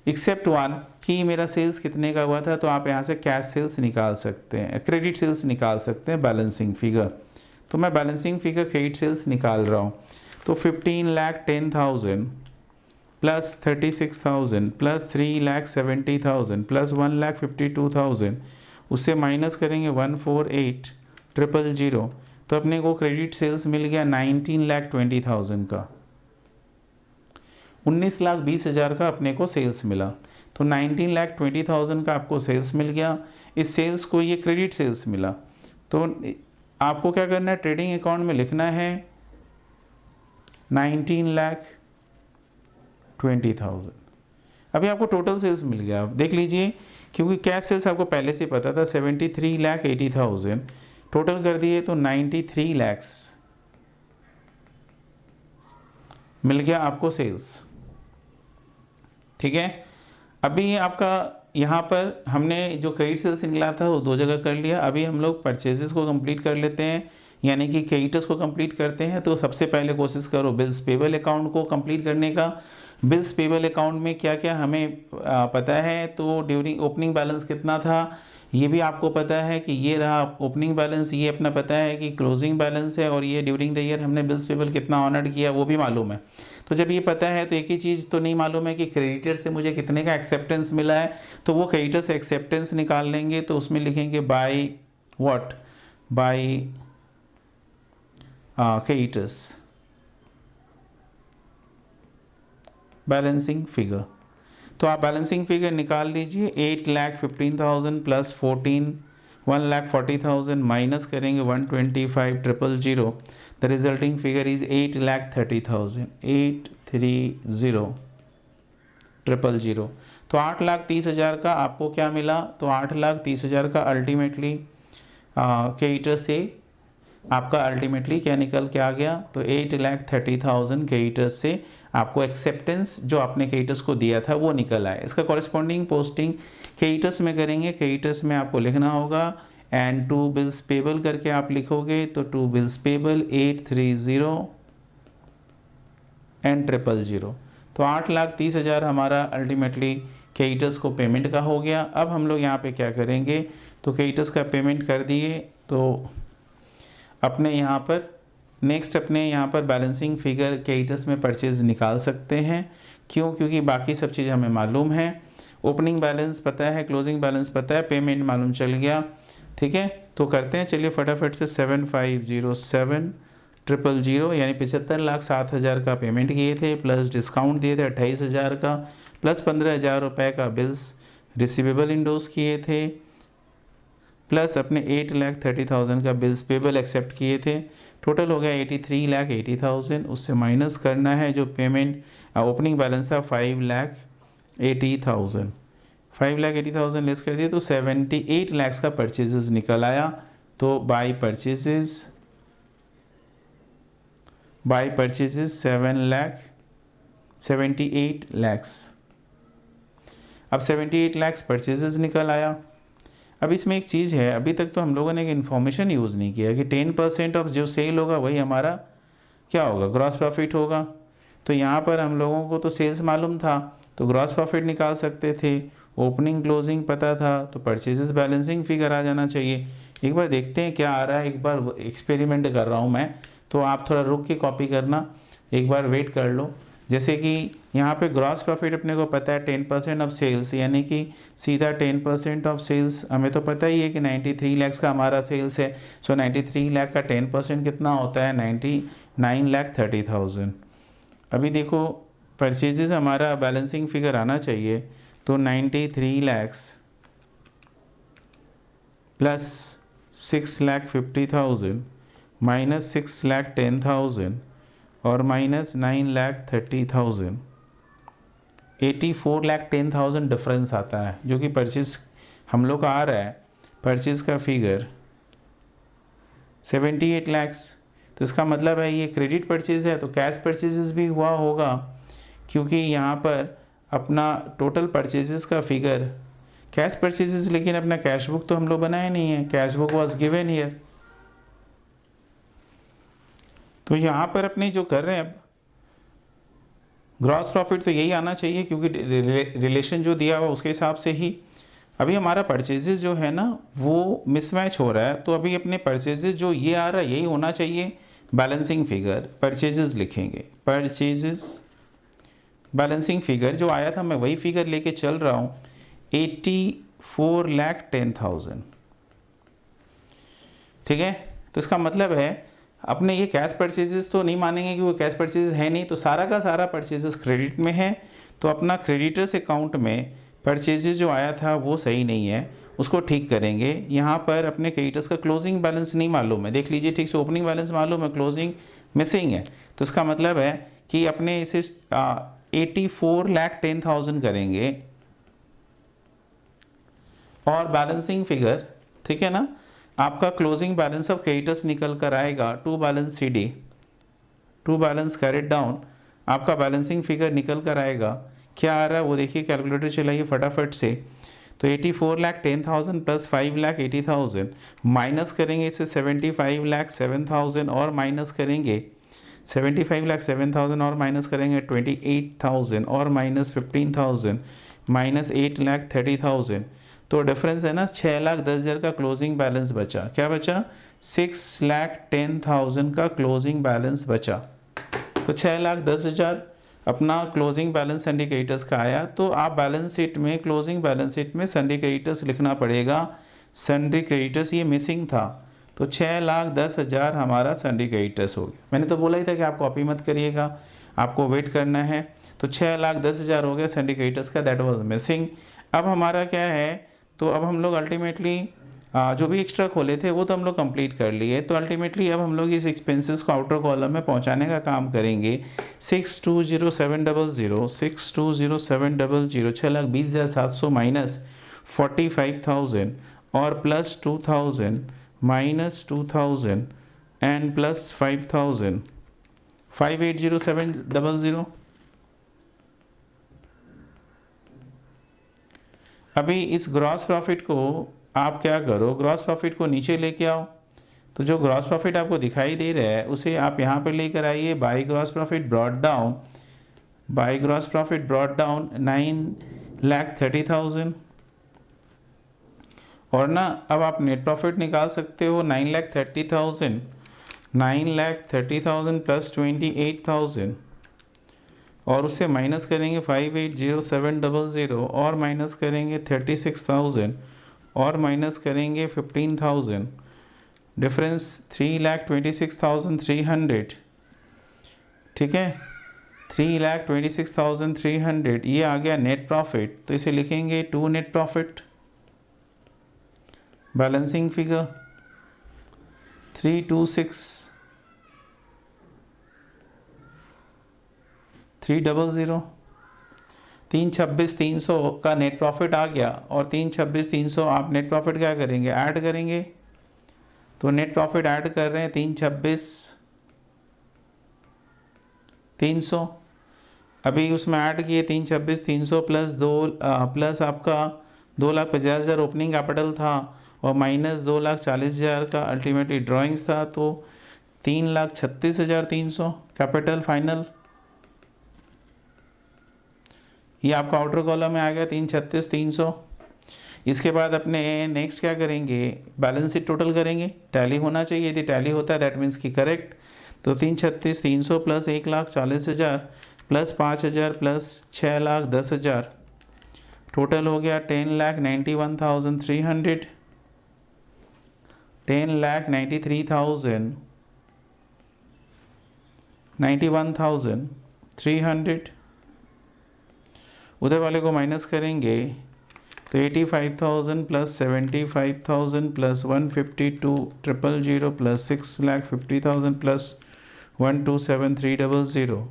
except one कि मेरा सेल्स कितने का हुआ था। तो आप यहाँ से कैश सेल्स निकाल सकते हैं, क्रेडिट सेल्स निकाल सकते हैं, बैलेंसिंग फिगर। तो मैं बैलेंसिंग फिगर क्रेडिट सेल्स निकाल रहा हूँ, तो 15,10,000 प्लस 36,000 प्लस 3,70,000 प्लस 1,52,000, उससे माइनस करेंगे 148,000, तो अपने को क्रेडिट सेल्स मिल गया 19,20,000 का, 19,20,000 का अपने को सेल्स मिला। तो 19,20,000 का आपको सेल्स मिल गया, इस सेल्स को ये क्रेडिट सेल्स मिला। तो आपको क्या करना है, ट्रेडिंग अकाउंट में लिखना है 19,20,000। अभी आपको टोटल सेल्स मिल गया, आप देख लीजिए, क्योंकि कैश सेल्स आपको पहले से पता था 73,80,000, टोटल कर दिए तो 93 लाख मिल गया आपको सेल्स। ठीक है, अभी आपका यहाँ पर हमने जो क्रेडिट सेल्स निकला था वो 2 जगह कर लिया। अभी हम लोग परचेजेस को कंप्लीट कर लेते हैं, यानी कि क्रेडिटर्स को कंप्लीट करते हैं। तो सबसे पहले कोशिश करो बिल्स पेबल अकाउंट को कंप्लीट करने का। बिल्स पेबल अकाउंट में क्या क्या हमें पता है, तो ड्यूरिंग ओपनिंग बैलेंस कितना था ये भी आपको पता है कि ये रहा ओपनिंग बैलेंस, ये अपना पता है कि क्लोजिंग बैलेंस है, और ये ड्यूरिंग द ईयर हमने बिल्स पेबल कितना ऑनर्ड किया वो भी मालूम है। तो जब ये पता है तो एक ही चीज़ तो नहीं मालूम है कि क्रेडिटर से मुझे कितने का एक्सेप्टेंस मिला है, तो वो क्रेडिटर से एक्सेप्टेंस निकाल लेंगे। तो उसमें लिखेंगे by what, by creditors balancing figure. तो आप बैलेंसिंग फिगर निकाल लीजिए, 8,15,000 प्लस 1,40,000 माइनस करेंगे 125,000, द रिजल्टिंग फिगर इज 8,30,000, 830,000। तो 8,30,000 का आपको क्या मिला? तो 8,30,000 का अल्टीमेटली क्रेडिटर्स से आपका अल्टीमेटली क्या निकल के आ गया? तो 8,30,000 क्रेडिटर्स से आपको एक्सेप्टेंस जो आपने क्रेडिटर्स को दिया था वो निकल आया। इसका कॉरेस्पॉन्डिंग पोस्टिंग क्रेडिटर्स में करेंगे। क्रेडिटर्स में आपको लिखना होगा एंड 2 बिल्स पेबल करके आप लिखोगे, तो 2 बिल्स पेबल 830 एंड 000। तो 8,30,000 हमारा अल्टीमेटली क्रेडिटर्स को पेमेंट का हो गया। अब हम लोग यहाँ पे क्या करेंगे? तो क्रेडिटर्स का पेमेंट कर दिए, तो अपने यहाँ पर नेक्स्ट अपने यहाँ पर बैलेंसिंग फिगर क्रेडिटर्स में परचेज निकाल सकते हैं। क्यों? क्योंकि बाकी सब चीज़ हमें मालूम है। ओपनिंग बैलेंस पता है, क्लोजिंग बैलेंस पता है, पेमेंट मालूम चल गया। ठीक है, तो करते हैं, चलिए फटाफट से 7507,000 यानी 75,07,000 का पेमेंट किए थे, प्लस डिस्काउंट दिए थे 28,000 का, प्लस 15,000 रुपये का बिल्स रिसीवेबल इंडोज किए थे, प्लस अपने 8,30,000 का बिल्स पेबल एक्सेप्ट किए थे। टोटल हो गया 83,80,000। उससे माइनस करना है जो पेमेंट ओपनिंग बैलेंस था 5,80,000। 5,80,000 लेस कर दिए तो 78 लाख का परचेजेस निकल आया। तो बाई परचेजेस 78 लैक्स। अब 78 लाख परचेजेस निकल आया। अब इसमें एक चीज़ है, अभी तक तो हम लोगों ने एक इन्फॉर्मेशन यूज़ नहीं किया कि 10% ऑफ जो सेल होगा वही हमारा क्या होगा? ग्रॉस प्रॉफिट होगा। तो यहाँ पर हम लोगों को तो सेल्स मालूम था तो ग्रॉस प्रॉफिट निकाल सकते थे, ओपनिंग क्लोजिंग पता था तो परचेजेस बैलेंसिंग फिगर आ जाना चाहिए। एक बार देखते हैं क्या आ रहा है, एक बार एक्सपेरिमेंट कर रहा हूँ मैं, तो आप थोड़ा रुक के कॉपी करना, एक बार वेट कर लो। जैसे कि यहाँ पे ग्रॉस प्रॉफिट अपने को पता है 10% ऑफ सेल्स, यानी कि सीधा 10% ऑफ सेल्स हमें तो पता ही है कि 93 लाख का हमारा सेल्स है। सो 93 लाख का 10% कितना होता है? 99,30,000। अभी देखो परचेजेस हमारा बैलेंसिंग फिगर आना चाहिए, तो 93 लाख प्लस 6,50,000 माइनस 6,10,000 और माइनस 9,30,000, 84,10,000 डिफरेंस आता है जो कि परचेज हम लोग का आ रहा है। परचेज का फिगर 78 लाख। तो इसका मतलब है ये क्रेडिट परचेज है, तो कैश परचेजेस भी हुआ होगा, क्योंकि यहाँ पर अपना टोटल परचेजेस का फिगर कैश परचेजेस, लेकिन अपना कैश बुक तो हम लोग बनाए नहीं है, cash book was given here. तो यहाँ पर अपने जो कर रहे हैं अब ग्रॉस प्रॉफिट तो यही आना चाहिए, क्योंकि रिलेशन जो दिया हुआ उसके हिसाब से ही अभी हमारा परचेजेस जो है ना वो मिसमैच हो रहा है। तो अभी अपने परचेजेस जो ये आ रहा है यही होना चाहिए बैलेंसिंग फिगर। परचेजेस लिखेंगे, परचेजेस बैलेंसिंग फिगर जो आया था मैं वही फिगर लेके चल रहा हूँ, 84,10,000। ठीक है, तो इसका मतलब है अपने ये कैश परचेजेस तो नहीं मानेंगे कि वो कैश परचेजेस है नहीं, तो सारा का सारा परचेजेस क्रेडिट में है। तो अपना क्रेडिटर्स अकाउंट में परचेजेस जो आया था वो सही नहीं है, उसको ठीक करेंगे। यहाँ पर अपने क्रेडिटर्स का क्लोजिंग बैलेंस नहीं मालूम है, देख लीजिए ठीक से, ओपनिंग बैलेंस मालूम है, क्लोजिंग मिसिंग है। तो इसका मतलब है कि अपने इसे 84,10,000 करेंगे और बैलेंसिंग फिगर, ठीक है ना, आपका क्लोजिंग बैलेंस ऑफ क्रेडिटर्स निकल कर आएगा, to balance CD, to balance carried down, आपका बैलेंसिंग फिगर निकल कर आएगा। क्या आ रहा है वो देखिए, कैलकुलेटर चलाइए फटाफट से। तो 84,10,000 प्लस 5,80,000 माइनस करेंगे इसे 75,07,000 और माइनस करेंगे 75,07,000 और माइनस करेंगे 28,000 और माइनस 15,000 माइनस 8,30,000। तो डिफरेंस है ना 6,10,000 का क्लोजिंग बैलेंस बचा। क्या बचा? 6,10,000 का क्लोजिंग बैलेंस बचा। तो 6,10,000 अपना क्लोजिंग बैलेंस सन्डी क्रेडिटर्स का आया। तो आप बैलेंस शीट में, क्लोजिंग बैलेंस शीट में सन्डी क्रेडिटर्स लिखना पड़ेगा। सन्डी क्रेडिटर्स ये मिसिंग था, तो 6,10,000 हमारा सन्डी क्रेडिटर्स हो गया। मैंने तो बोला ही था कि आप कॉपी मत करिएगा, आपको वेट करना है। तो 6,10,000 हो गया सन्डी क्रेडिटर्स का, दैट वाज मिसिंग। अब हमारा क्या है, तो अब हम लोग अल्टीमेटली जो भी एक्स्ट्रा खोले थे वो तो हम लोग कंप्लीट कर लिए। तो अल्टीमेटली अब हम लोग इस एक्सपेंसेस को आउटर कॉलम में पहुंचाने का काम करेंगे। 620700 620700 6,20,700 माइनस 45,000 और प्लस 2,000 माइनस 2,000 एंड प्लस 5,000 580700। अभी इस ग्रॉस प्रॉफिट को आप क्या करो, ग्रॉस प्रॉफिट को नीचे लेके आओ। तो जो ग्रॉस प्रॉफिट आपको दिखाई दे रहा है उसे आप यहाँ पर लेकर आइए। By gross profit brought down, by gross profit brought down 9,30,000। और ना अब आप नेट प्रॉफिट निकाल सकते हो 9,30,000, 9,30,000 प्लस 28,000 और उससे माइनस करेंगे 580700 और माइनस करेंगे 36,000 और माइनस करेंगे 15,000, डिफरेंस 3,26,300। ठीक है, 3,26,300 ये आ गया नेट प्रॉफिट। तो इसे लिखेंगे to net profit. Balancing figure 326,300 326,300 का नेट प्रॉफिट आ गया। और 326,300 आप नेट प्रॉफिट क्या करेंगे, ऐड करेंगे। तो नेट प्रॉफिट ऐड कर रहे हैं 326,300। अभी उसमें ऐड किए 326,300 प्लस प्लस आपका 2,50,000 ओपनिंग कैपिटल था और माइनस 2,40,000 का अल्टीमेटली ड्राइंग्स था। तो 3,36,300 कैपिटल फाइनल। ये आपका आउटर कॉलम में आ गया 336,300। इसके बाद अपने नेक्स्ट क्या करेंगे, बैलेंस शीट टोटल करेंगे। टैली होना चाहिए, यदि टैली होता है दैट मीन्स की करेक्ट। तो 336,300 प्लस 1,40,000 प्लस 5,000 प्लस 6,10,000 टोटल हो गया 10,91,300, 10,93,000 91,300। उधर वाले को माइनस करेंगे तो 85,000 plus 75,000 plus 152,000 plus 6,50,000 plus 127,300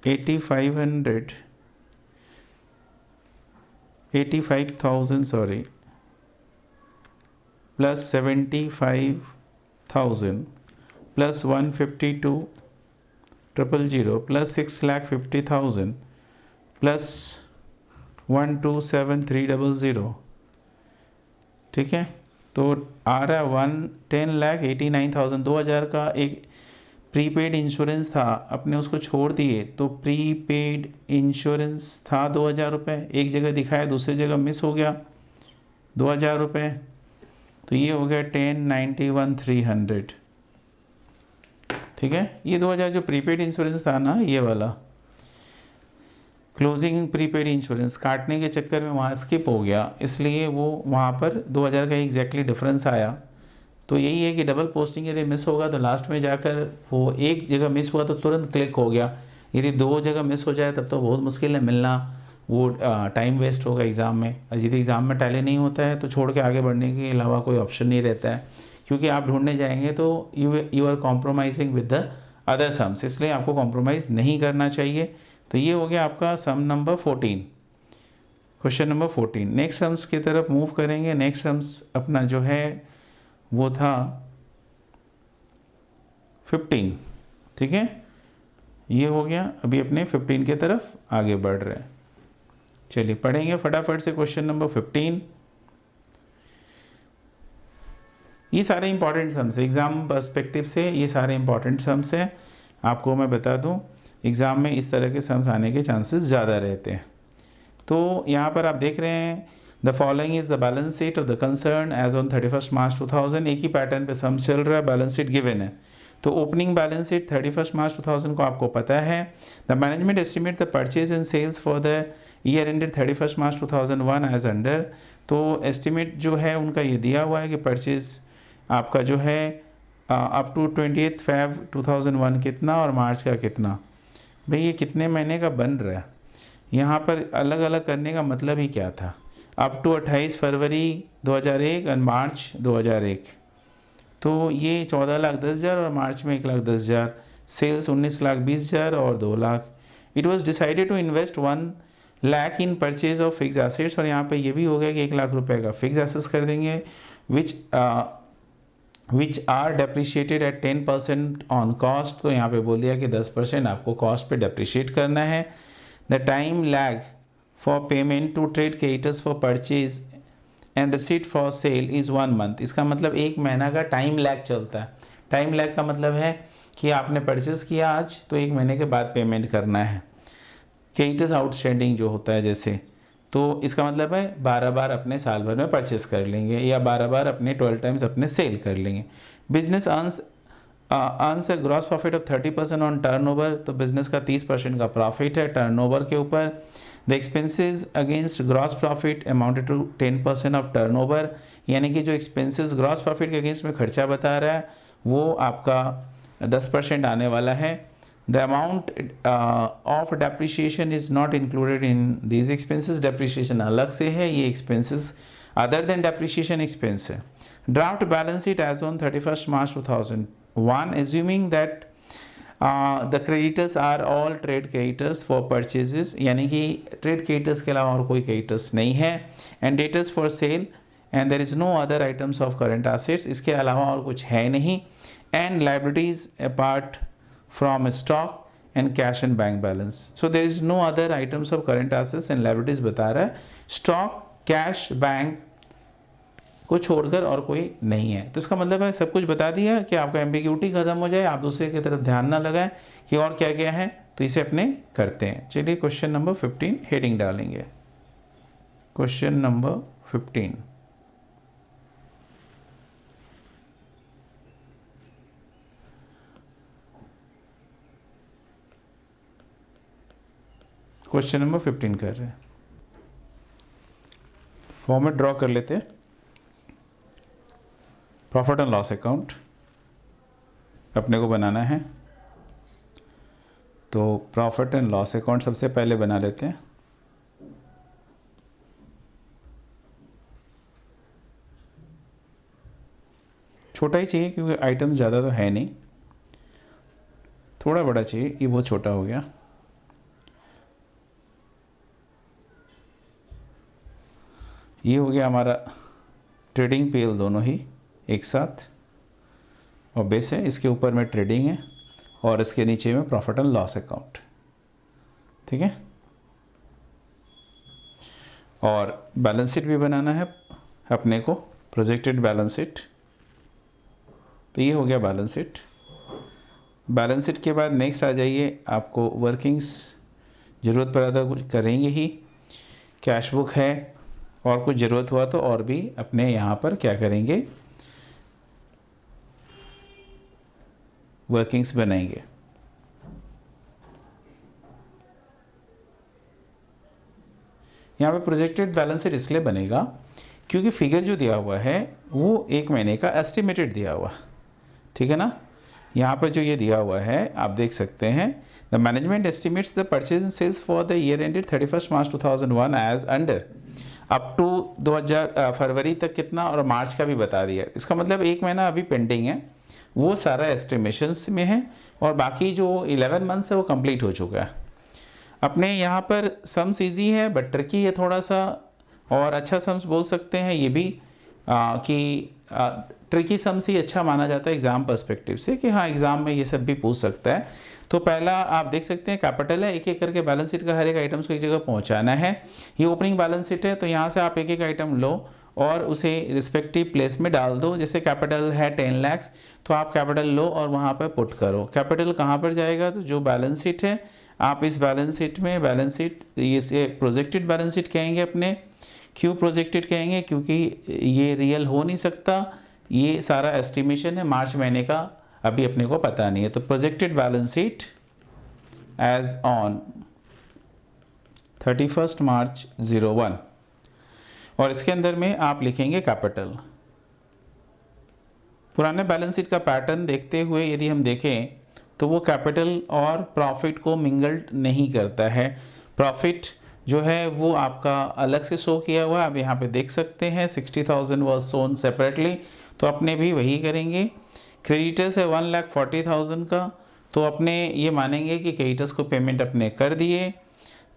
85,000 sorry plus 75,000 plus 152,000 plus 6,50,000 plus 127,300। ठीक है, तो आ रहा है 10,89,000। 2,000 का एक प्रीपेड इंश्योरेंस था, अपने उसको छोड़ दिए। तो प्रीपेड इंश्योरेंस था 2,000 रुपये, एक जगह दिखाया दूसरी जगह मिस हो गया 2,000 रुपये। तो ये हो गया 10,91,300। ठीक है, ये 2,000 जो प्रीपेड इंश्योरेंस था ना, ये वाला क्लोजिंग प्रीपेड इंश्योरेंस काटने के चक्कर में वहाँ स्किप हो गया, इसलिए वो वहाँ पर 2,000 का एग्जैक्टली डिफरेंस आया। तो यही है कि डबल पोस्टिंग यदि मिस होगा तो लास्ट में जाकर वो एक जगह मिस हुआ तो तुरंत क्लिक हो गया। यदि 2 जगह मिस हो जाए तब तो बहुत मुश्किल है मिलना, वो टाइम वेस्ट होगा एग्ज़ाम में। यदि एग्ज़ाम में टैली नहीं होता है तो छोड़ के आगे बढ़ने के अलावा कोई ऑप्शन नहीं रहता है, क्योंकि आप ढूंढने जाएंगे तो you are compromising with the other sums, इसलिए आपको कॉम्प्रोमाइज़ नहीं करना चाहिए। तो ये हो गया आपका sum number 14, question number 14। Next sums की तरफ मूव करेंगे। नेक्स्ट सम्स अपना जो है वो था 15। ठीक है, ये हो गया। अभी अपने 15 की तरफ आगे बढ़ रहे हैं। चलिए पढ़ेंगे फटाफट से क्वेश्चन नंबर 15। ये सारे इंपॉर्टेंट सम्स है, एग्ज़ाम पर्सपेक्टिव से ये सारे इंपॉर्टेंट सम्स हैं। आपको मैं बता दूं एग्ज़ाम में इस तरह के सम्स आने के चांसेस ज़्यादा रहते हैं। तो यहाँ पर आप देख रहे हैं the following is the balance sheet of the concern as on 31 March 2000। एक ही पैटर्न पे सम्स चल रहा है, बैलेंस शीट गिवन है। तो ओपनिंग बैलेंस शीट 31 मार्च 2000 को आपको पता है। The management estimate the purchase and sales for the year ended 31 March 2001 as under. तो एस्टिमेट जो है उनका ये दिया हुआ है कि परचेज आपका जो है अप टू 28 Feb 2001 कितना और मार्च का कितना। भाई ये कितने महीने का बन रहा है, यहाँ पर अलग अलग करने का मतलब ही क्या था। अप टू 28 फरवरी 2001 और मार्च 2001। तो ये 14,10,000 और मार्च में 1,10,000, सेल्स 19,20,000 और 2 lakh. It was decided to invest 1 lakh in purchase of fix assets, और यहाँ पे ये भी हो गया कि 1 लाख रुपए का फिक्स एसेट्स कर देंगे which are depreciated at 10% on cost. तो यहाँ पे बोल दिया कि 10% आपको कॉस्ट पे डेप्रिशिएट करना है। The time lag for payment to trade creditors for purchase and receipt for sale is 1 month. इसका मतलब 1 महीना का टाइम लैग चलता है। टाइम लैग का मतलब है कि आपने परचेस किया आज, तो 1 महीने के बाद पेमेंट करना है। क्रेडिटर्स आउटस्टैंडिंग जो होता है जैसे, तो इसका मतलब है 12 बार अपने साल भर में परचेस कर लेंगे, या 12 बार अपने 12 टाइम्स अपने सेल कर लेंगे। Business earns a gross profit of 30% on turnover. तो बिजनेस का 30% का प्रॉफिट है टर्नओवर के ऊपर। The expenses against gross profit amounted to 10% of turnover, यानी कि जो एक्सपेंसेस ग्रॉस प्रॉफिट के अगेंस्ट में खर्चा बता रहा है वो आपका 10% आने वाला है। The amount of depreciation is not included in these expenses. Depreciation अलग से है, ये expenses other than depreciation expense है। Draft balance sheet as on 31 March 2001, assuming that the creditors are all trade creditors for purchases, यानी कि trade creditors के अलावा और कोई क्रेडिटर्स नहीं है। And debtors for sale and there is no other items of current assets, इसके अलावा और कुछ है नहीं। And liabilities apart from stock and cash and bank balance. So there is no other items of current assets and liabilities बता रहा है। Stock, cash, bank को छोड़कर और कोई नहीं है। तो इसका मतलब है सब कुछ बता दिया कि आपका एम्बिग्यूटी खत्म हो जाए, आप दूसरे की तरफ ध्यान ना लगाएं कि और क्या क्या है, तो इसे अपने करते हैं। चलिए क्वेश्चन नंबर 15 हेडिंग डालेंगे। क्वेश्चन नंबर 15, क्वेश्चन नंबर 15 कर रहे हैं। फॉर्मेट ड्रॉ कर लेते हैं। प्रॉफिट एंड लॉस अकाउंट अपने को बनाना है, तो प्रॉफिट एंड लॉस अकाउंट सबसे पहले बना लेते हैं। छोटा ही चाहिए क्योंकि आइटम ज़्यादा तो है नहीं, थोड़ा बड़ा चाहिए, ये बहुत छोटा हो गया। ये हो गया हमारा ट्रेडिंग पेल दोनों ही एक साथ, और बेस है, इसके ऊपर में ट्रेडिंग है और इसके नीचे में प्रॉफिट एंड लॉस अकाउंट। ठीक है, और बैलेंस शीट भी बनाना है अपने को, प्रोजेक्टेड बैलेंस शीट। तो ये हो गया बैलेंस शीट। बैलेंस शीट के बाद नेक्स्ट आ जाइए, आपको वर्किंग्स ज़रूरत पड़ा था कुछ करेंगे ही, कैश बुक है, और कुछ ज़रूरत हुआ तो और भी अपने यहाँ पर क्या करेंगे, वर्किंग्स बनाएंगे। यहाँ पे प्रोजेक्टेड बैलेंस शीट इसलिए बनेगा क्योंकि फिगर जो दिया हुआ है वो 1 महीने का एस्टिमेटेड दिया हुआ, ठीक है ना। यहाँ पर जो ये दिया हुआ है आप देख सकते हैं, the management estimates the purchase and sales for the year ended 31 March 2001 as under. Up to 2000 फरवरी तक कितना और मार्च का भी बता दिया। इसका मतलब 1 महीना अभी पेंडिंग है, वो सारा एस्टिमेशंस में है, और बाकी जो 11 मंथ्स है वो कंप्लीट हो चुका है। अपने यहाँ पर सम्स ईजी है बट ट्रिकी है थोड़ा सा, और अच्छा सम्स बोल सकते हैं ये भी कि ट्रिकी सम्स ही अच्छा माना जाता है एग्ज़ाम पर्सपेक्टिव से, कि हाँ एग्ज़ाम में ये सब भी पूछ सकता है। तो पहला आप देख सकते हैं कैपिटल है, एक एक करके बैलेंस शीट का हर एक आइटम्स को एक जगह पहुंचाना है। ये ओपनिंग बैलेंस शीट है, तो यहाँ से आप एक एक आइटम लो और उसे रिस्पेक्टिव प्लेस में डाल दो। जैसे कैपिटल है 10 लाख, तो आप कैपिटल लो और वहाँ पर पुट करो। कैपिटल कहाँ पर जाएगा, तो जो बैलेंस शीट है आप इस बैलेंस शीट में, बैलेंस शीट ये प्रोजेक्टेड बैलेंस शीट कहेंगे अपने। क्यों प्रोजेक्टेड कहेंगे, क्योंकि ये रियल हो नहीं सकता, ये सारा एस्टिमेशन है, मार्च महीने का अभी अपने को पता नहीं है। तो projected balance sheet as on 31 March 01, और इसके अंदर में आप लिखेंगे कैपिटल। पुराने बैलेंस शीट का पैटर्न देखते हुए यदि हम देखें तो वो कैपिटल और प्रॉफिट को मिंगल्ड नहीं करता है। प्रॉफिट जो है वो आपका अलग से शो किया हुआ है, आप यहाँ पे देख सकते हैं 60,000 वॉज सोन सेपरेटली, तो अपने भी वही करेंगे। क्रेडिटर्स है 1,40,000 का, तो अपने ये मानेंगे कि क्रेडिटर्स को पेमेंट अपने कर दिए।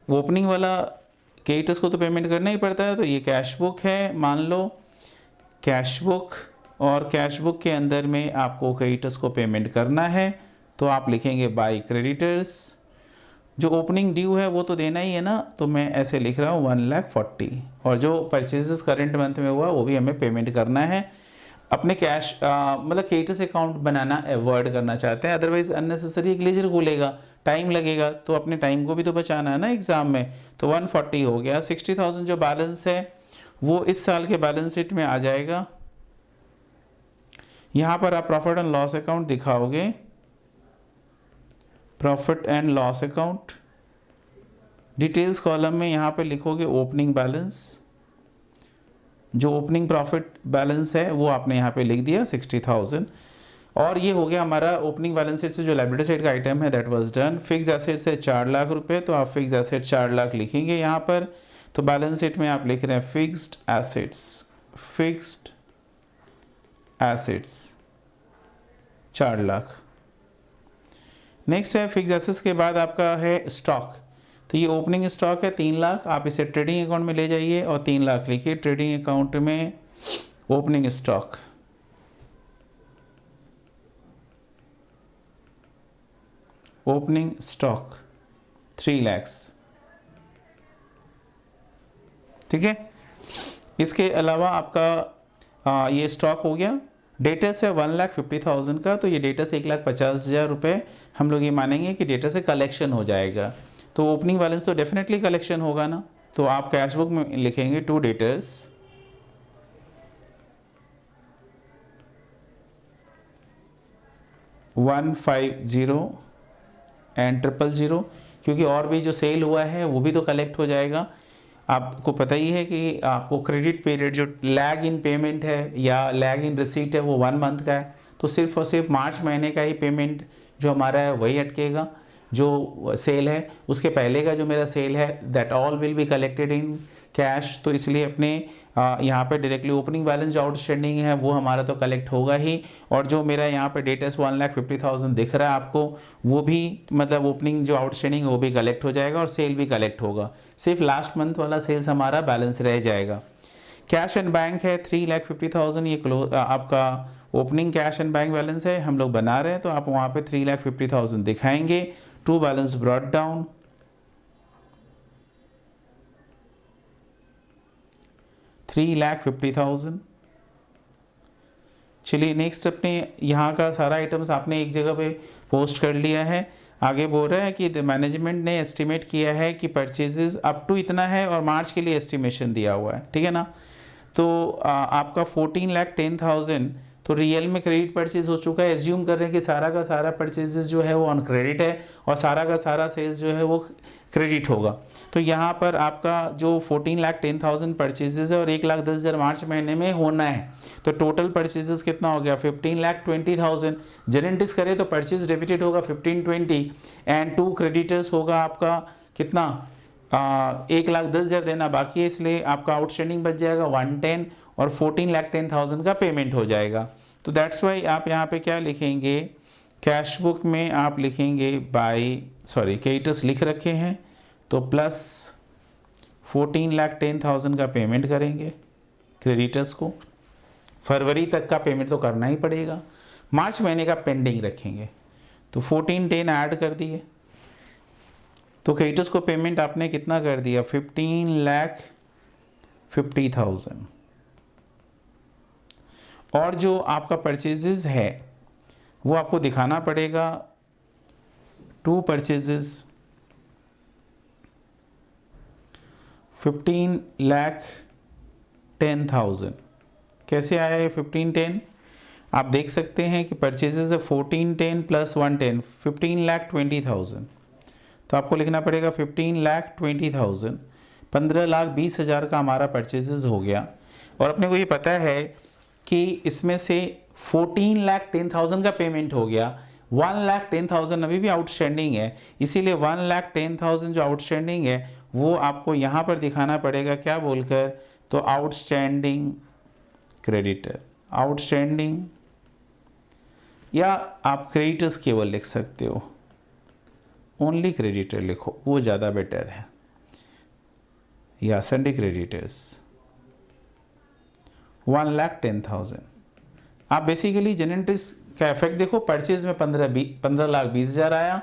वो ओपनिंग वाला क्रेडिटर्स को तो पेमेंट करना ही पड़ता है, तो ये कैश बुक है, मान लो कैश बुक, और कैश बुक के अंदर में आपको क्रेडिटर्स को पेमेंट करना है, तो आप लिखेंगे बाय क्रेडिटर्स। जो ओपनिंग ड्यू है वो तो देना ही है ना, तो मैं ऐसे लिख रहा हूँ 1,40,000, और जो परचेजेस करंट मंथ में हुआ वो भी हमें पेमेंट करना है। अपने कैश मतलब क्रेडिटर्स अकाउंट बनाना अवॉइड करना चाहते हैं, अदरवाइज अननेसेसरी एक लेजर खुलेगा, टाइम लगेगा, तो अपने टाइम को भी तो बचाना है ना एग्जाम में। तो 140 हो गया। 60,000 जो बैलेंस है वो इस साल के बैलेंस शीट में आ जाएगा। यहाँ पर आप प्रॉफिट एंड लॉस अकाउंट दिखाओगे, profit and loss account details column में यहाँ पे लिखोगे ओपनिंग बैलेंस, जो ओपनिंग प्रॉफिट बैलेंस है वो आपने यहाँ पे लिख दिया 60,000, और ये हो गया हमारा ओपनिंग बैलेंस शीट से जो लायबिलिटी साइड का आइटम है, that was done. Fix asset से 4 लाख रुपए, तो आप फिक्स एसेट 4 लाख लिखेंगे यहाँ पर। तो बैलेंस शीट में आप लिख रहे हैं fixed assets, fixed assets 4 lakh. Next है फिक्स एसेट्स के बाद आपका है स्टॉक, तो ये ओपनिंग स्टॉक है 3 लाख, आप इसे ट्रेडिंग अकाउंट में ले जाइए और 3 लाख लिखिए ट्रेडिंग अकाउंट में opening stock. Opening stock 3 lakh, ठीक है। इसके अलावा आपका ये स्टॉक हो गया। डेटर्स है 1,50,000 का, तो ये डेटर्स 1,50,000 रुपये हम लोग ये मानेंगे कि डेटर से कलेक्शन हो जाएगा। तो ओपनिंग बैलेंस तो डेफिनेटली कलेक्शन होगा ना, तो आप कैश बुक में लिखेंगे टू डेटर्स 150 एंड 000, क्योंकि और भी जो सेल हुआ है वो भी तो कलेक्ट हो जाएगा। आपको पता ही है कि आपको क्रेडिट पीरियड जो लैग इन पेमेंट है या लैग इन रिसीट है वो 1 मंथ का है, तो सिर्फ और सिर्फ मार्च महीने का ही पेमेंट जो हमारा है वही अटकेगा। जो सेल है उसके पहले का जो मेरा सेल है that all will be collected in cash, तो इसलिए अपने यहाँ पे डायरेक्टली ओपनिंग बैलेंस जो आउटस्टैंडिंग है वो हमारा तो कलेक्ट होगा ही, और जो मेरा यहाँ पे डेटर्स 1,50,000 दिख रहा है आपको, वो भी मतलब ओपनिंग जो आउटस्टैंडिंग है वो भी कलेक्ट हो जाएगा और सेल भी कलेक्ट होगा। सिर्फ लास्ट मंथ वाला सेल्स हमारा बैलेंस रह जाएगा। कैश एंड बैंक है 3,50,000, ये आपका opening cash and bank balance है, हम लोग बना रहे हैं, तो आप वहाँ पे 3,50,000 दिखाएंगे। To balance brought down 3,50,000। चलिए नेक्स्ट अपने यहाँ का सारा आइटम्स आपने एक जगह पे पोस्ट कर लिया है। आगे बोल रहा है कि मैनेजमेंट ने एस्टिमेट किया है कि परचेजेस अप टू इतना है और मार्च के लिए एस्टिमेशन दिया हुआ है, ठीक है ना। तो आपका 14,10,000 तो रियल में क्रेडिट परचेज हो चुका है। एज्यूम कर रहे हैं कि सारा का सारा परचेजेस जो है वो ऑन क्रेडिट है और सारा का सारा सेल्स जो है वो क्रेडिट होगा। तो यहाँ पर आपका जो 14,10,000 परचेजेस है और 1,10,000 मार्च महीने में होना है, तो टोटल परचेजेस कितना हो गया 15,20,000। जेनेंटिस करें तो परचेज डेबिटेड होगा 1520 एंड 2 क्रेडिटर्स होगा आपका कितना 1,10,000 देना बाकी है, इसलिए आपका आउटस्टैंडिंग बच जाएगा 110 और 14,10,000 का पेमेंट हो जाएगा। तो दैट्स वाई आप यहाँ पे क्या लिखेंगे, कैश बुक में आप लिखेंगे क्रेडिटर्स लिख रखे हैं, तो प्लस 14,10,000 का पेमेंट करेंगे क्रेडिटर्स को। फरवरी तक का पेमेंट तो करना ही पड़ेगा, मार्च महीने का पेंडिंग रखेंगे, तो 1410 ऐड कर दिए, तो क्रेडिटर्स को पेमेंट आपने कितना कर दिया 15,50,000। और जो आपका परचेजेस है वो आपको दिखाना पड़ेगा 2 परचेजेस 15,10,000। कैसे आया है 1510, आप देख सकते हैं कि परचेजेस है 1410 प्लस 110 15,20,000, तो आपको लिखना पड़ेगा 15,20,000। 15,20,000 का हमारा परचेजेस हो गया, और अपने को ये पता है कि इसमें से 14,10,000 का पेमेंट हो गया, 1,10,000 अभी भी आउटस्टैंडिंग है, इसीलिए 1,10,000 जो आउटस्टैंडिंग है वो आपको यहाँ पर दिखाना पड़ेगा क्या बोलकर, तो आउटस्टैंडिंग क्रेडिटर, आउटस्टैंडिंग, या आप क्रेडिटर्स केवल लिख सकते हो, ओनली क्रेडिटर लिखो, वो ज़्यादा बेटर है, या संडे क्रेडिटर्स 1,10,000। आप बेसिकली जनरेटर्स का इफेक्ट देखो, परचेज में 15,20,000 आया,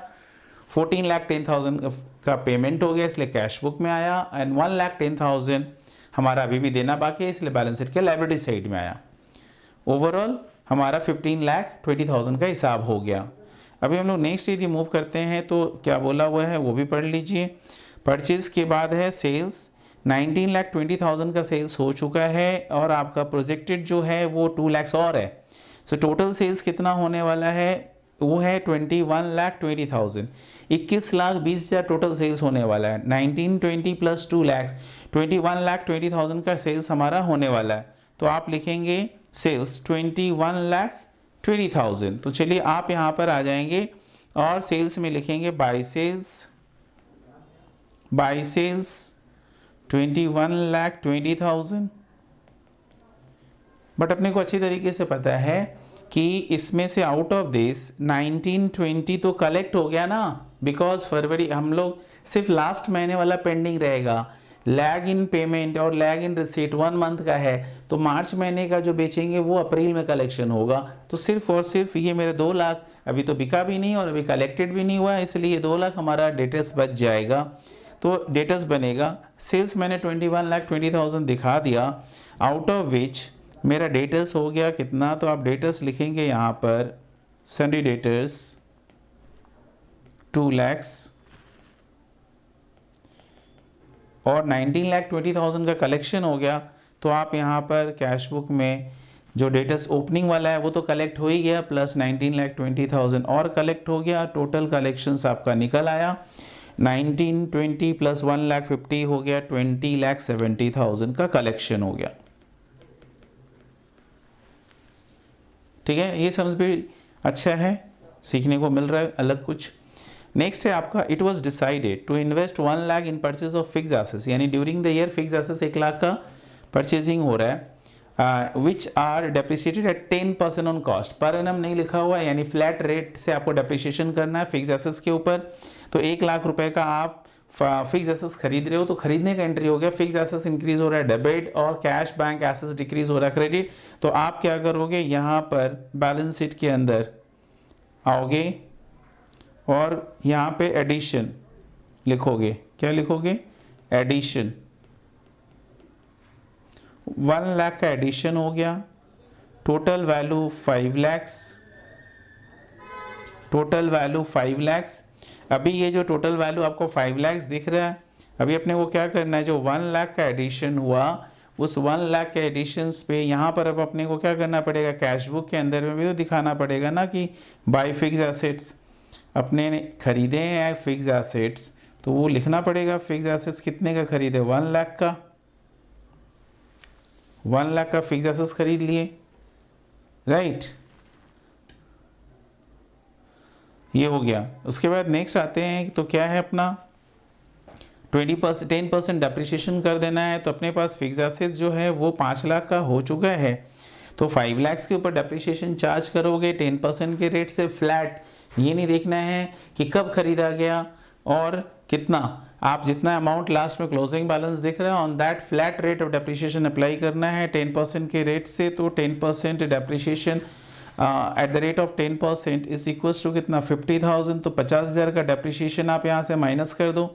14,10,000 का पेमेंट हो गया इसलिए कैश बुक में आया, एंड 1,10,000 हमारा अभी भी देना बाकी है इसलिए बैलेंस शीट के लायबिलिटी साइड में आया। ओवरऑल हमारा 15,20,000 का हिसाब हो गया। अभी हम लोग नेक्स्ट यदि मूव करते हैं तो क्या बोला हुआ है वो भी पढ़ लीजिए। परचेज के बाद है सेल्स, 19,20,000 का सेल्स हो चुका है और आपका प्रोजेक्टेड जो है वो 2 लाख और है। सो टोटल सेल्स कितना होने वाला है, वो है 21,20,000, 21,20,000 टोटल सेल्स होने वाला है। 1920 प्लस 2 लाख, 21,20,000 का सेल्स हमारा होने वाला है। तो आप लिखेंगे सेल्स 21,20,000। तो चलिए आप यहाँ पर आ जाएंगे और सेल्स में लिखेंगे बाय सेल्स 21,20,000। बट अपने को अच्छी तरीके से पता है कि इसमें से आउट ऑफ दिस 1920 तो कलेक्ट हो गया ना, बिकॉज फरवरी हम लोग सिर्फ लास्ट महीने वाला पेंडिंग रहेगा। लैग इन पेमेंट और लैग इन रिसीट 1 मंथ का है, तो मार्च महीने का जो बेचेंगे वो अप्रैल में कलेक्शन होगा। तो सिर्फ और सिर्फ ये मेरे 2 लाख अभी तो बिका भी नहीं और अभी कलेक्टेड भी नहीं हुआ, इसलिए 2 लाख हमारा डेटर्स बच जाएगा। तो डेटर्स बनेगा, सेल्स मैंने 21,20,000 दिखा दिया, आउट ऑफ विच मेरा डेटर्स हो गया कितना, तो आप डेटर्स लिखेंगे यहाँ पर सन्डे डेटर्स 2 lakhs और 19,20,000 का कलेक्शन हो गया। तो आप यहाँ पर कैश बुक में जो डेटर्स ओपनिंग वाला है वो तो कलेक्ट हो ही गया, प्लस 19,20,000 और कलेक्ट हो गया। टोटल कलेक्शंस आपका निकल आया 1920 प्लस 1,50,000 हो गया 20,70,000 का कलेक्शन हो गया। ठीक है, ये समझ भी अच्छा है, सीखने को मिल रहा है अलग कुछ। नेक्स्ट है आपका, it was decided to invest 1 lakh in purchase of fix assets, यानी during the year fix assets 1 lakh का परचेजिंग हो रहा है, which are depreciated at 10% on cost. Per annum नहीं लिखा हुआ है, यानी फ्लैट रेट से आपको डेप्रिसिएशन करना है फिक्स एसेट्स के ऊपर। तो 1 लाख रुपए का आप फिक्स एसेट्स खरीद रहे हो तो खरीदने का एंट्री हो गया, फिक्स एसेट्स इंक्रीज हो रहा है डेबिट और कैश बैंक एसेट्स डिक्रीज हो रहा है क्रेडिट। तो आप क्या करोगे, यहाँ पर बैलेंस शीट के अंदर आओगे और यहाँ पे एडिशन लिखोगे। क्या लिखोगे, एडिशन 1 लाख का एडिशन हो गया, total value 5 lakhs, total value 5 lakhs। अभी ये जो टोटल वैल्यू आपको 5 lakhs दिख रहा है, अभी अपने को क्या करना है, जो 1 लाख का एडिशन हुआ उस 1 लाख के एडिशंस पे यहाँ पर अब अपने को क्या करना पड़ेगा, कैश बुक के अंदर में भी तो दिखाना पड़ेगा ना कि बाय फिक्स एसेट्स अपने ने खरीदे हैं फिक्स एसेट्स, तो वो लिखना पड़ेगा फिक्स एसेट्स कितने का खरीदे, 1 लाख का, 1 लाख का फिक्स एसेट्स खरीद लिए, राइट। ये हो गया। उसके बाद नेक्स्ट आते हैं तो क्या है अपना 10% डेप्रिसिएशन कर देना है। तो अपने पास फिक्स एसेट्स जो है वो 5 लाख का हो चुका है, तो 5 lakhs के ऊपर डेप्रिसिएशन चार्ज करोगे 10% के रेट से फ्लैट। ये नहीं देखना है कि कब खरीदा गया और कितना, आप जितना अमाउंट लास्ट में क्लोजिंग बैलेंस दिख रहा है on that flat rate of depreciation apply करना है 10% के रेट से। तो 10% depreciation at the rate of 10% is equals to कितना, 50,000। तो 50,000 का डेप्रिसिएशन आप यहाँ से माइनस कर दो।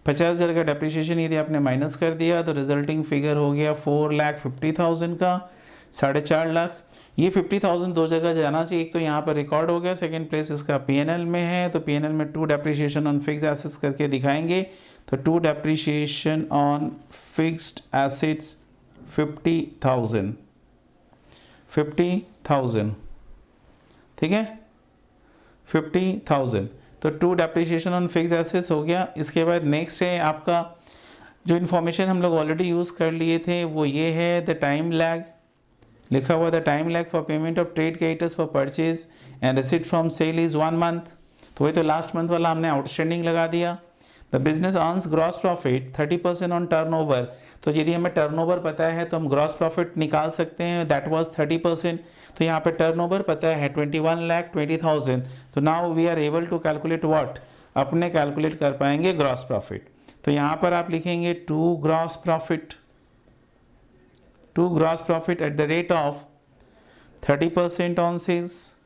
50,000 का डेप्रिसिएशन यदि आपने माइनस कर दिया तो रिजल्टिंग फिगर हो गया 4,50,000 का, 4.5 लाख। ये 50,000 दो जगह जाना चाहिए, एक तो यहाँ पर रिकॉर्ड हो गया, सेकंड प्लेस इसका पीएनएल में है। तो पीएनएल में 2 डेप्रिसिएशन ऑन फिक्स्ड एसेट्स करके दिखाएंगे। तो 2 डेप्रिसिएशन ऑन फिक्स्ड एसेट्स 50,000, 50,000, ठीक है, 50,000। तो 2 डेप्रिसिएशन ऑन फिक्स्ड एसेट्स हो गया। इसके बाद नेक्स्ट है आपका जो इन्फॉर्मेशन हम लोग ऑलरेडी यूज़ कर लिए थे वो ये है, द टाइम लैग लिखा हुआ, the time lag for payment of trade creditors for purchase and receipt from sale is 1 month. तो वही तो लास्ट मंथ वाला हमने आउटस्टैंडिंग लगा दिया। The business earns gross profit 30% on turnover. तो यदि हमें टर्नओवर पता है तो हम ग्रॉस प्रॉफिट निकाल सकते हैं, दैट वाज 30%। तो यहाँ पे टर्नओवर पता है 21,20,000। तो now we are able to calculate what, अपने कैलकुलेट कर पाएंगे ग्रॉस प्रॉफिट। तो यहाँ पर आप लिखेंगे to gross profit at the rate of 30% on sales.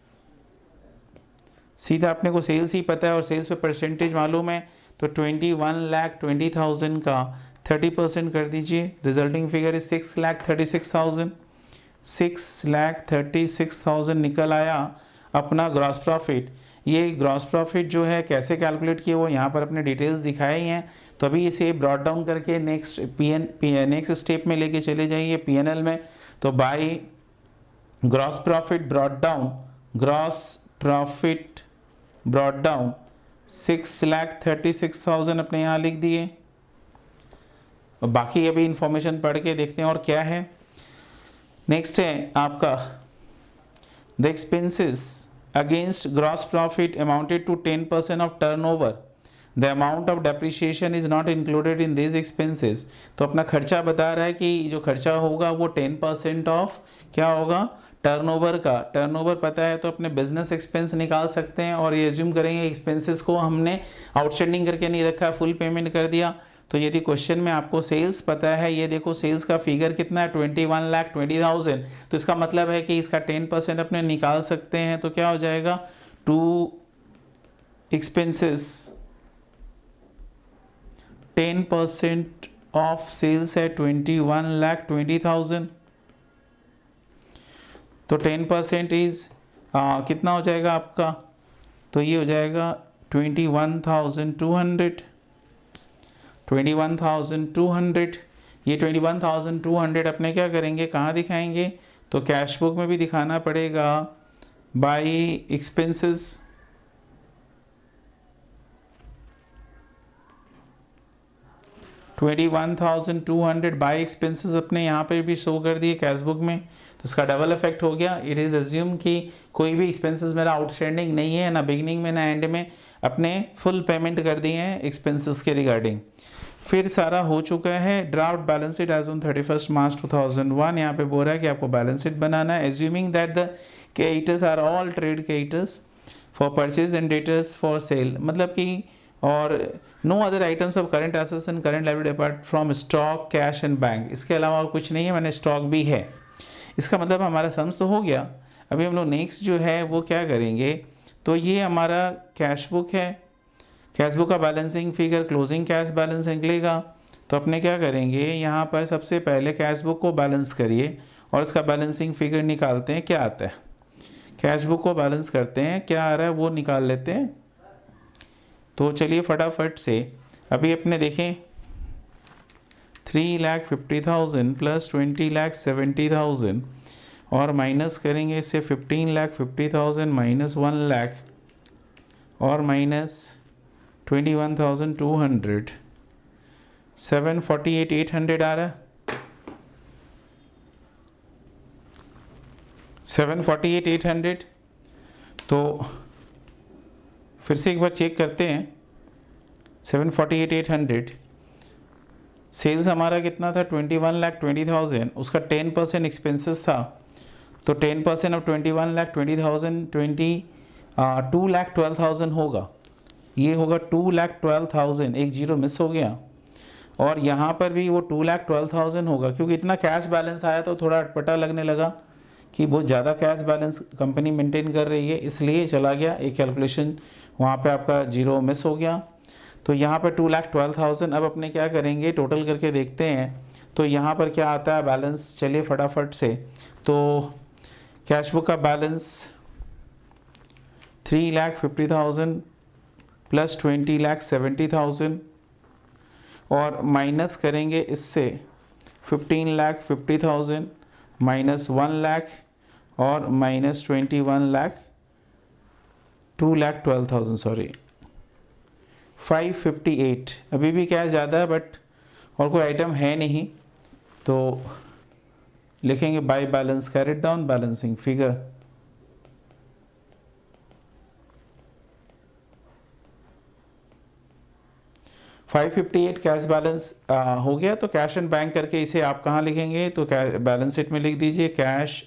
सीधा अपने को सेल्स ही पता है और सेल्स पे परसेंटेज मालूम है, तो 21,20,000 का 30% कर दीजिए, रिजल्टिंग फिगर इज 6,36,000। 6,36,000 निकल आया अपना ग्रॉस प्रॉफिट। ये ग्रॉस प्रॉफिट जो है कैसे कैलकुलेट किए वो यहाँ पर अपने डिटेल्स दिखाए हैं। तो अभी इसे ब्रॉड डाउन करके नेक्स्ट स्टेप में लेके चले जाइए पीएनएल में। तो by gross profit brought down 6,36,000 अपने यहाँ लिख दिए। और बाकी अभी इंफॉर्मेशन पढ़ के देखते हैं और क्या है। नेक्स्ट है आपका the expenses against gross profit amounted to 10% of turnover. The amount of depreciation is not included in this expenses. तो अपना खर्चा बता रहा है कि जो खर्चा होगा वो 10% ऑफ क्या होगा, टर्नओवर का। टर्नओवर पता है तो अपने बिजनेस एक्सपेंस निकाल सकते हैं और ये एज्यूम करेंगे एक्सपेंसेस को हमने आउटस्टैंडिंग करके नहीं रखा, फुल पेमेंट कर दिया। तो यदि क्वेश्चन में आपको सेल्स पता है, ये देखो सेल्स का फिगर कितना है 21,20,000, तो इसका मतलब है कि इसका 10% अपने निकाल सकते हैं। तो क्या हो जाएगा, टू एक्सपेंसेस 10% ऑफ सेल्स है 21,20,000। तो 10% इज कितना हो जाएगा आपका, तो ये हो जाएगा 21,200। ये 21,200 अपने क्या करेंगे, कहाँ दिखाएंगे, तो कैश बुक में भी दिखाना पड़ेगा बाय एक्सपेंसेस। $21,200 बाय एक्सपेंसेस अपने यहाँ पे भी शो कर दिए कैश बुक में। तो इसका डबल इफेक्ट हो गया। इट इज़ एज्यूम कि कोई भी एक्सपेंसेस मेरा आउटस्टैंडिंग नहीं है, ना बिगनिंग में ना एंड में, अपने फुल पेमेंट कर दिए हैं एक्सपेंसेस के रिगार्डिंग। फिर सारा हो चुका है। Draft balance sheet as on 31 March 2001। यहाँ पे बोल रहा है कि आपको बैलेंस शीट बनाना है। Assuming that the creditors are all trade creditors for purchase and debtors for sale, मतलब कि और no other items of current assets and current liability apart from stock, cash and bank. इसके अलावा और कुछ नहीं है, मैंने स्टॉक भी है। इसका मतलब हमारा सम्स तो हो गया। अभी हम लोग नेक्स्ट जो है वो क्या करेंगे, तो ये हमारा कैश बुक है। कैश बुक का balancing figure closing cash balance निकलेगा। तो अपने क्या करेंगे, यहाँ पर सबसे पहले कैश बुक को बैलेंस करिए और इसका बैलेंसिंग फिगर निकालते हैं क्या आता है। कैश बुक को बैलेंस करते हैं, क्या आ रहा है वो निकाल लेते हैं। तो चलिए फटाफट से अभी अपने देखें 3,50,000 प्लस 20,70,000 और माइनस करेंगे इससे 15,50,000 माइनस 1 लाख और माइनस 21,200, 748,800 आ रहा है। 748,800। तो फिर से एक बार चेक करते हैं। 748,800 सेल्स हमारा कितना था 21,20,000, उसका 10% एक्सपेंसेस था। तो 10% ऑफ 21,20,000 2,12,000 होगा। ये होगा 2,12,000, एक जीरो मिस हो गया। और यहाँ पर भी वो 2,12,000 होगा, क्योंकि इतना कैश बैलेंस आया तो थोड़ा अटपटा लगने लगा कि बहुत ज़्यादा कैश बैलेंस कंपनी मेंटेन कर रही है, इसलिए चला गया एक कैलकुलेशन, वहाँ पे आपका जीरो मिस हो गया। तो यहाँ पर 2,12,000। अब अपने क्या करेंगे, टोटल करके देखते हैं। तो यहाँ पर क्या आता है बैलेंस, चलिए फटाफट से। तो कैश बुक का बैलेंस 3,50,000 प्लस 20,70,000 और माइनस करेंगे इससे 15,50,000 माइनस 1 लाख और माइनस 2,12,000 सॉरी 558। अभी भी क्या ज़्यादा है, बट और कोई आइटम है नहीं, तो लिखेंगे by balance carried down balancing figure. 558 cash balance हो गया। तो कैश एंड बैंक करके इसे आप कहाँ लिखेंगे, तो बैलेंस शीट में लिख दीजिए कैश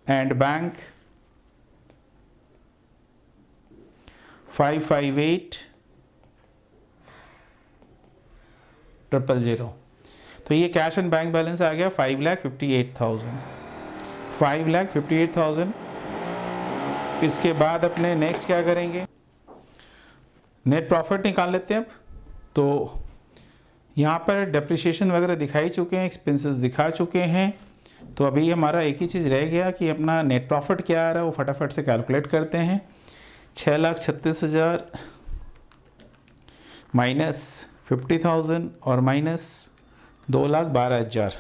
एंड बैंक 558000। तो ये कैश एंड बैंक बैलेंस आ गया 5,58,000। इसके बाद अपने नेक्स्ट क्या करेंगे, नेट प्रॉफिट निकाल लेते हैं अब। तो यहाँ पर डेप्रिसिएशन वगैरह दिखाई चुके हैं, एक्सपेंसेस दिखा चुके हैं। तो अभी हमारा एक ही चीज़ रह गया कि अपना नेट प्रॉफिट क्या आ रहा है वो फटाफट से कैलकुलेट करते हैं। 6,36,000 माइनस 50,000 और माइनस 2,12,000,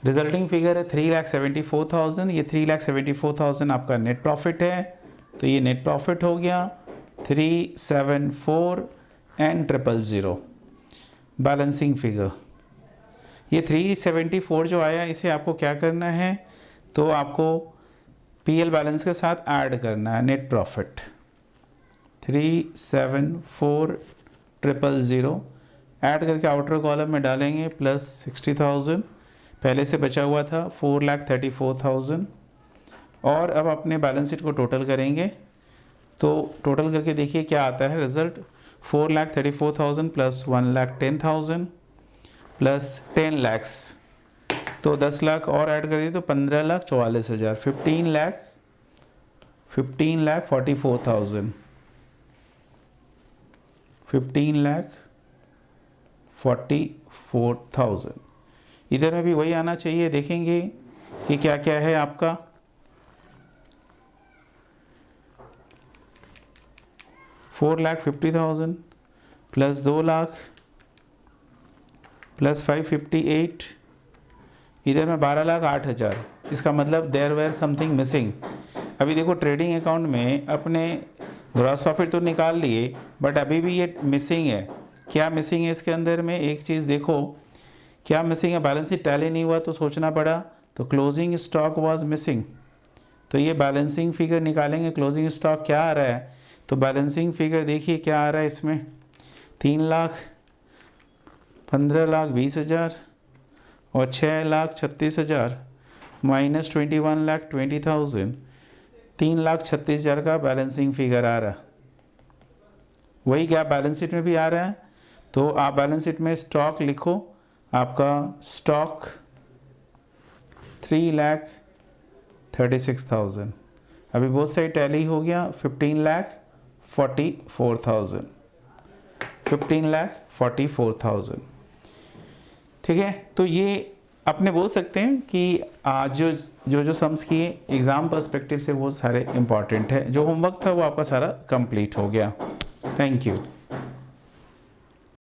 रिजल्टिंग फिगर है 3,74,000। ये 3,74,000 आपका नेट प्रॉफिट है। तो ये नेट प्रॉफिट हो गया 374 एंड 000 बैलेंसिंग फिगर। ये 374 जो आया इसे आपको क्या करना है, तो आपको पीएल बैलेंस के साथ ऐड करना है नेट प्रॉफिट 374,000 ऐड करके आउटर कॉलम में डालेंगे प्लस 60,000 पहले से बचा हुआ था 4,34,000। और अब अपने बैलेंस शीट को टोटल करेंगे। तो टोटल करके देखिए क्या आता है रिजल्ट, 4,34,000 प्लस 1,10,000 प्लस 10 लाख, तो 10 लाख और ऐड कर दिए तो 15,44,000, 15,44,000, 15,44,000। इधर में भी वही आना चाहिए। देखेंगे कि क्या क्या है आपका, 4,50,000 प्लस 2 लाख प्लस 558, इधर में 12,08,000। इसका मतलब देयर वेयर समथिंग मिसिंग। अभी देखो ट्रेडिंग अकाउंट में अपने ग्रॉस प्रॉफिट तो निकाल लिए बट अभी भी ये मिसिंग है। क्या मिसिंग है इसके अंदर में, एक चीज़ देखो क्या मिसिंग है, बैलेंस शीट टैली नहीं हुआ तो सोचना पड़ा। तो क्लोजिंग स्टॉक वाज मिसिंग। तो ये बैलेंसिंग फिगर निकालेंगे, क्लोजिंग स्टॉक क्या आ रहा है, तो बैलेंसिंग फिगर देखिए क्या आ रहा है इसमें 3,15,20,000 और 6,36,000 माइनस 21,20,000, 3,36,000 का बैलेंसिंग फिगर आ रहा। वही गैप बैलेंस शीट में भी आ रहा है। तो आप बैलेंस शीट में स्टॉक लिखो, आपका स्टॉक 3,36,000। अभी बहुत सही टैली हो गया 15,44,000, 15,44,000। ठीक है, तो ये अपने बोल सकते हैं कि आज जो सम्स किए एग्ज़ाम पर्सपेक्टिव से वो सारे इम्पॉर्टेंट है। जो होमवर्क था वो आपका सारा कंप्लीट हो गया। Thank you.